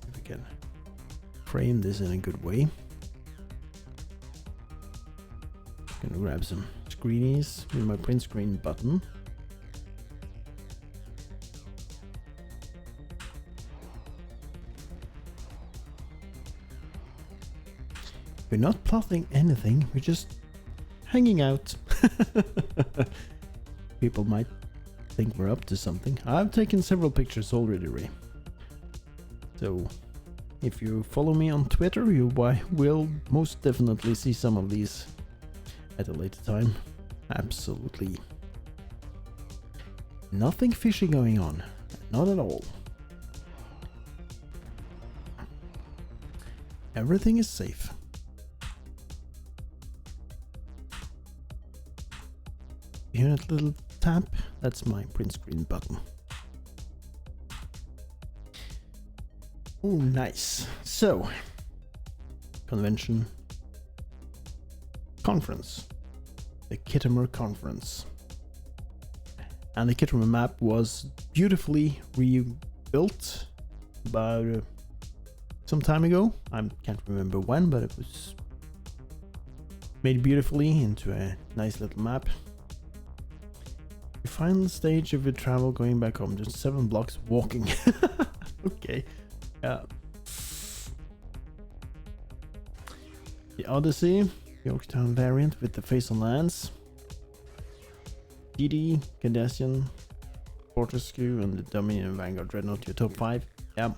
If we can frame this in a good way. Gonna grab some screenies with my print screen button. We're not plotting anything, we're just hanging out. People might think we're up to something. I've taken several pictures already, Ray. So, if you follow me on Twitter, you will most definitely see some of these at a later time. Absolutely. Nothing fishy going on. Not at all. Everything is safe. You hear that little tap? That's my print screen button. Oh, nice. So, convention, conference, the Kittimer Conference. And the Kittimer map was beautifully rebuilt about some time ago. I can't remember when, but it was made beautifully into a nice little map. The final stage of your travel going back home, just 7 blocks walking. Okay. The Odyssey, Yorktown variant with the face on lands. DD, Cardassian, Fortescue, and the Dominion Vanguard Dreadnought, your top 5. Yeah.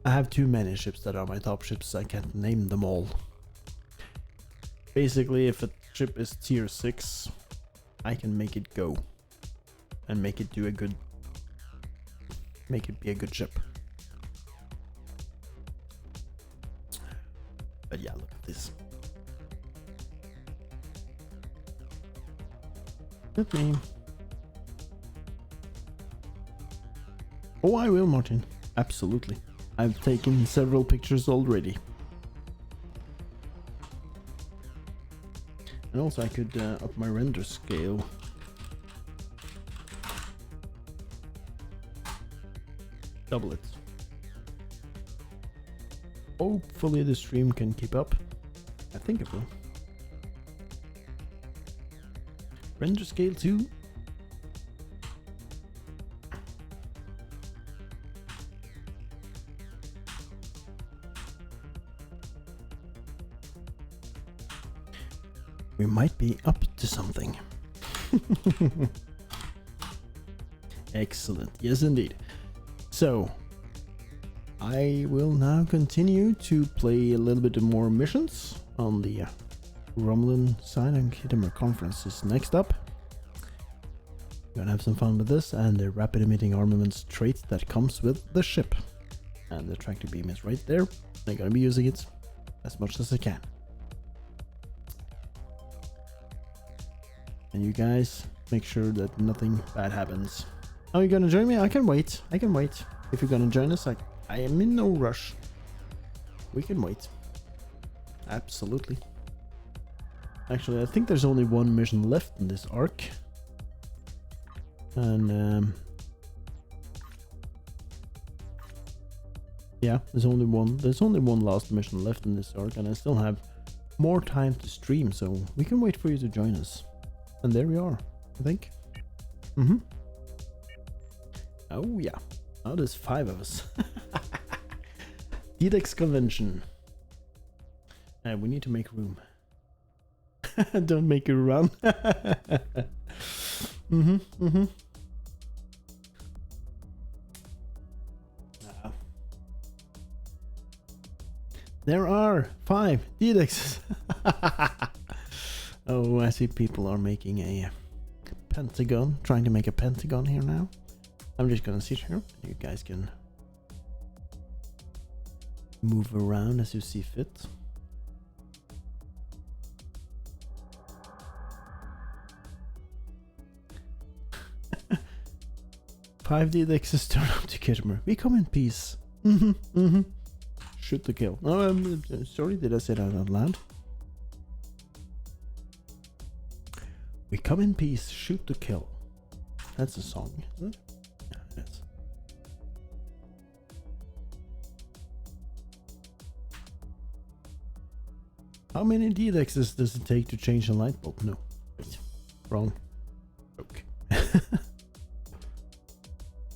I have too many ships that are my top ships, I can't name them all. Basically, if a ship is tier 6, I can make it go. And make it do a good... make it be a good ship. But yeah, look at this. Let me... Oh, I will, Martin. Absolutely. I've taken several pictures already. And also I could up my render scale. Double it. Hopefully the stream can keep up. I think it will. Render scale 2. We might be up to something. Excellent. Yes, indeed. So, I will now continue to play a little bit more missions on the Romulan side, and Khitomer Conference is next up. We're gonna have some fun with this and the rapid emitting armaments trait that comes with the ship. And the tractor beam is right there. I'm gonna be using it as much as I can. And you guys make sure that nothing bad happens. Are you gonna join me? I can wait. I can wait. If you're gonna join us, I am in no rush. We can wait. Absolutely. Actually, I think there's only one mission left in this arc. And yeah, there's only one last mission left in this arc, and I still have more time to stream, so we can wait for you to join us. And there we are, I think. Oh yeah. Now there's 5 of us. DDEX convention. We need to make room. Don't make it run. There are 5 DDEXs. Oh, I see people are making a pentagon, trying to make a pentagon here now. I'm just gonna sit here. You guys can move around as you see fit. Five DDEXs turn up to Khitomer. We come in peace. Shoot to kill. Oh, sorry, did I say that out loud? We come in peace, shoot to kill. That's a song, isn't it? Yeah, it is. How many DDEXs does it take to change a light bulb? No. Wait. Wrong. Okay.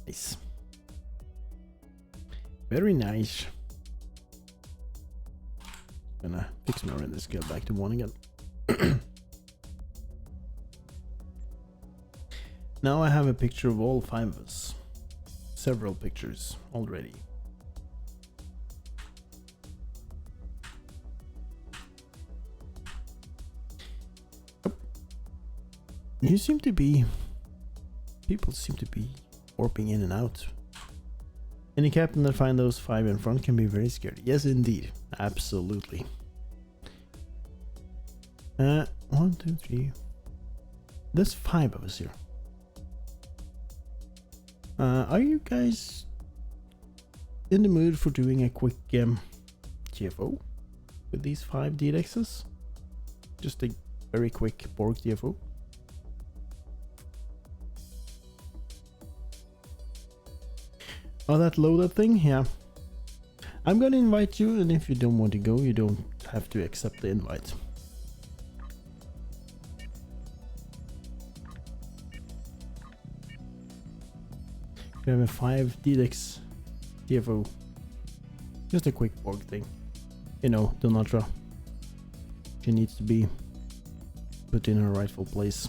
Nice. Very nice. Gonna fix my render scale back to 1 again. Now I have a picture of all 5 of us. Several pictures already. Oh. You seem to be... People seem to be warping in and out. Any captain that finds those 5 in front can be very scared. Yes, indeed. Absolutely. 1, 2, 3. There's 5 of us here. Are you guys in the mood for doing a quick TFO with these 5 DDEXs? Just a very quick Borg TFO. Oh, that loader thing? Yeah. I'm gonna invite you, and if you don't want to go, you don't have to accept the invite. We have a 5 DDEX TFO. Just a quick Borg thing. You know, Donatra. She needs to be put in her rightful place.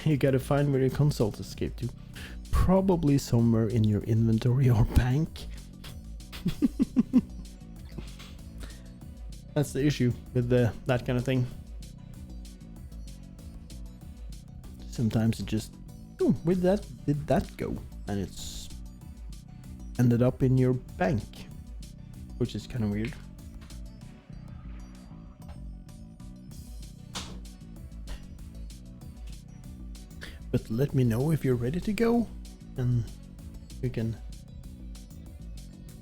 You gotta find where your consoles escaped to. Probably somewhere in your inventory or bank. That's the issue with that kind of thing. Sometimes it just, oh, where did that go? And it's ended up in your bank, which is kind of weird. But let me know if you're ready to go, and we can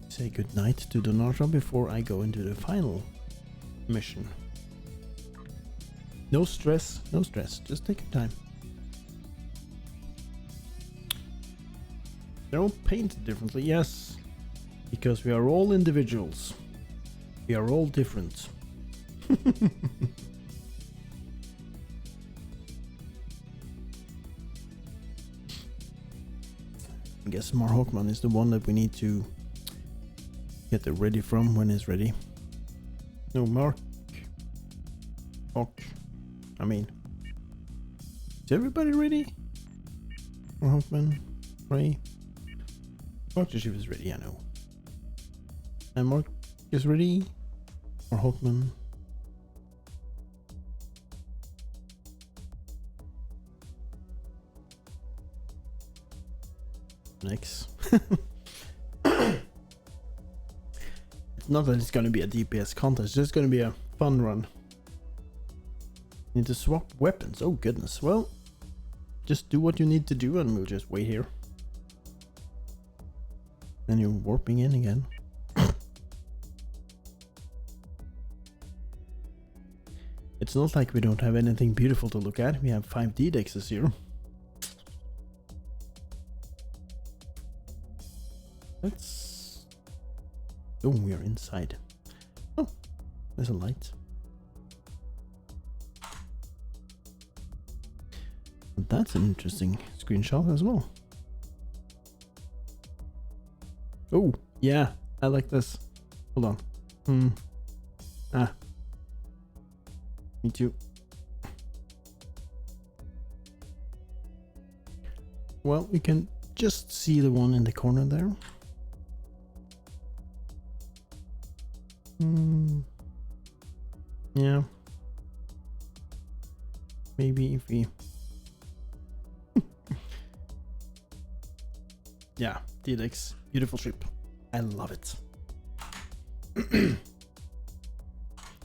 say goodnight to Donatra before I go into the final mission. No stress, no stress, just take your time. They're all painted differently, yes, because we are all individuals. We are all different. I guess Marhawkman is the one that we need to get the ready from when it's ready. No, I mean, is everybody ready? Marhawkman, Ray, Mark Chief is ready, I know. And Mark is ready. Marhawkman. Next. It's not that it's going to be a DPS contest, it's just going to be a fun run. Need to swap weapons, oh goodness. Well, just do what you need to do and we'll just wait here. And you're warping in again. It's not like we don't have anything beautiful to look at. We have 5 D-dexes here. Let's... Oh, we are inside. Oh, there's a light. That's an interesting screenshot as well. Oh, yeah, I like this. Hold on. Me too. Well, we can just see the one in the corner there. Yeah. Maybe if we... Yeah, D-Dex. Beautiful ship. I love it.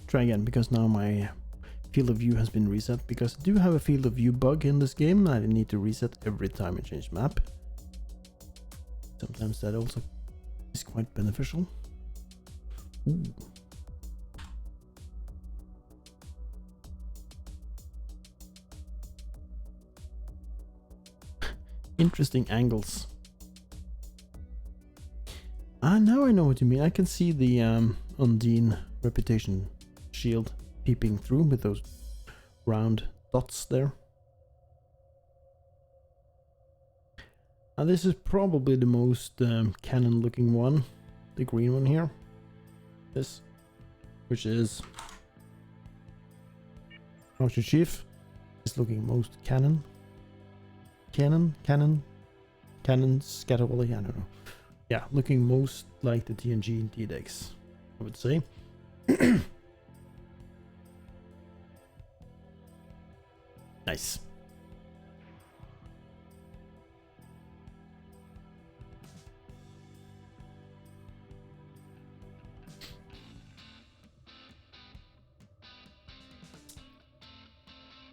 Try again, because now my field of view has been reset, because I do have a field of view bug in this game. I need to reset every time I change map. Sometimes that also is quite beneficial. Ooh. Interesting angles. Now I know what you mean. I can see the Undine reputation shield peeping through with those round dots there. Now this is probably the most canon looking one, the green one here. This, which is Master Chief, is looking most canon. Canon, Scatterwally, I don't know. Yeah, looking most like the TNG D-Dex, I would say. Nice.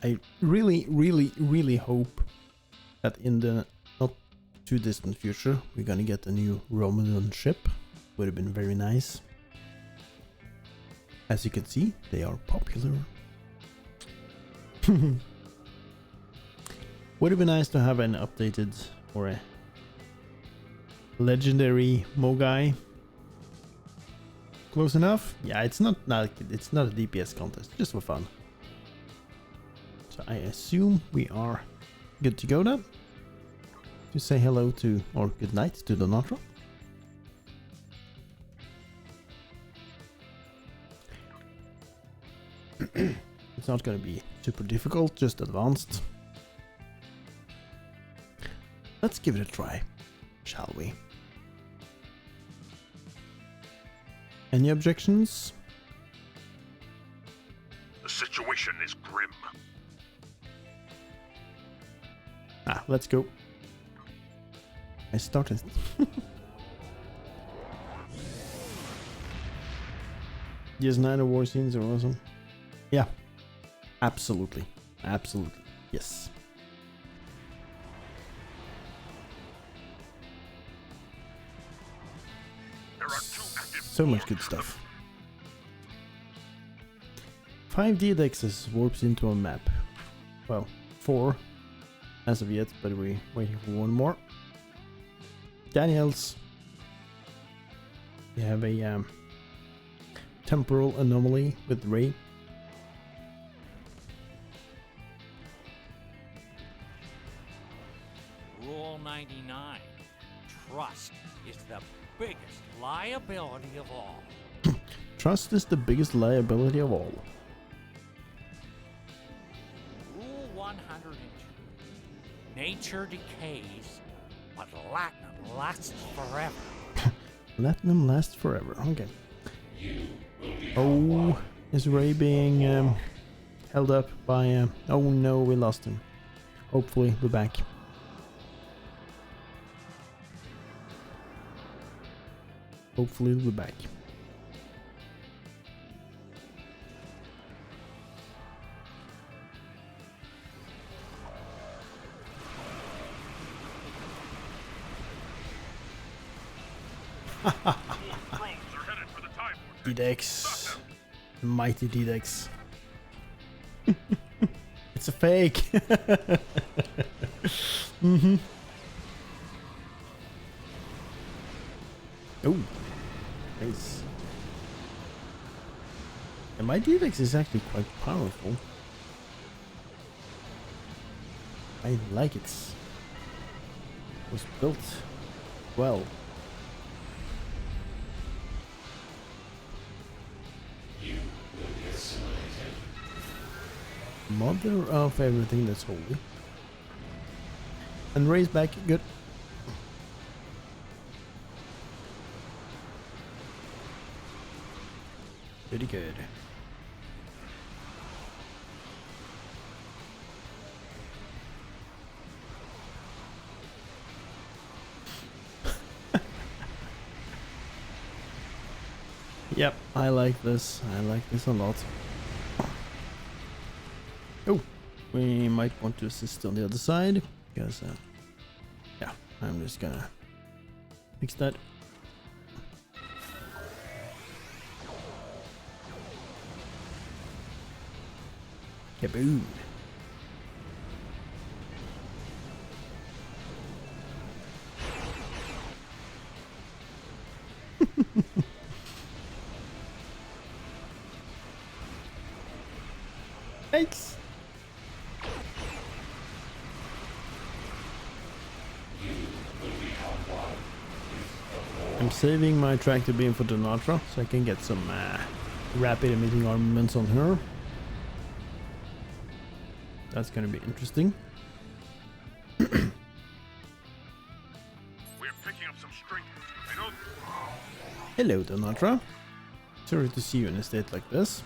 I really hope that in the not too distant future we're gonna get a new Romulan ship. Would have been very nice. As you can see, they are popular. Would have been nice to have an updated or a legendary Mogai. Close enough? Yeah, it's not a DPS contest, just for fun. So I assume we are good to go then. To say hello to, or good night to Donatra. It's not gonna be super difficult, just advanced. Let's give it a try, shall we? Any objections? The situation is grim. Ah, let's go. I started. Yes, 9 war scenes are awesome. Yeah, absolutely. Absolutely. Yes. So much good stuff. 5 D-Dexes warps into a map. Well, 4 as of yet, but we're waiting for one more. Daniels. We have a temporal anomaly with Ray. Rule 99. Trust is the biggest liability of all. Trust is the biggest liability of all. Rule 102. Nature decays, but Latinum lasts forever. Latinum lasts forever. Okay. Oh, is Ray being held up by... oh no, we lost him. Hopefully, we're back. Hopefully, we're back. D-Dex. Mighty D-Dex. It's a fake. Mm-hmm. Oh. Nice. And my D-Dex is actually quite powerful. I like it. It was built well. Mother of everything that's holy. And Ray's back, good. Pretty good. Yep, I like this. I like this a lot. Oh, we might want to assist on the other side, because, yeah, I'm just gonna fix that. Kaboom! Thanks! I'm saving my tractor beam for Donatra so I can get some rapid emitting armaments on her. That's gonna be interesting. We're picking up some strength. I know. Hello, Donatra. Sorry to see you in a state like this.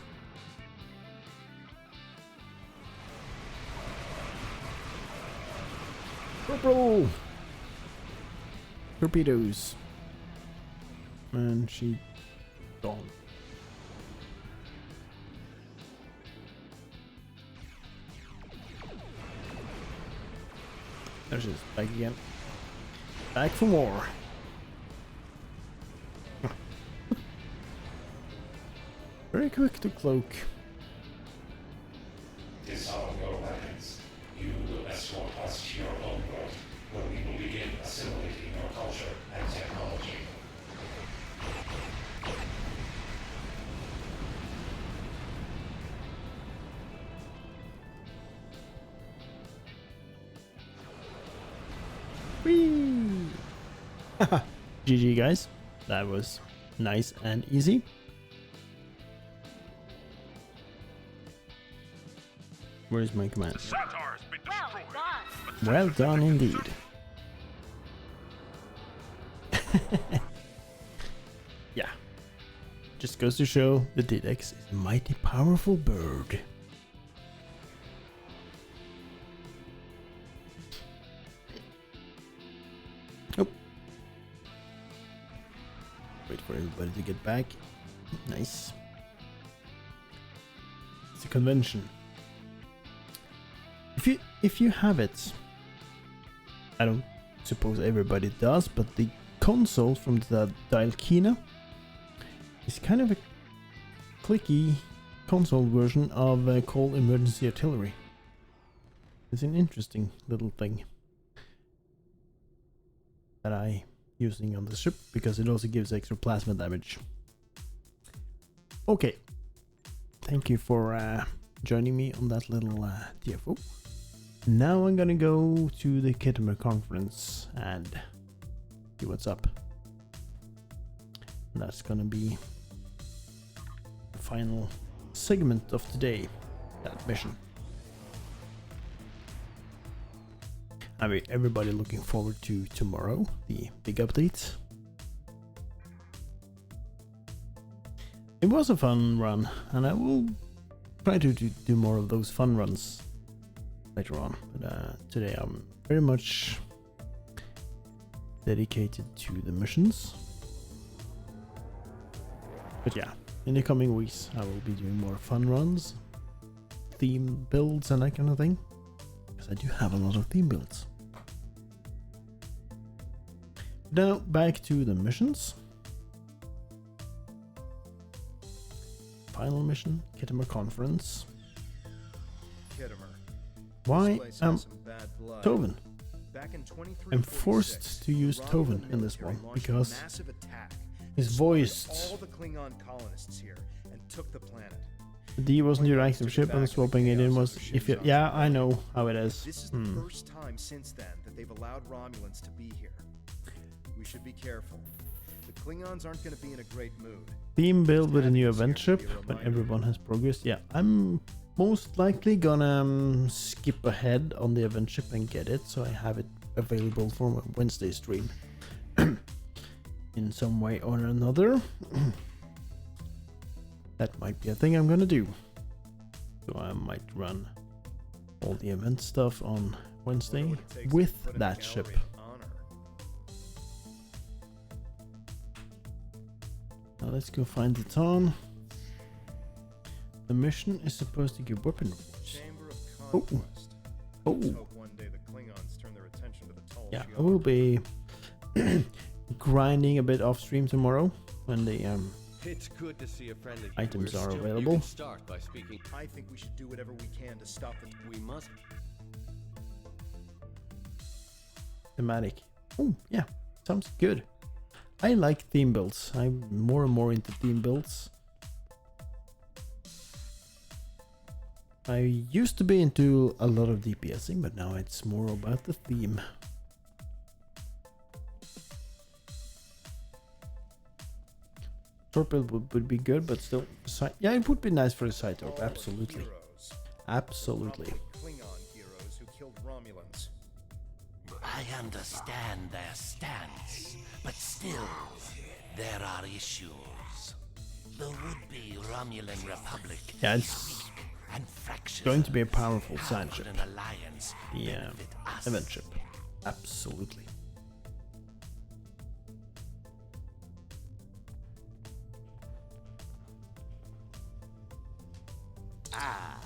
Purple! Torpedoes. And she gone. There she is, back again. Back for more. Very quick to cloak. Disarm your weapons. You will escort us to your own world, where we will begin assimilating your culture and technology. Whee! GG guys, that was nice and easy. Where's my command? Centaur's been destroyed. Well done indeed. Yeah. Just goes to show the Didex is a mighty powerful bird. Oh. Wait for everybody to get back. Nice. It's a convention. If you have it, I don't suppose everybody does, but the console from the Dialkina is kind of a clicky console version of Call Emergency Artillery. It's an interesting little thing that I using on the ship because it also gives extra plasma damage. Okay, thank you for joining me on that little TFO. Now I'm gonna go to the Kittimer conference and see what's up. And that's gonna be the final segment of today, that mission. I mean, everybody looking forward to tomorrow, the big update. It was a fun run, and I will try to do more of those fun runs later on. But today I'm very much dedicated to the missions. But yeah, in the coming weeks I will be doing more fun runs, theme builds and that kind of thing. Because I do have a lot of theme builds. Now back to the missions. Final mission, Kittimer Conference. Kittimer. Why am Toven? Back in 2346, I'm forced to use Toven in this one because his voice. all the Klingon colonists here and took the planet. The D wasn't your active ship and swapping it in was if you, yeah, I know how it is. This is the first time since then that they've allowed Romulans to be here. We should be careful. The Klingons aren't going to be in a great mood. Theme build with a new event ship, but everyone has progressed. Yeah, I'm most likely gonna skip ahead on the event ship and get it, so I have it available for my Wednesday stream in some way or another. That might be a thing I'm gonna do. So I might run all the event stuff on Wednesday with that ship. Now let's go find the Ton. The mission is supposed to give weapon rewards. Oh. Oh. Yeah, I will be grinding a bit off stream tomorrow when the it's good to see a friend of items yours. are Still, available. you can start by speaking. I think we should do whatever we can to stop them. We must. Thematic. Oh, yeah. Sounds good. I like theme builds. I'm more and more into theme builds. I used to be into a lot of DPSing, but now it's more about the theme. Torpedo would be good, but still, yeah, it would be nice for a side torp. Absolutely, absolutely. Klingon heroes who killed Romulans. I understand their stance, but still, there are issues. The would-be Romulan Republic. Yeah, it's going to be a powerful side ship. The event ship. Absolutely. Ah,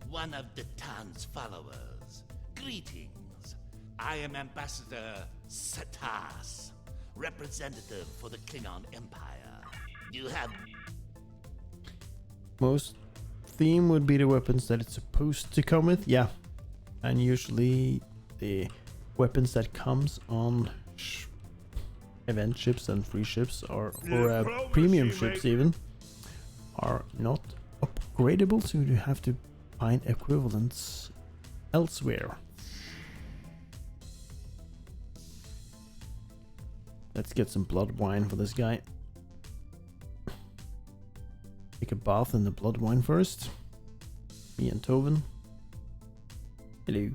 one of the Tan's followers. Greetings. I am Ambassador Satas, representative for the Klingon Empire. You have... Most theme would be the weapons that it's supposed to come with, yeah. And usually the weapons that comes on event ships and free ships or premium ships even are not upgradable, so you have to find equivalents elsewhere. Let's get some blood wine for this guy. Take a bath in the blood wine first. Me and Toven. Hello.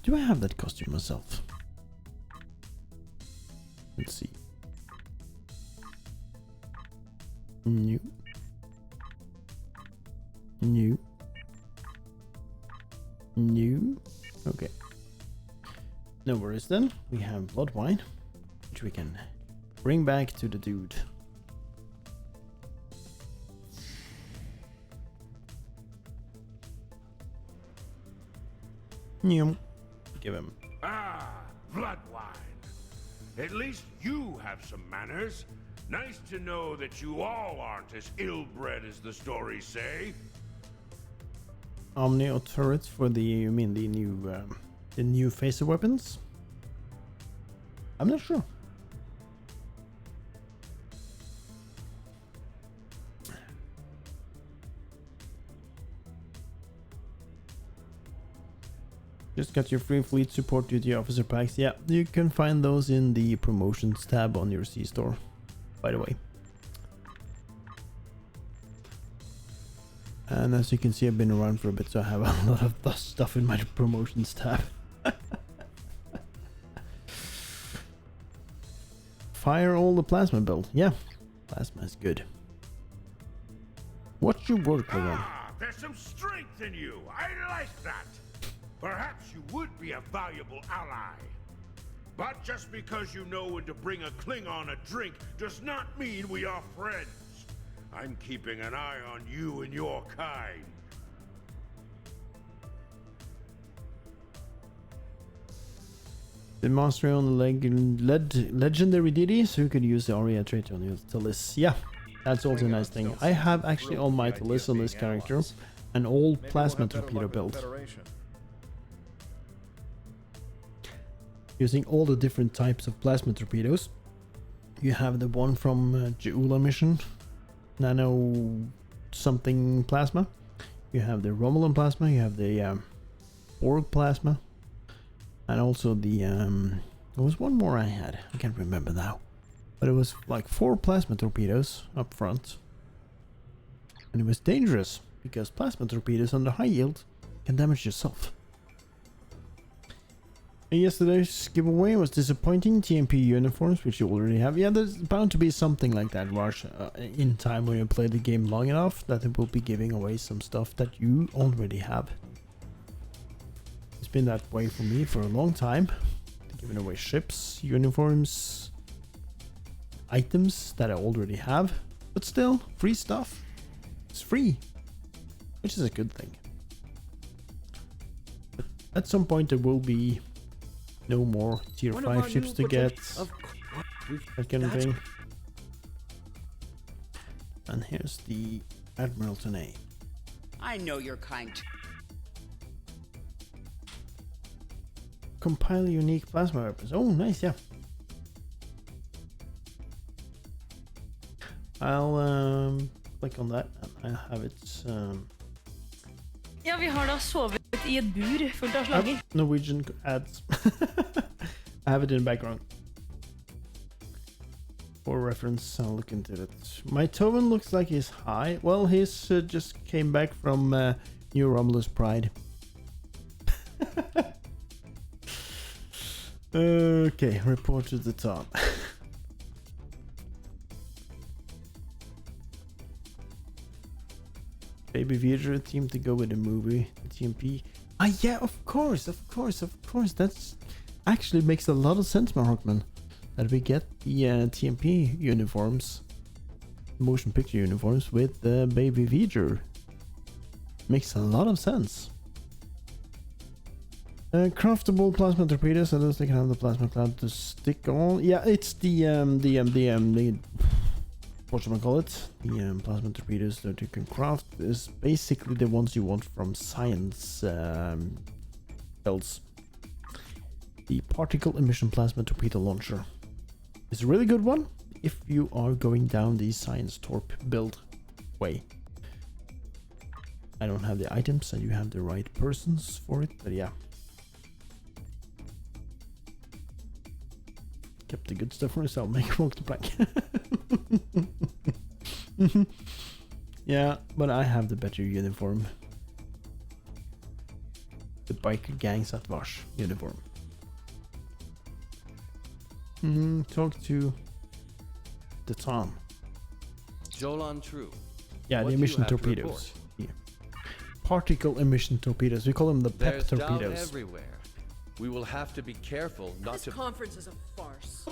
Do I have that costume myself? Let's see. New. New. New. Okay. No worries then. We have blood wine, which we can bring back to the dude. New. Give him. Ah, blood wine. At least you have some manners. Nice to know that you all aren't as ill-bred as the stories say. Omni or turret for the, you mean the new phaser weapons? I'm not sure. Just got your free fleet support duty officer packs. Yeah, you can find those in the promotions tab on your C-store, by the way. And as you can see, I've been around for a bit, so I have a lot of the stuff in my promotions tab. Fire all the plasma build. Yeah, plasma is good. What's your work, Logan? Ah, there's some strength in you. I like that. Perhaps you would be a valuable ally. But just because you know when to bring a Klingon a drink does not mean we are friends. I'm keeping an eye on you and your kind. The mastery on the legendary deities who could use the Aria trait on your Talis. Yeah, that's also a nice thing. I have actually all my Talis on this character, an old plasma torpedo build. Using all the different types of plasma torpedoes. You have the one from Jeula mission, nano something plasma. You have the Romulan plasma, you have the Borg plasma, and also the there was one more I had, I can't remember now, but it was like 4 plasma torpedoes up front, and it was dangerous because plasma torpedoes under high yield can damage yourself. Yesterday's giveaway was disappointing. TMP uniforms, which you already have. Yeah, there's bound to be something like that, Raj, in time when you play the game long enough, that it will be giving away some stuff that you already have. It's been that way for me for a long time. Giving away ships, uniforms, items that I already have, but still, free stuff. It's free, which is a good thing. But at some point there will be no more tier 5 ships to get, that kind of thing. And here's the Admiral Tanae. I know you're kind. Compile unique plasma weapons. Oh, nice, yeah. I'll click on that and I have it. Ja, vi har da sovet I et bur fullt av slanger. Norwegian ads. I have it in the background. For reference, I'll look into it. My Toven looks like he's high. Well, he's just came back from New Romulus Pride. Okay, report to the top. Baby V'ger team to go with the movie, the TMP. Ah, yeah, of course. That's actually makes a lot of sense, Markman, that we get the TMP uniforms, motion picture uniforms with the Baby V'ger. Makes a lot of sense. Craftable plasma torpedoes. I don't think I have the plasma cloud to stick on. Yeah, it's the what should I call it? The plasma torpedoes that you can craft is basically the ones you want from science builds. The particle emission plasma torpedo launcher is a really good one if you are going down the science torp build way. I don't have the items and you have the right persons for it, but yeah. Kept the good stuff for myself, make walk the plank. Yeah, but I have the better uniform. the biker gangs at Vash uniform. Talk to the Tom. Jolan True. Yeah, What the do you emission have to torpedoes. Yeah. Particle emission torpedoes. We call them the PEP There's doubt torpedoes. everywhere. We will have to be careful not This to. conference is a farce.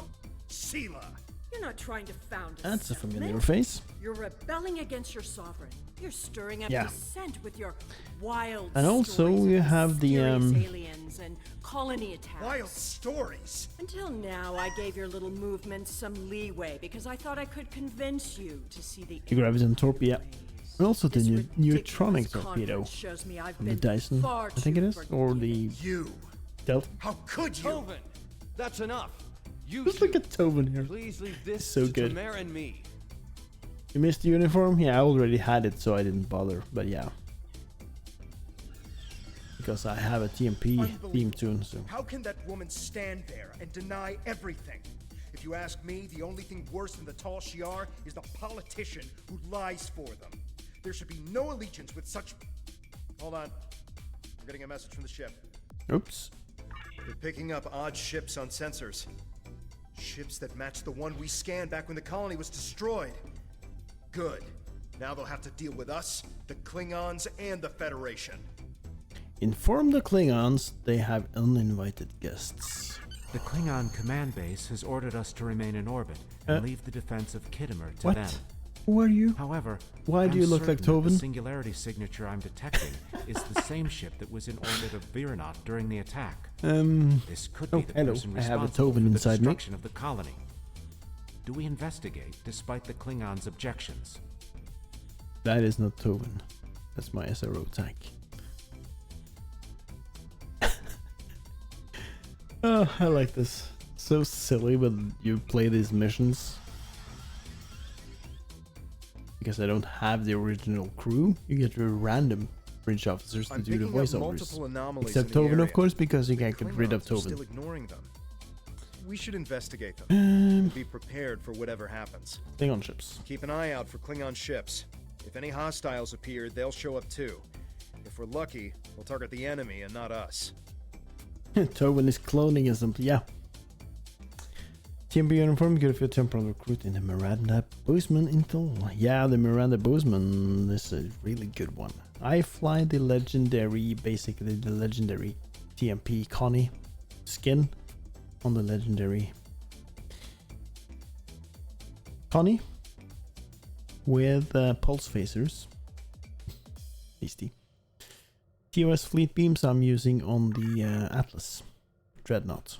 Sela! You're not trying to found a That's a familiar settlement. face. You're rebelling against your sovereign. You're stirring up Yeah. dissent with your wild And also stories you of have the mysterious aliens and colony attacks. Wild stories? Until now, I gave your little movement some leeway because I thought I could convince you to see the The graviton torpedo. And also the This neutronic ridiculous torpedo. conference shows me I've From the been Dyson, far I think it too is. Or the Delta. How could you? Tovin, that's enough. You Just look at Tovin here. please leave this So to good. Tamara and me. You missed the uniform? Yeah, I already had it, so I didn't bother. But yeah. Because I have a TMP theme tune, so. How can that woman stand there and deny everything? If you ask me, the only thing worse than the Tal Shiar is the politician who lies for them. There should be no allegiance with such... Hold on. We're getting a message from the ship. Oops. They're picking up odd ships on sensors. Ships that match the one we scanned back when the colony was destroyed. Good. Now they'll have to deal with us, the Klingons, and the Federation. Inform the Klingons they have uninvited guests. The Klingon command base has ordered us to remain in orbit and leave the defense of Khitomer to What? them. Who are you? However, Why do you look like certain that Tovin? The singularity signature I'm detecting is the same ship that was in orbit of Viranot during the attack. This could be the hello. person I have a responsible Tovin for the inside me. destruction of the colony. Do we investigate despite the Klingons' objections? That is not Tovin. That's my SRO tank. Oh, I like this. So silly when you play these missions. Because I don't have the original crew, you get random bridge officers to I'm do the picking up voiceovers. multiple anomalies Except in the Tovin, area. of course, because you can't The get rid of Klingons are Tovin. still ignoring them. We should investigate them. Um, Be prepared for whatever happens. Klingon ships. Keep an eye out for Klingon ships. If any hostiles appear, they'll show up too. If we're lucky, we'll target the enemy and not us. Tovin is cloning and something, yeah. TMP uniform, good for a temporal recruit in the Miranda Bozeman intel. Yeah, the Miranda Bozeman is a really good one. I fly the legendary, basically the legendary TMP Connie skin on the legendary Connie with pulse phasers. Tasty. TOS fleet beams I'm using on the Atlas Dreadnought.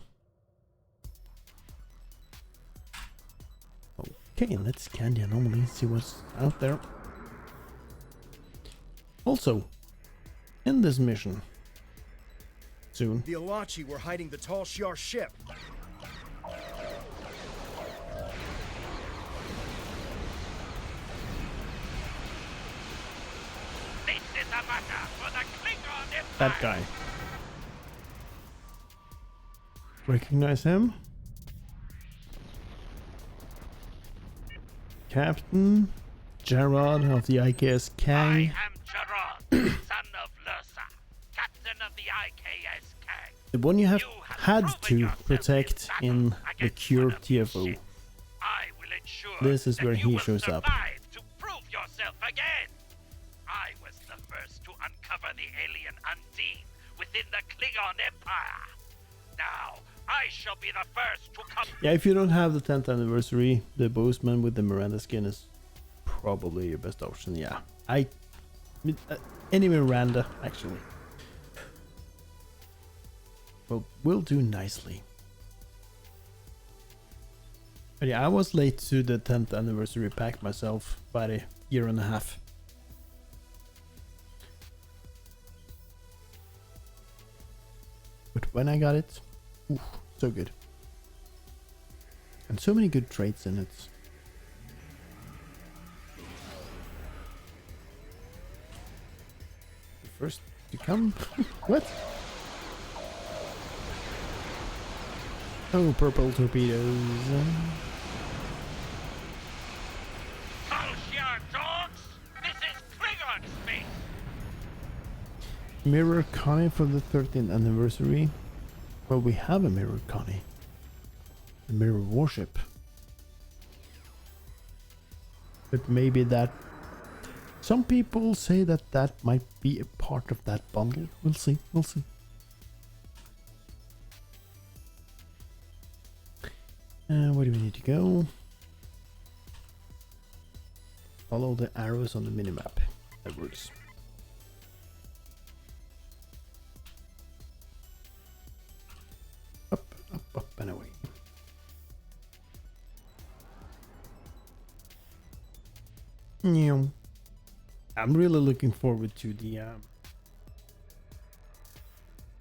Okay, let's scan the anomaly and see what's out there. Also, in this mission, soon, The Alachi were hiding the Tal Shiar ship. This is a matter for the Klingon Empire. that guy. Recognize him? Captain Gerard of the IKS Kang. I am Gerard, son of Lursa, captain of the IKS Kang. The one you have had to protect in the Cure TFO. I will ensure This is that where you he will shows up. survive to prove yourself again. I was the first to uncover the alien Undine within the Klingon Empire. Now, I shall be the first to come. Yeah, if you don't have the 10th anniversary, the Bozeman with the Miranda skin is probably your best option. Yeah, any Miranda actually will do nicely. But yeah, I was late to the 10th anniversary pack myself by a year and a half. But when I got it, oof, so good. And so many good traits in it. The first to come? What? Oh, purple torpedoes. Tal Shiar dogs! This is Klingon space! Mirror Connie for the 13th anniversary. Well, we have a Mirror Connie. The Mirror Warship. But maybe that... Some people say that that might be a part of that bundle. We'll see, we'll see. Where do we need to go? Follow the arrows on the minimap. That works. Up, up, up and away. Yeah. I'm really looking forward to the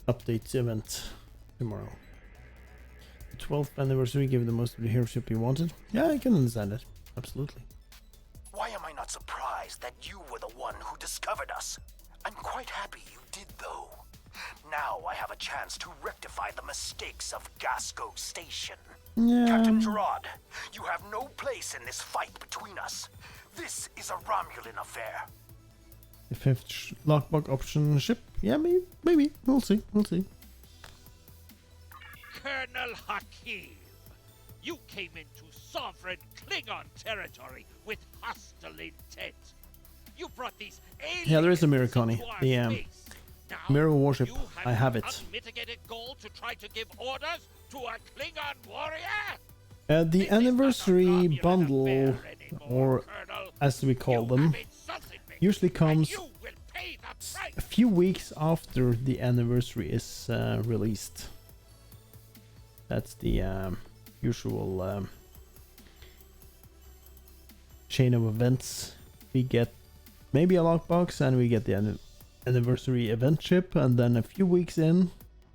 updates event tomorrow. The 12th anniversary gave the most of the hero ship you wanted. Yeah, I can understand it. Absolutely. Why am I not surprised that you were the one who discovered us? I'm quite happy you did, though. Now I have a chance to rectify the mistakes of Gasco Station. Yeah. Captain Gerard, you have no place in this fight between us. This is a Romulan affair. The 5th lockbox option ship? Yeah, maybe. We'll see. We'll see. Colonel Hakim, you came into sovereign Klingon territory with hostile intent. You brought these aliens. Yeah, there is a Mirror Connie. The Mirror Warship. I have it. Unmitigated goal to try to give orders to a Klingon warrior. The anniversary bundle, or as we call them, usually comes a few weeks after the anniversary is released. That's the usual chain of events. We get maybe a lockbox and we get the anniversary event ship, and then a few weeks in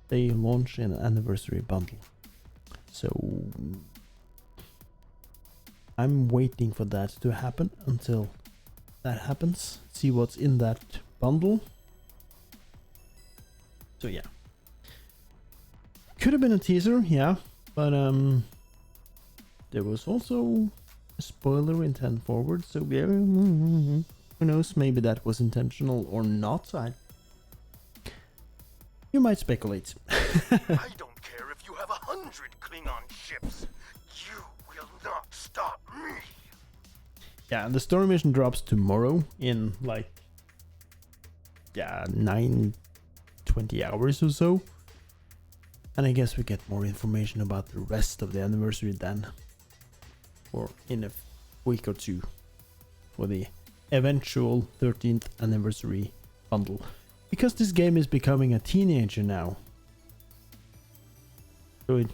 they launch an anniversary bundle. So I'm waiting for that to happen. Until that happens, see what's in that bundle. So yeah, could have been a teaser, yeah, but there was also a spoiler in 10 forward, so yeah, who knows, maybe that was intentional or not. You might speculate. I don't care if you have 100 Klingon ships. You will not stop me. Yeah, and the story mission drops tomorrow in like 9-20 hours or so. And I guess we get more information about the rest of the anniversary then, or in a week or two, for the eventual 13th anniversary bundle. Because this game is becoming a teenager now. So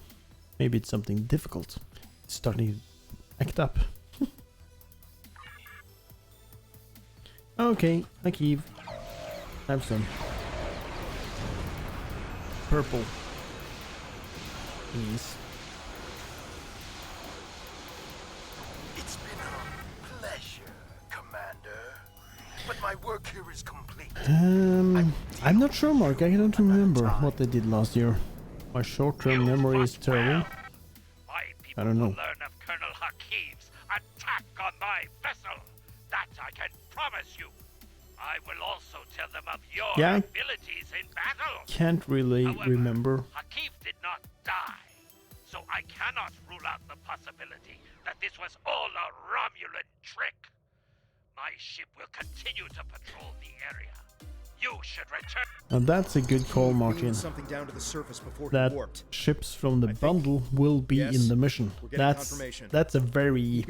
maybe it's something difficult. It's starting to act up. Okay, Akiv. Have some purple. Please. It's been a pleasure, Commander. But my work here is complete. I'm not sure, Mark. I don't remember what they did last year. My short-term memory is terrible. I don't know. Learn of Colonel Hakim's attack on my vessel. That I can promise you. I will also tell them of your abilities in battle. Can't really remember. Hakim did not die, so I cannot rule out the possibility that this was all a Romulan trick. My ship will continue to patrol the area. You should return. And that's a good call, Martin. Something down to the surface before that ships from the bundle will be in the mission. That's a very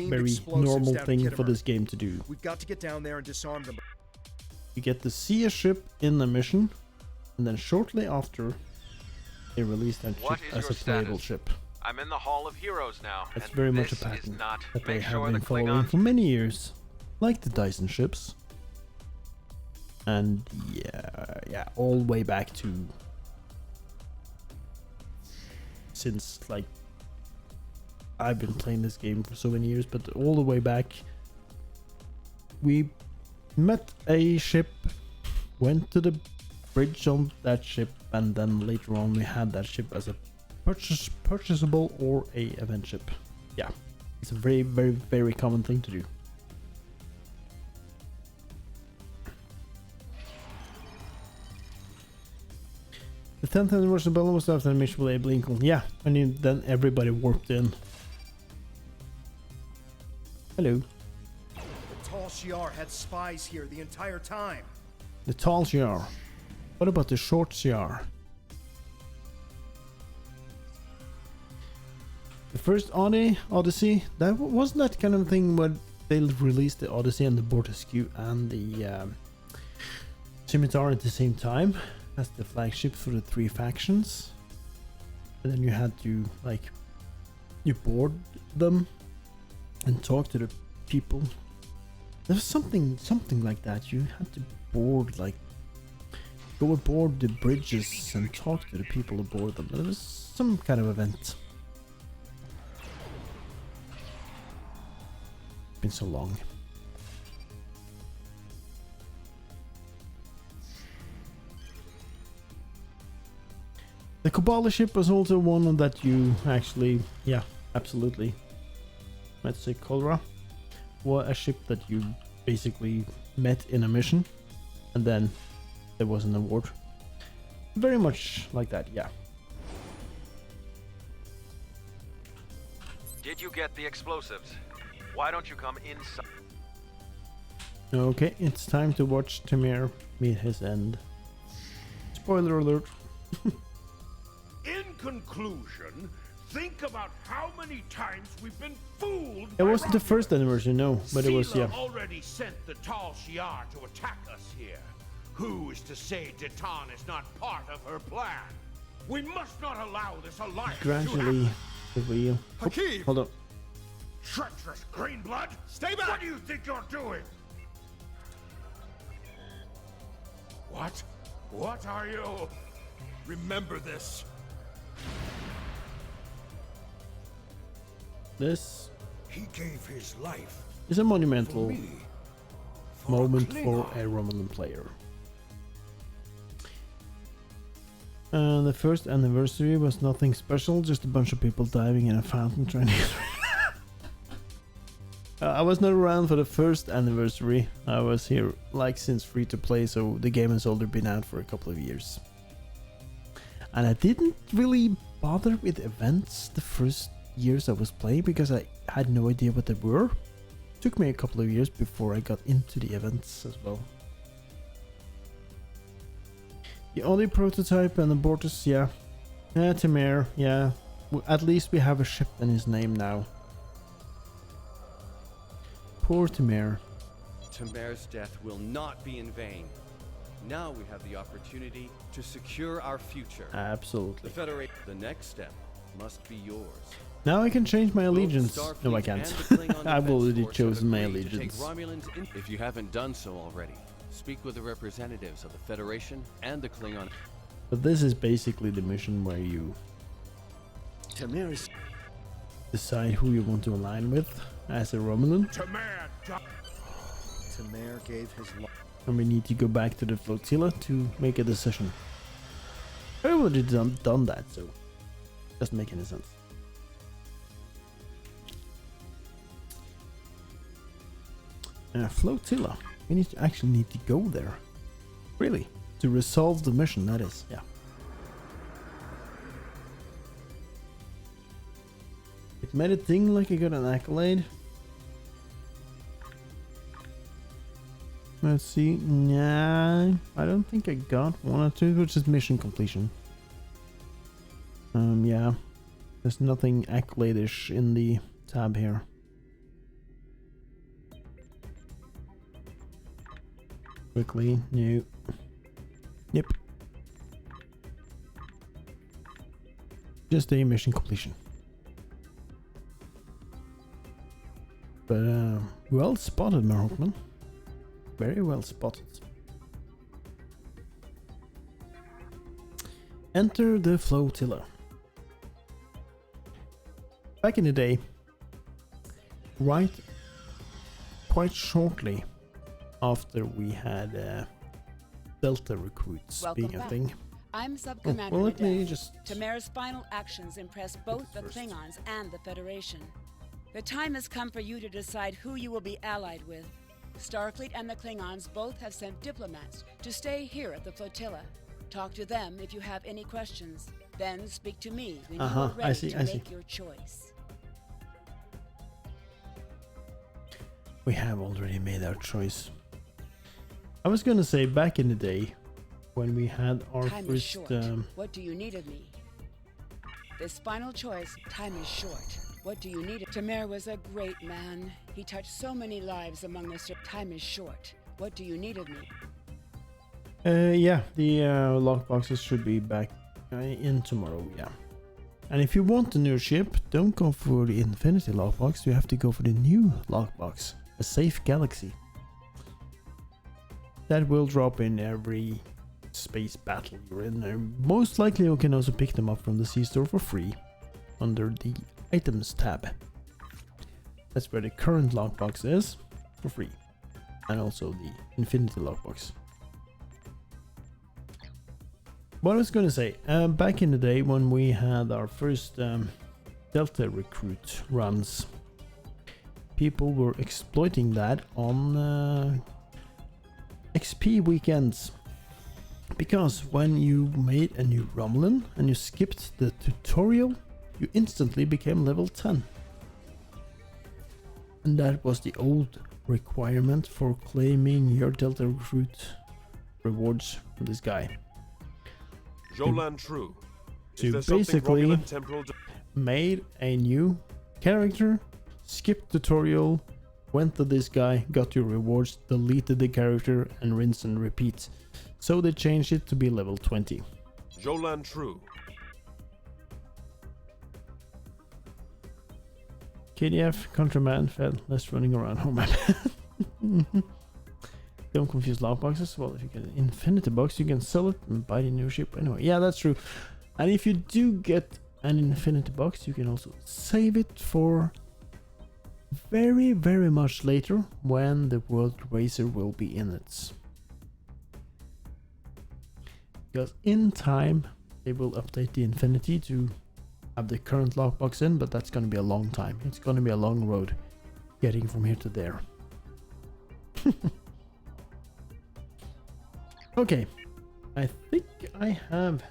normal thing for this game to do. We've got to get down there and disarm them. You get to see a ship in the mission, and then shortly after, they release that ship as a playable ship. I'm in the Hall of Heroes now. That's very much a pattern that they have been following for many years, like the Dyson ships. And yeah, all the way back to since like I've been playing this game for so many years, but all the way back, we met a ship, went to the bridge on that ship, and then later on we had that ship as a purchasable or a event ship. Yeah, it's a very common thing to do. 10th anniversary battle was after the mission with Abe Lincoln. Yeah, and then everybody warped in. Hello. The tall Shi'ar had spies here the entire time. The tall Shi'ar. What about the short Shi'ar? The first Odyssey, that wasn't that kind of thing where they released the Odyssey and the Bortesque and the Scimitar at the same time as the flagship for the 3 factions, and then you had to you board them and talk to the people. There was something like that. You had to board, go aboard the bridges and talk to the people aboard them. There was some kind of event. Been so long. The Kabbalah ship was also one that you actually, yeah, absolutely. Let's say Kolra was a ship that you basically met in a mission, and then there was an award. Very much like that, yeah. Did you get the explosives? Why don't you come inside? Okay, it's time to watch Tamir meet his end. Spoiler alert. In conclusion, think about how many times we've been fooled. It wasn't the first anniversary, no, but it was, yeah. Already sent the tall Shi'ar to attack us here. Who is to say Detan is not part of her plan? We must not allow this alliance Gradually, the wheel. Oh, hold on. Treacherous green blood! Stay back! What do you think you're doing? What? What are you? Remember this. This he gave his life is a monumental moment a for a Romulan player. The first anniversary was nothing special, just a bunch of people diving in a fountain trying to get I was not around for the first anniversary. I was here since free to play, so the game has already been out for a couple of years. And I didn't really bother with events the first years I was playing because I had no idea what they were. It took me a couple of years before I got into the events as well. The only prototype and the Bortus, yeah. Tamir, yeah. At least we have a ship in his name now. Poor Tamir. Tamir's death will not be in vain. Now we have the opportunity to secure our future. Absolutely. The next step must be yours. Now I can change my allegiance. No, I can't. I've already chosen my allegiance. If you haven't done so already, speak with the representatives of the Federation and the Klingon. But this is basically the mission where you decide who you want to align with as a Romulan. Tamir gave his life. And we need to go back to the flotilla to make a decision. I already done that, so doesn't make any sense. Flotilla. We actually need to go there. Really? To resolve the mission, that is, yeah. It made it seem like I got an accolade. Let's see. Nah, I don't think I got one or two, which is mission completion. Yeah. There's nothing accolade-ish in the tab here. Quickly, no. Yep. Just a mission completion. But, well spotted, Markman. Very well spotted. Enter the flotilla. Back in the day, quite shortly after we had Delta recruits being a thing. I'm Sub-Commander let me just... Tamir's final actions impress both the Klingons and the Federation. The time has come for you to decide who you will be allied with. Starfleet and the Klingons both have sent diplomats to stay here at the flotilla. Talk to them if you have any questions. Then speak to me when you Uh-huh, are ready I see, to I see. make your choice. We have already made our choice. I was gonna say back in the day when we had our Time is first short. What do you need of me? This final choice, time is short. What do you need? Tamer was a great man. He touched so many lives among us. Time is short. What do you need of me? Yeah, the lockboxes should be back in tomorrow, yeah. And if you want the new ship, don't go for the Infinity lockbox, you have to go for the new lockbox, a safe galaxy. That will drop in every space battle you're in. Most likely you can also pick them up from the C-store for free under the items tab. That's where the current lockbox is for free, and also the Infinity lockbox. What I was gonna say, back in the day when we had our first Delta recruit runs, people were exploiting that on XP weekends. Because when you made a new Romulan and you skipped the tutorial, you instantly became level 10. And that was the old requirement for claiming your Delta recruit rewards from this guy. Jolan True. So you basically made a new character, skipped tutorial, went to this guy, got your rewards, deleted the character, and rinse and repeat. So they changed it to be level 20. Jolan True. KDF, Contraman, Fed, less running around home map. Don't confuse lockboxes. Well, if you get an Infinity box, you can sell it and buy the new ship anyway. Yeah, that's true. And if you do get an Infinity box, you can also save it for very, very much later when the World Racer will be in it. Because in time, they will update the Infinity to have the current lockbox in, but that's going to be a long time. It's going to be a long road getting from here to there. Okay, I think I have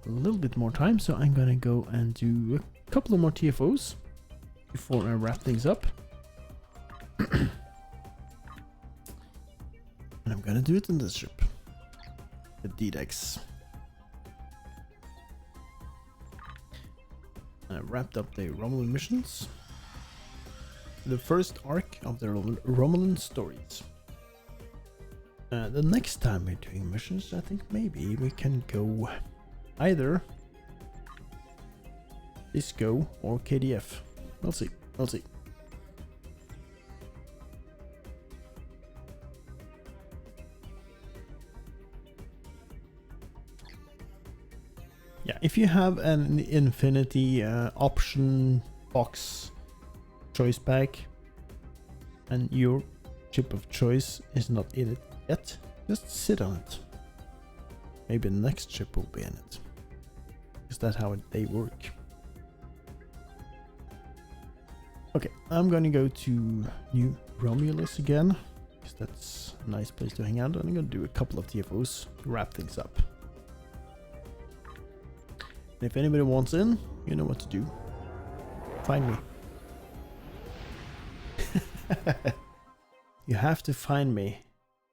a little bit more time, so I'm gonna go and do a couple of more TFOs before I wrap things up. And I'm gonna do it in this ship, the D-Dex. I wrapped up the Romulan missions, the first arc of the Romulan stories. The next time we're doing missions, I think maybe we can go either Disco or KDF. We'll see. We'll see. Yeah, if you have an Infinity option box choice pack and your chip of choice is not in it yet, just sit on it. Maybe the next chip will be in it. Is that how they work? Okay, I'm gonna go to New Romulus again, because that's a nice place to hang out. And I'm gonna do a couple of TFOs to wrap things up. And if anybody wants in, you know what to do. Find me. You have to find me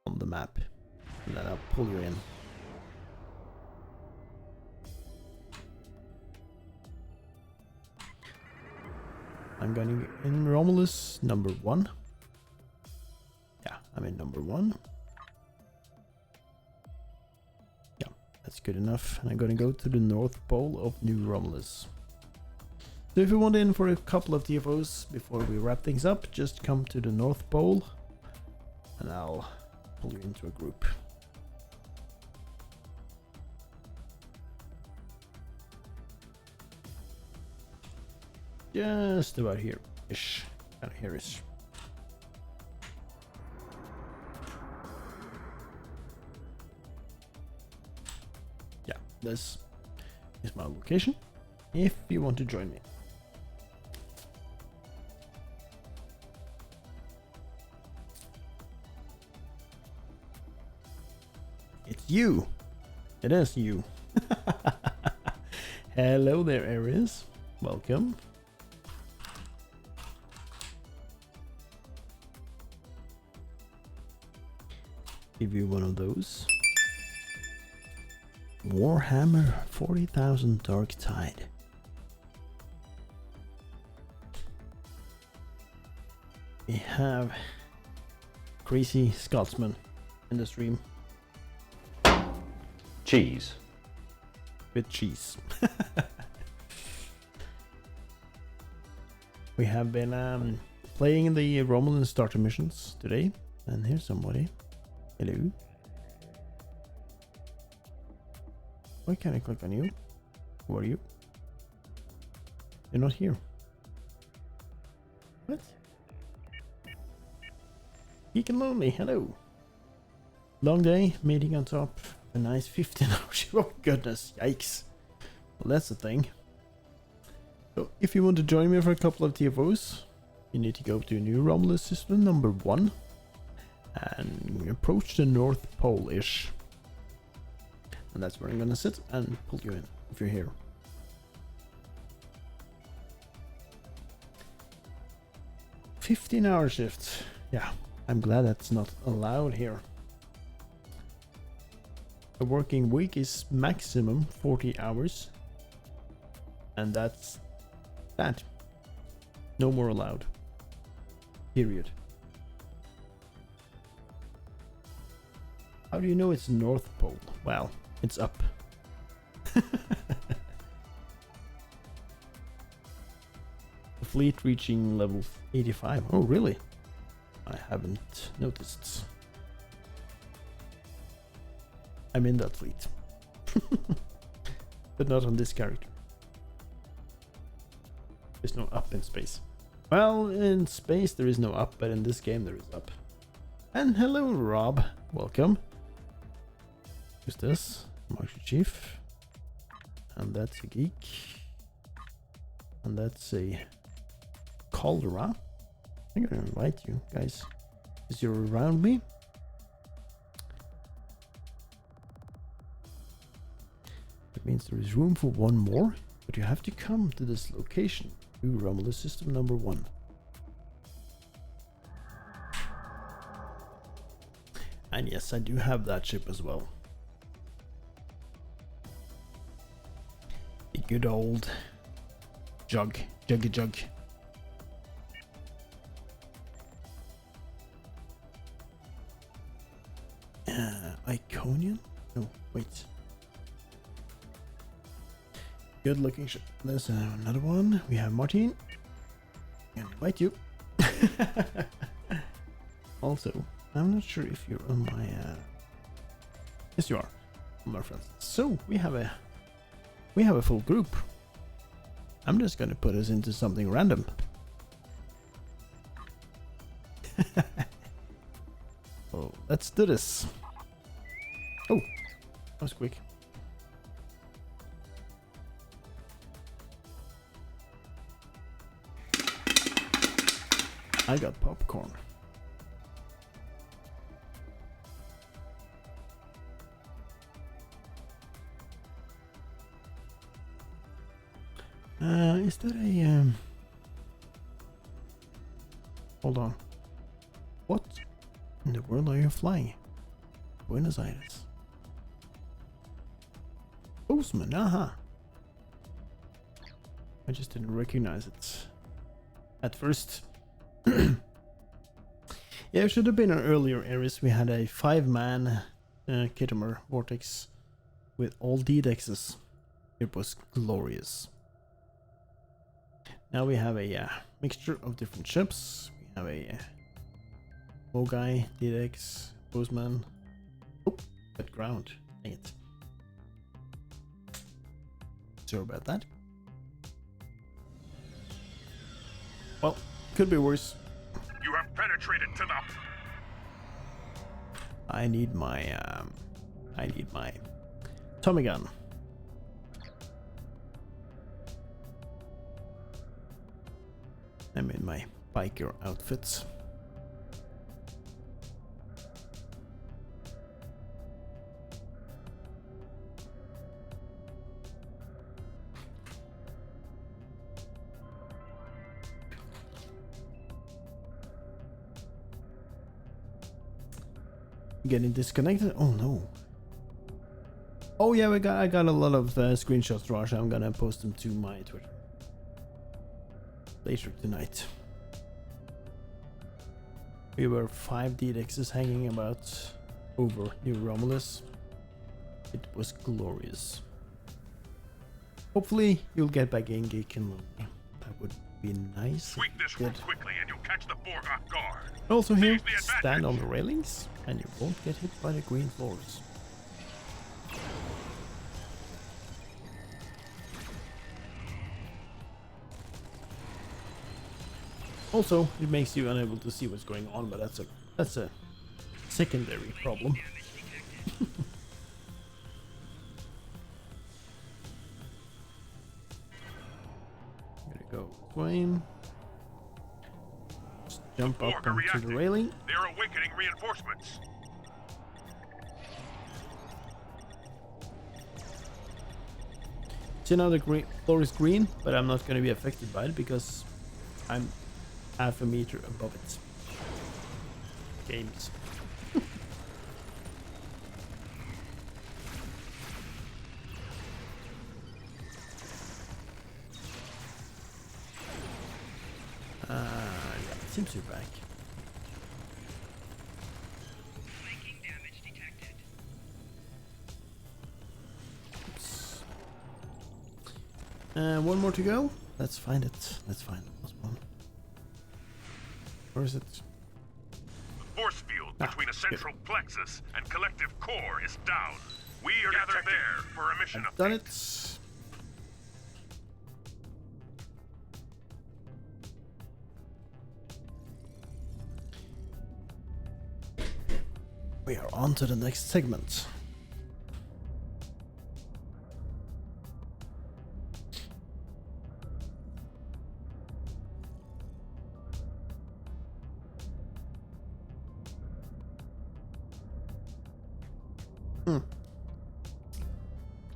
on the map, and then I'll pull you in. I'm going in Romulus number 1. Yeah, I'm in number 1. Yeah, that's good enough. And I'm going to go to the North Pole of New Romulus. So if you want in for a couple of TFOs before we wrap things up, just come to the North Pole and I'll pull you into a group. Just about here-ish. Kind of here-ish. Yeah, this is my location if you want to join me. It's you. It is you. Hello there, Aries. Welcome. Give you one of those. Warhammer 40,000 Dark Tide. We have Crazy Scotsman in the stream. Cheese. With cheese. We have been playing the Romulan starter missions today. And here's somebody. Hello. Why can't I click on you? Who are you? You're not here. What? Geek and Lonely, hello. Long day, meeting on top. A nice 15 hours. Oh goodness, yikes. Well, that's the thing. So, if you want to join me for a couple of TFOs, you need to go to New Romulus System number 1 and approach the North Pole-ish. And that's where I'm gonna sit and pull you in, if you're here. "15-hour shifts. Yeah, I'm glad that's not allowed here. A working week is maximum 40 hours. And that's that. No more allowed. Period. How do you know it's North Pole? Well, it's up. The fleet reaching level 85. Oh, really? I haven't noticed. I'm in that fleet. But not on this character. There's no up in space. Well, in space there is no up, but in this game there is up. And hello, Rob. Welcome. Who's this? Master Chief. And that's a geek. And that's a cholera. I'm gonna invite you guys. Is you're around me? That means there is room for one more, but you have to come to this location. New Romulus System number 1. And yes, I do have that ship as well. The good old juggy jug. Iconian? No, wait. Good looking ship. There's another one. We have Martin. And invite you. Also, I'm not sure if you're on my yes you are. On my friends. So we have a full group. I'm just gonna put us into something random. Oh, let's do this. Oh, that was quick. I got popcorn. Is that a hold on. What in the world are you flying? Buenos Aires. Postman, aha. I just didn't recognize it at first. Yeah, it should have been an earlier Ares. We had a 5-man Kittimer Vortex with all D-dexes. It was glorious. Now we have a mixture of different ships. We have a Mogai, D-dex, Postman. Oh, got ground. Dang it. Sorry about that. Well, could be worse. You have penetrated to the... I need my Tommy gun. I'm in my biker outfits. Getting disconnected? Oh no. Oh yeah, I got a lot of screenshots, Raj. I'm gonna post them to my Twitter later tonight. We were 5 DXs hanging about over New Romulus. It was glorious. Hopefully you'll get back in, Geek and Lonely. That would be nice. Sweep this room quickly and you'll catch the Borg off guard. Also here, stand on the railings and you won't get hit by the green floors. Also, it makes you unable to see what's going on, but that's a secondary problem. Gotta go Twain. Just jump up onto the railing. They're awakening reinforcements. See, now the floor is green, but I'm not going to be affected by it because I'm half a meter above it. Games. Yeah, it seems to be back. Oops. One more to go. Let's find it. Let's find the last one. Where is it? The force field between a central plexus and collective core is down. We are gathered there for a mission. I've done it. We are on to the next segment.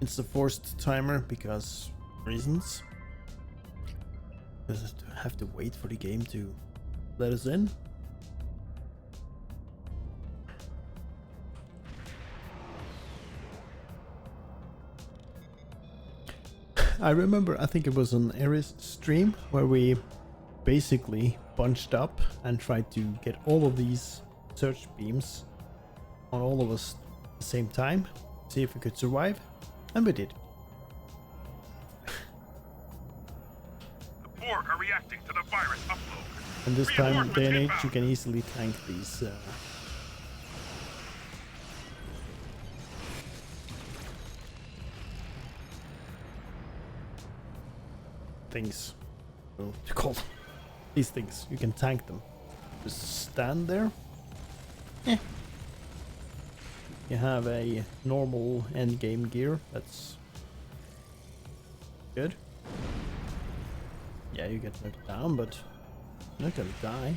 It's a forced timer because reasons. Because I have to wait for the game to let us in. I remember, I think it was on Ares stream where we basically bunched up and tried to get all of these search beams on all of us at the same time, see if we could survive, and we did. The Borg are reacting to the virus upload. And this time, day and age, you can easily tank these things. What you call them? These things. You can tank them. Just stand there. Eh. You have a normal endgame gear. That's good. Yeah, you get knocked down, but you're not gonna die.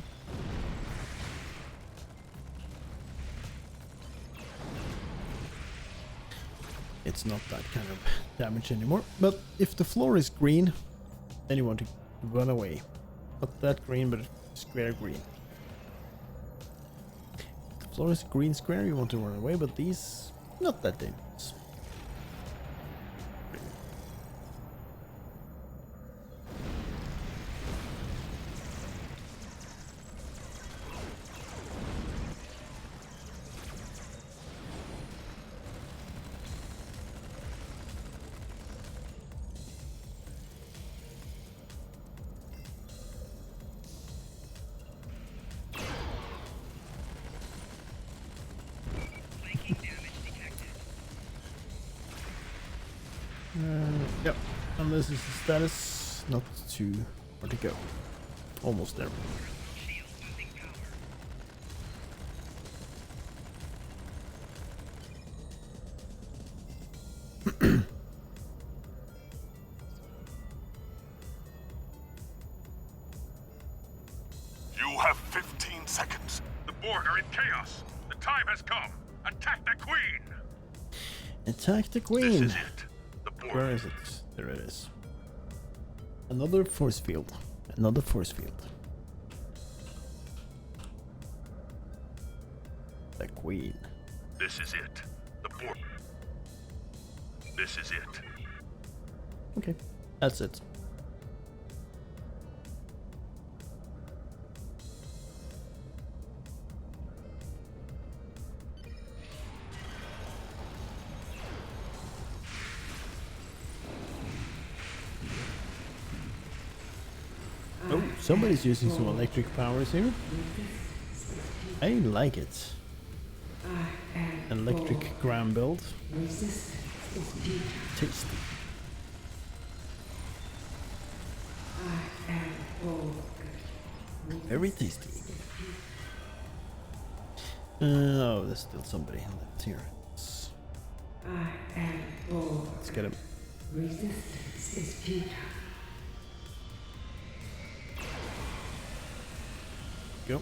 It's not that kind of damage anymore. But if the floor is green, then you want to run away. Not that green, but square green. If the floor is green square, you want to run away, but these, not that dangerous. Yep, and this is the status, not too far to go. Almost there. You have 15 seconds. The Borg are in chaos. The time has come. Attack the Queen. Attack the Queen. This is it. Where is it? There it is. Another force field. Another force field. The Queen. This is it. The port. This is it. Okay, that's it. Oh, somebody's using some electric powers here. I like it. Electric ground build. Tasty. Very tasty. Oh, there's still somebody left here. Let's get him. Resistance is futile. Go.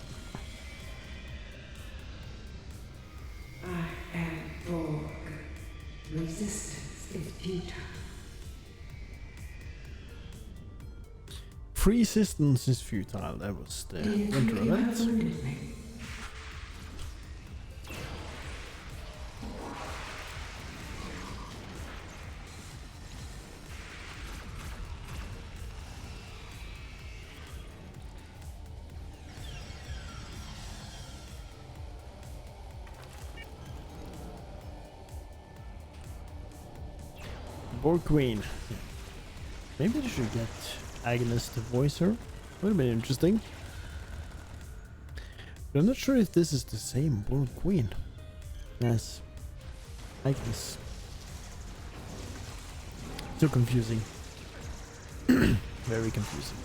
I am Borg. Resistance is futile. Resistance is futile. That was the winter event. Borg Queen. Maybe I should get Agnes to voice her. Would have been interesting. But I'm not sure if this is the same Borg Queen as Agnes. So confusing. Very confusing.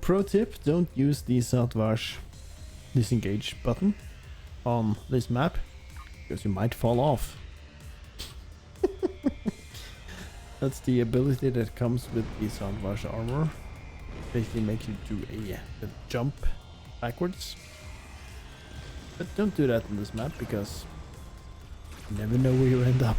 Pro tip, don't use the Saltvash disengage button on this map because you might fall off. That's the ability that comes with the Saltvash armor. Basically makes you do a jump backwards. But don't do that on this map because you never know where you end up.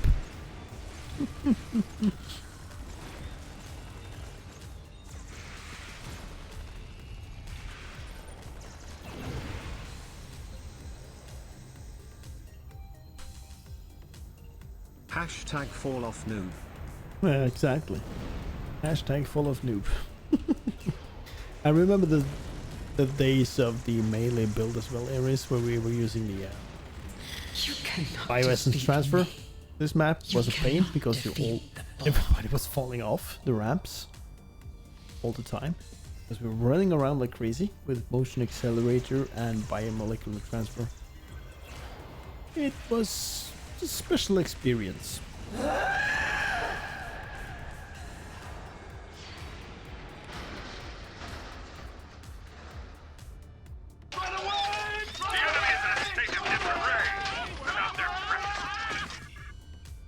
Hashtag fall off noob. Yeah, exactly. Hashtag full of noob. I remember the days of the melee build as well, areas where we were using the bioessence transfer. This map was a pain because everybody was falling off the ramps all the time. Because we were running around like crazy with motion accelerator and biomolecular transfer. It was a special experience.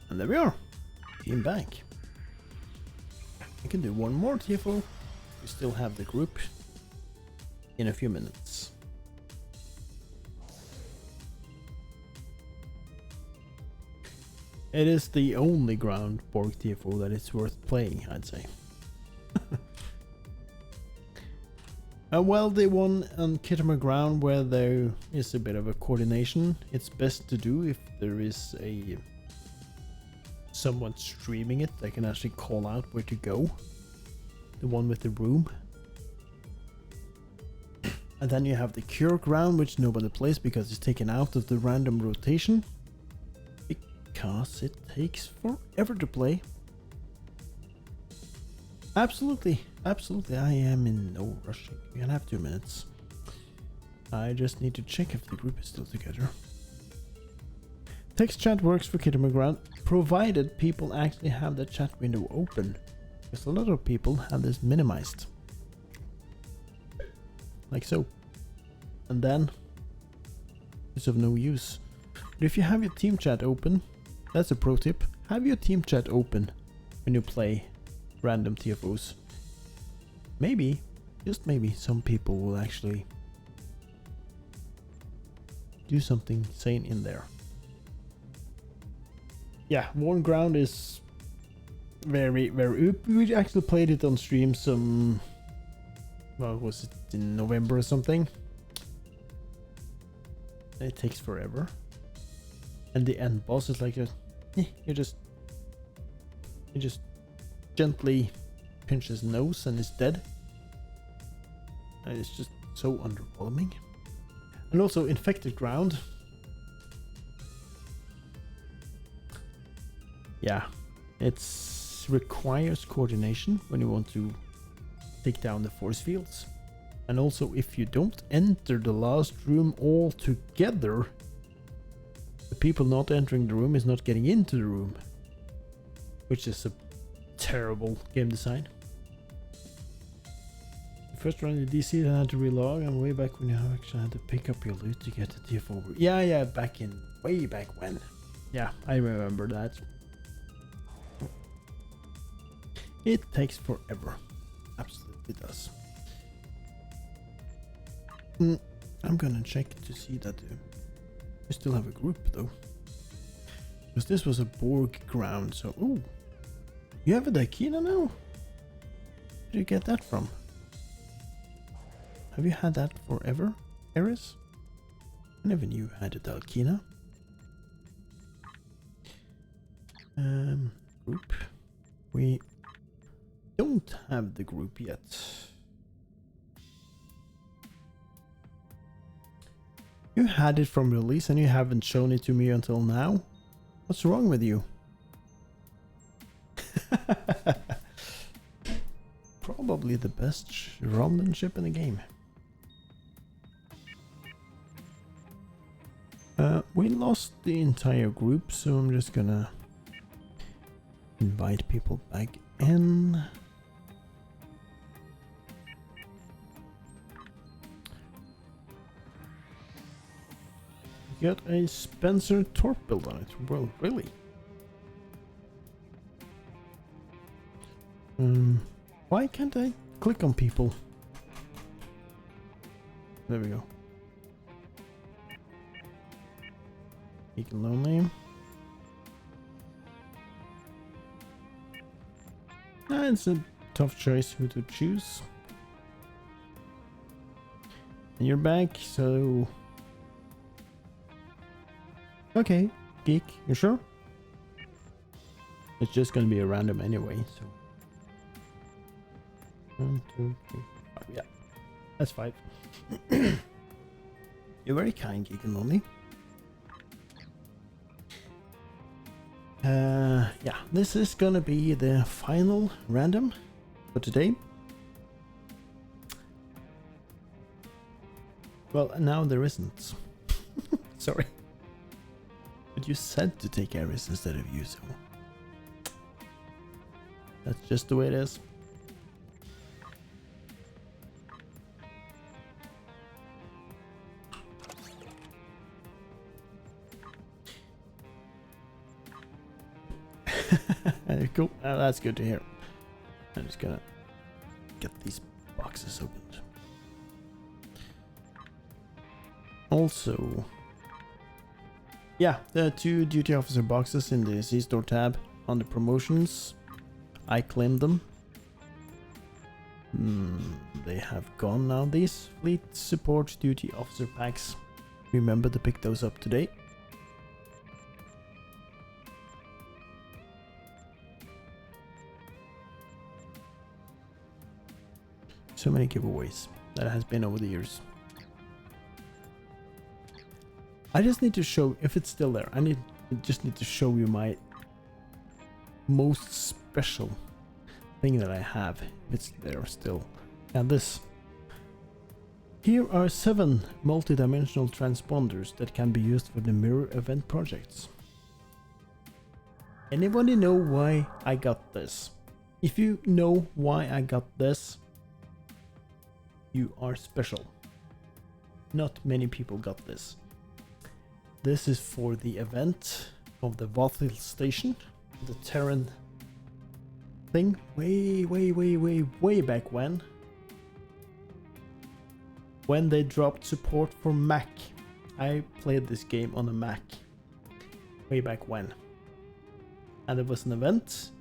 And there we are. Team back. I can do one more TFO. We still have the group in a few minutes. It is the only ground Borg TFO that is worth playing, I'd say. Well, the one on Kittimer ground where there is a bit of a coordination, it's best to do if there is someone streaming it that can actually call out where to go. The one with the room. And then you have the Cure ground, which nobody plays because it's taken out of the random rotation. Because it takes forever to play. Absolutely, absolutely. I am in no rush. We can have 2 minutes. I just need to check if the group is still together. Text chat works for Kittimer ground, provided people actually have the chat window open. Because a lot of people have this minimized. Like so. And then it's of no use. But if you have your team chat open, that's a pro tip. Have your team chat open when you play random TFOs. Maybe, just maybe, some people will actually do something sane in there. Yeah, Worn Ground is very, very... We actually played it on stream some... Well, was it in November or something? It takes forever. And the end boss is like, you just gently pinch his nose and he's dead. And it's just so underwhelming. And also Infected Ground. Yeah, it requires coordination when you want to take down the force fields. And also if you don't enter the last room all together, the people not entering the room is not getting into the room. Which is a terrible game design. The first run in DC then had to relog, and way back when you actually had to pick up your loot to get the TF over. Yeah, way back when. Yeah, I remember that. It takes forever. Absolutely does. I'm gonna check to see that we still have a group though. Because this was a Borg ground, so... Ooh! You have a Daikina now? Where did you get that from? Have you had that forever, Eris? I never knew you had a Daikina. Group. We don't have the group yet. You had it from release and you haven't shown it to me until now? What's wrong with you? Probably the best Romulan ship in the game. We lost the entire group, so I'm just gonna invite people back in. Got a Spencer Torp build on it. Well, really? Why can't I click on people? There we go. Geek and Lonely. It's a tough choice who to choose. And you're back, so... Okay, Geek, you sure? It's just gonna be a random anyway, so... 1, 2, 3, 5. Yeah, that's 5. You're very kind, Geek and Lonely. Yeah, this is gonna be the final random for today. Well, now there isn't. Sorry. But you said to take Ares instead of you, so... That's just the way it is. Cool. That's good to hear. I'm just gonna get these boxes opened. Also, yeah, the 2 duty officer boxes in the C-Store tab on the promotions. I claimed them. They have gone now, these fleet support duty officer packs. Remember to pick those up today. So many giveaways that has been over the years. I just need to show, if it's still there, I just need to show you my most special thing that I have. If it's there still. And this. Here are 7 multi-dimensional transponders that can be used for the mirror event projects. Anybody know why I got this? If you know why I got this, you are special. Not many people got this. This is for the event of the Vothil station, the Terran thing, way back when they dropped support for Mac I played this game on a Mac way back when. And there was an event.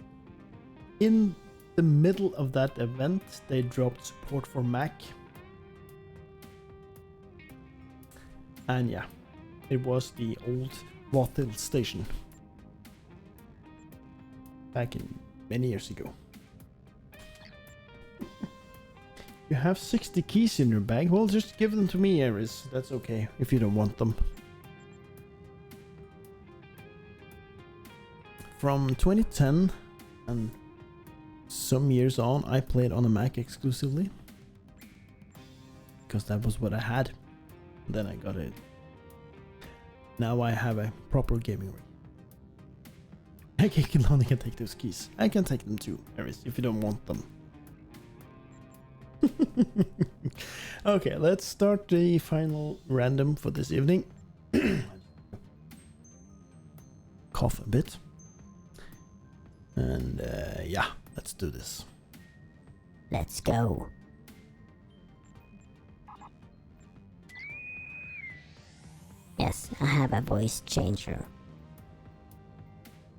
In the middle of that event, they dropped support for Mac. And yeah, it was the old Rothhill station. Back in many years ago. You have 60 keys in your bag? Well, just give them to me, Ares. That's okay, if you don't want them. From 2010 and some years on, I played on a Mac exclusively. Because that was what I had. Then I got it. Now I have a proper gaming rig. Okay, Kilani can take those keys. I can take them too, Ares, if you don't want them. Okay, let's start the final random for this evening. Cough a bit. And yeah, let's do this. Let's go. Yes, I have a voice changer.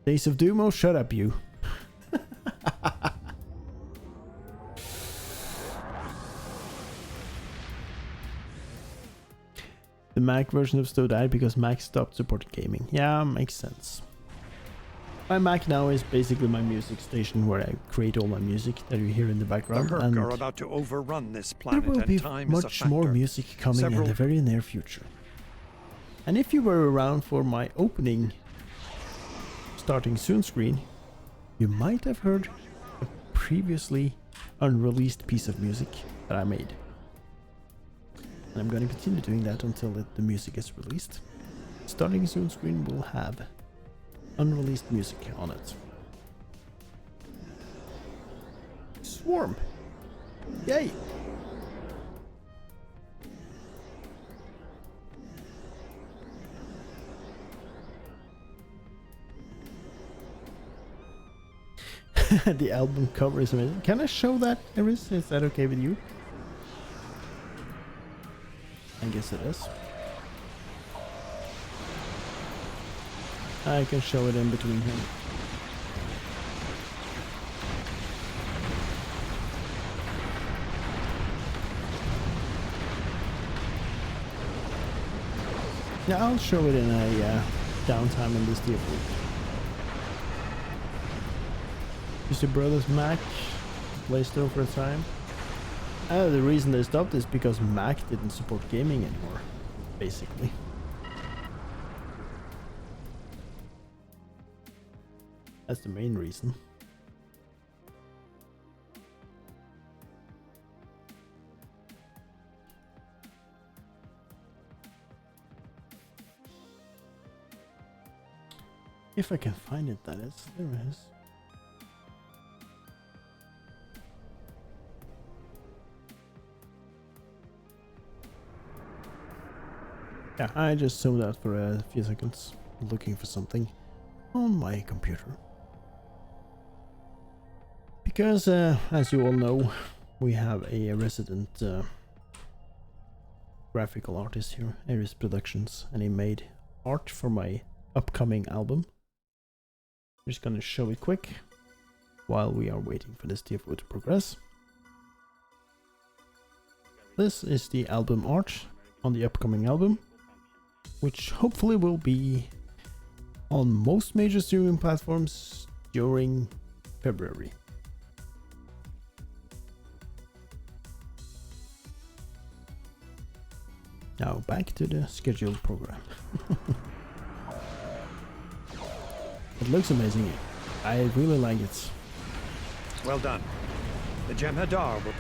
Days of Doom, oh shut up you. The Mac version of Stow died because Mac stopped supporting gaming. Yeah, makes sense. My Mac now is basically my music station where I create all my music that you hear in the background. The Herc and are about to overrun this planet, there will be and time is a much more factor. music coming in the very near future. And if you were around for my opening starting soon screen, you might have heard a previously unreleased piece of music that I made. And I'm going to continue doing that until the music is released. Starting soon screen will have unreleased music on it. Swarm! Yay! The album cover is amazing. Can I show that, Iris? Is that okay with you? I guess it is. I can show it in between him. Yeah, I'll show it in a downtime in this deal. Use your brother's Mac, Play Store for a time. The reason they stopped is because Mac didn't support gaming anymore, basically. That's the main reason. If I can find it, that is. There it is. Yeah, I just zoomed out for a few seconds, looking for something on my computer. Because, as you all know, we have a resident graphical artist here, Ares Productions, and he made art for my upcoming album. I'm just gonna show it quick while we are waiting for this TFO to progress. This is the album art on the upcoming album, which hopefully will be on most major streaming platforms during February. Now back to the scheduled program. It looks amazing. I really like it. Well done. The Jem'Hadar will...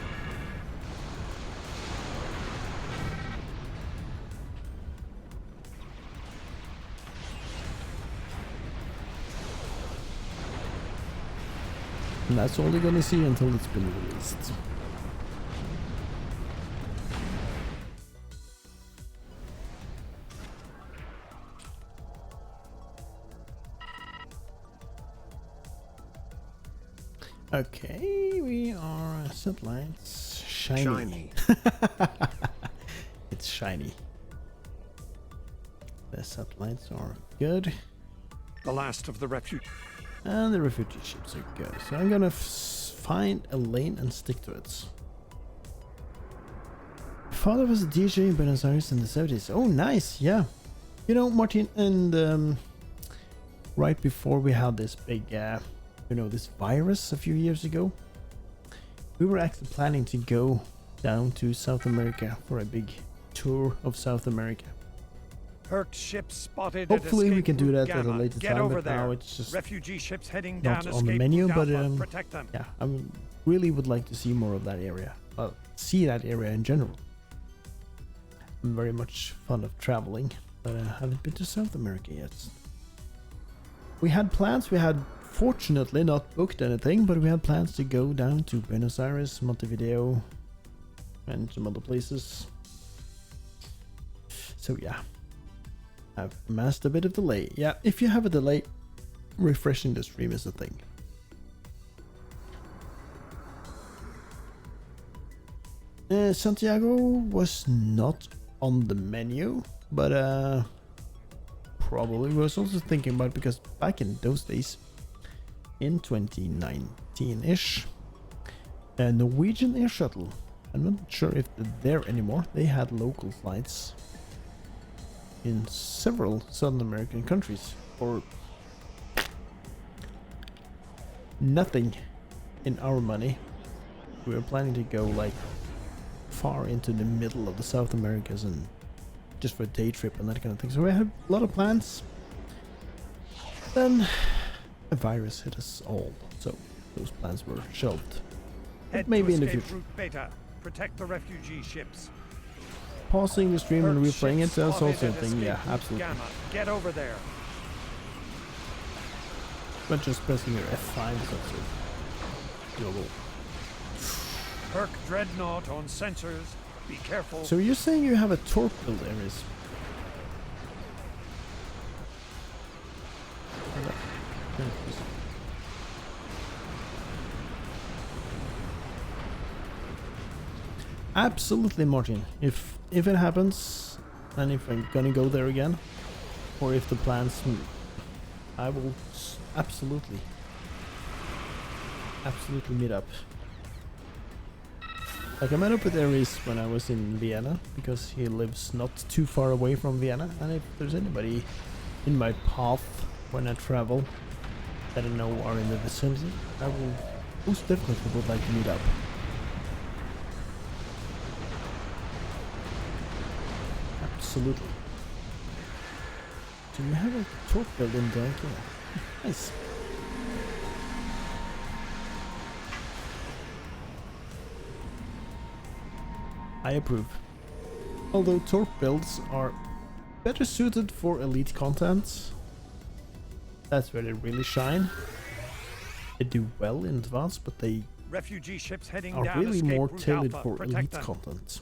And that's all you're gonna see until it's been released. Okay, we are satellites. Shiny. Shiny. It's shiny. The satellites are good. The last of the refugee. And the refugee ships are good. So I'm gonna find a lane and stick to it. My father was a DJ in Buenos Aires in the 70s. Oh, nice, yeah. You know, Martin, and right before we had this big, this virus a few years ago, we were actually planning to go down to South America for a big tour of South America. Herc ship spotted. Hopefully we can do that Gamma. at a later Get time, over but there. now it's just refugee ships heading not down on the escape menu, route but Alpha. Protect them. yeah, I really would like to see more of that area. Well, see that area in general. I'm very much fond of traveling, but I haven't been to South America yet. We had plans, we had fortunately not booked anything, but we had plans to go down to Buenos Aires, Montevideo, and some other places. So yeah, I've amassed a bit of delay. Yeah, if you have a delay, refreshing the stream is a thing. Santiago was not on the menu, but probably was also thinking about, because back in those days, in 2019-ish, a Norwegian air shuttle, I'm not sure if they're there anymore, they had local flights in several Southern American countries for nothing in our money. We were planning to go like far into the middle of the South Americas and just for a day trip and that kind of thing. So we had a lot of plans. Then a virus hit us all, so those plans were shelved. But maybe in the future. Route Beta. Protect the refugee ships. Pausing the stream and replaying it, that's also a thing. Yeah, absolutely. Gamma. Get over there. But just pressing your F5 is also doable. Herc Dreadnought on sensors. Be careful. So you're saying you have a torp build, Ares? Absolutely, Martin. If it happens, and if I'm gonna go there again, or if the plans, I will absolutely meet up. Like I met up with Ares when I was in Vienna, because he lives not too far away from Vienna, and if there's anybody in my path when I travel that I know are in the vicinity, I will most definitely would like to meet up. Absolutely. Do you have a torp build in there? Yeah. Nice. I approve. Although torp builds are better suited for elite content, that's where they really shine. They do well in advance, but they refugee ships heading are down really more route tailored Alpha. for Protect elite them. content.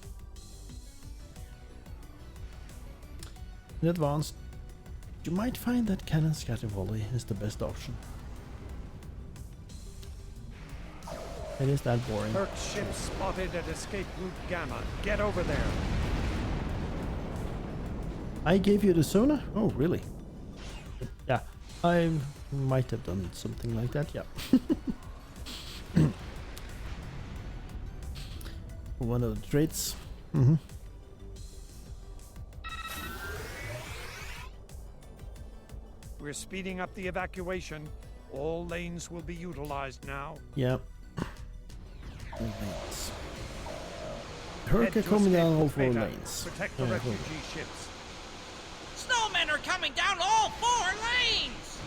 In advanced, you might find that cannon scatter volley is the best option. It is that boring. Herc ship spotted at escape route Gamma. Get over there. I gave you the Sona? Oh, really? Yeah, I might have done something like that, yeah. One of the traits. Mm-hmm. We're speeding up the evacuation. All lanes will be utilized now. Yep. All lanes. Herc coming down all 4 lanes. Protect the refugee ships. Snowmen are coming down all 4 lanes!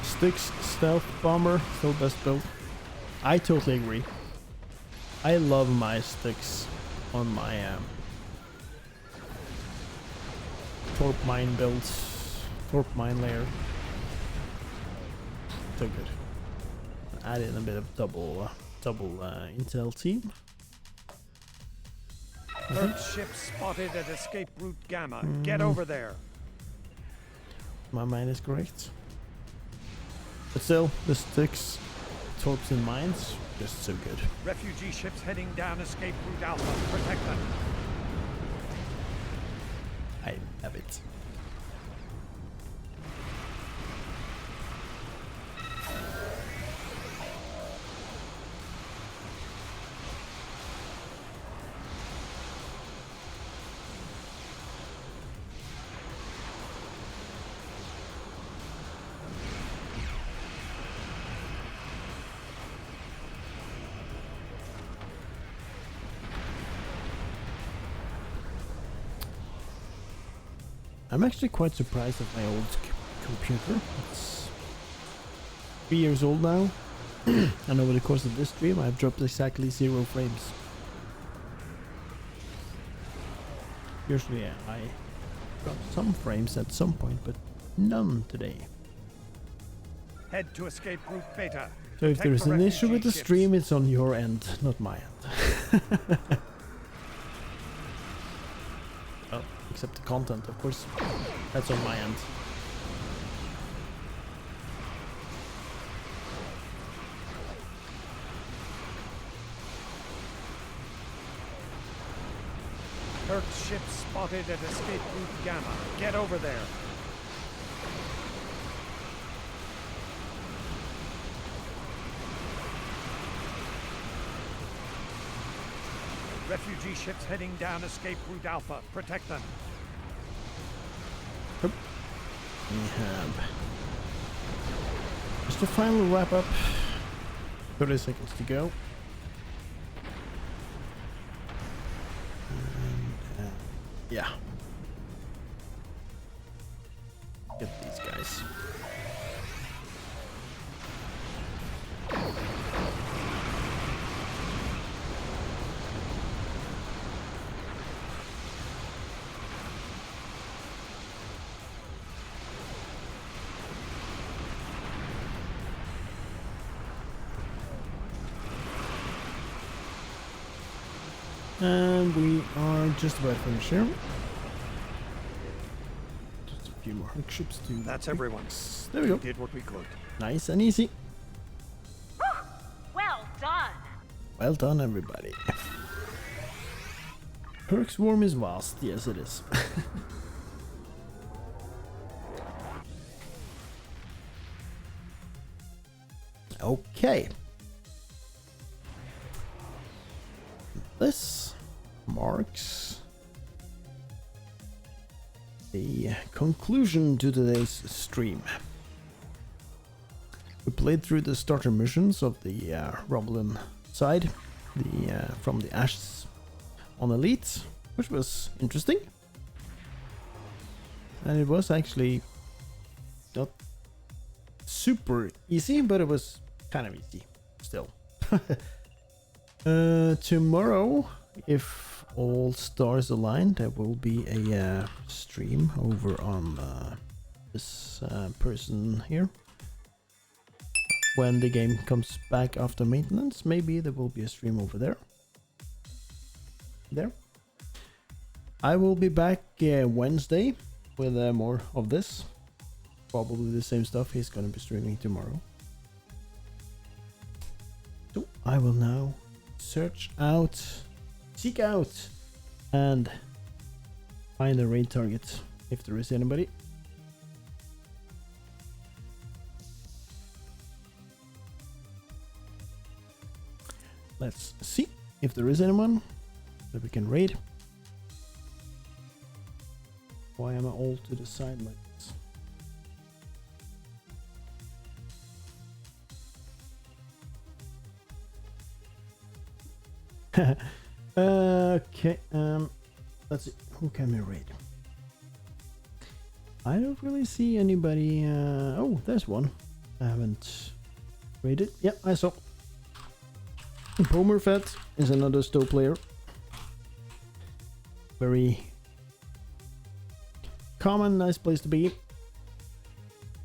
Styx stealth bomber, still best build. I totally agree. I love my Styx on my torp mine builds, torp mine layer. So good. Add in a bit of double intel team. Herc ship spotted at escape route Gamma. Get over there. My mind is correct. But still, the sticks, torps and mines, just so good. Refugee ships heading down escape route Alpha. Protect them. I love it. I'm actually quite surprised at my old computer. It's 3 years old now, and over the course of this stream I've dropped exactly 0 frames. Usually I drop some frames at some point, but none today. Head to escape route Beta. So if there's an issue with the stream, it's on your end, not my end. Well, except the content, of course. That's on my end. Kirk's ship spotted at escape route Gamma. Get over there. Refugee ships heading down escape route Alpha. Protect them. Yep. We have just a final wrap up. 30 seconds to go. And yeah. Get these guys. And we are just about finished here. Just a few more hook ships to... That's everyone. There we go. We did what we could. Nice and easy. Well done. Well done, everybody. Herc's Swarm is vast. Yes, it is. Okay. This marks the conclusion to today's stream. We played through the starter missions of the Romulan side, from the Ashes on Elite, which was interesting. And it was actually not super easy, but it was kind of easy still. Tomorrow, if all stars align, there will be a stream over on this person here. When the game comes back after maintenance, maybe there will be a stream over there. I will be back Wednesday with more of this. Probably the same stuff he's gonna be streaming tomorrow. So I will now seek out, and find a raid target if there is anybody. Let's see if there is anyone that we can raid. Why am I all to the side like this? Okay, let's see, who can we raid? I don't really see anybody. Oh, there's one I haven't raided. Yep, I saw. Pomerfet is another Stowe player. Very common, nice place to be.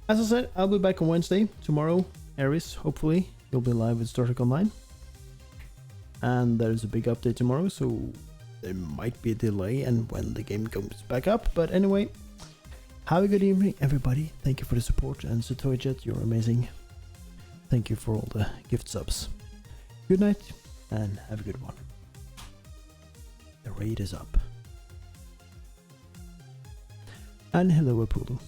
As I said, I'll be back on Wednesday. Tomorrow, Ares, hopefully, you'll be live with Star Trek Online. And there's a big update tomorrow, so there might be a delay and when the game comes back up. But anyway, have a good evening, everybody. Thank you for the support, and Satoijet, you're amazing. Thank you for all the gift subs. Good night and have a good one. The raid is up. And hello, Apollo.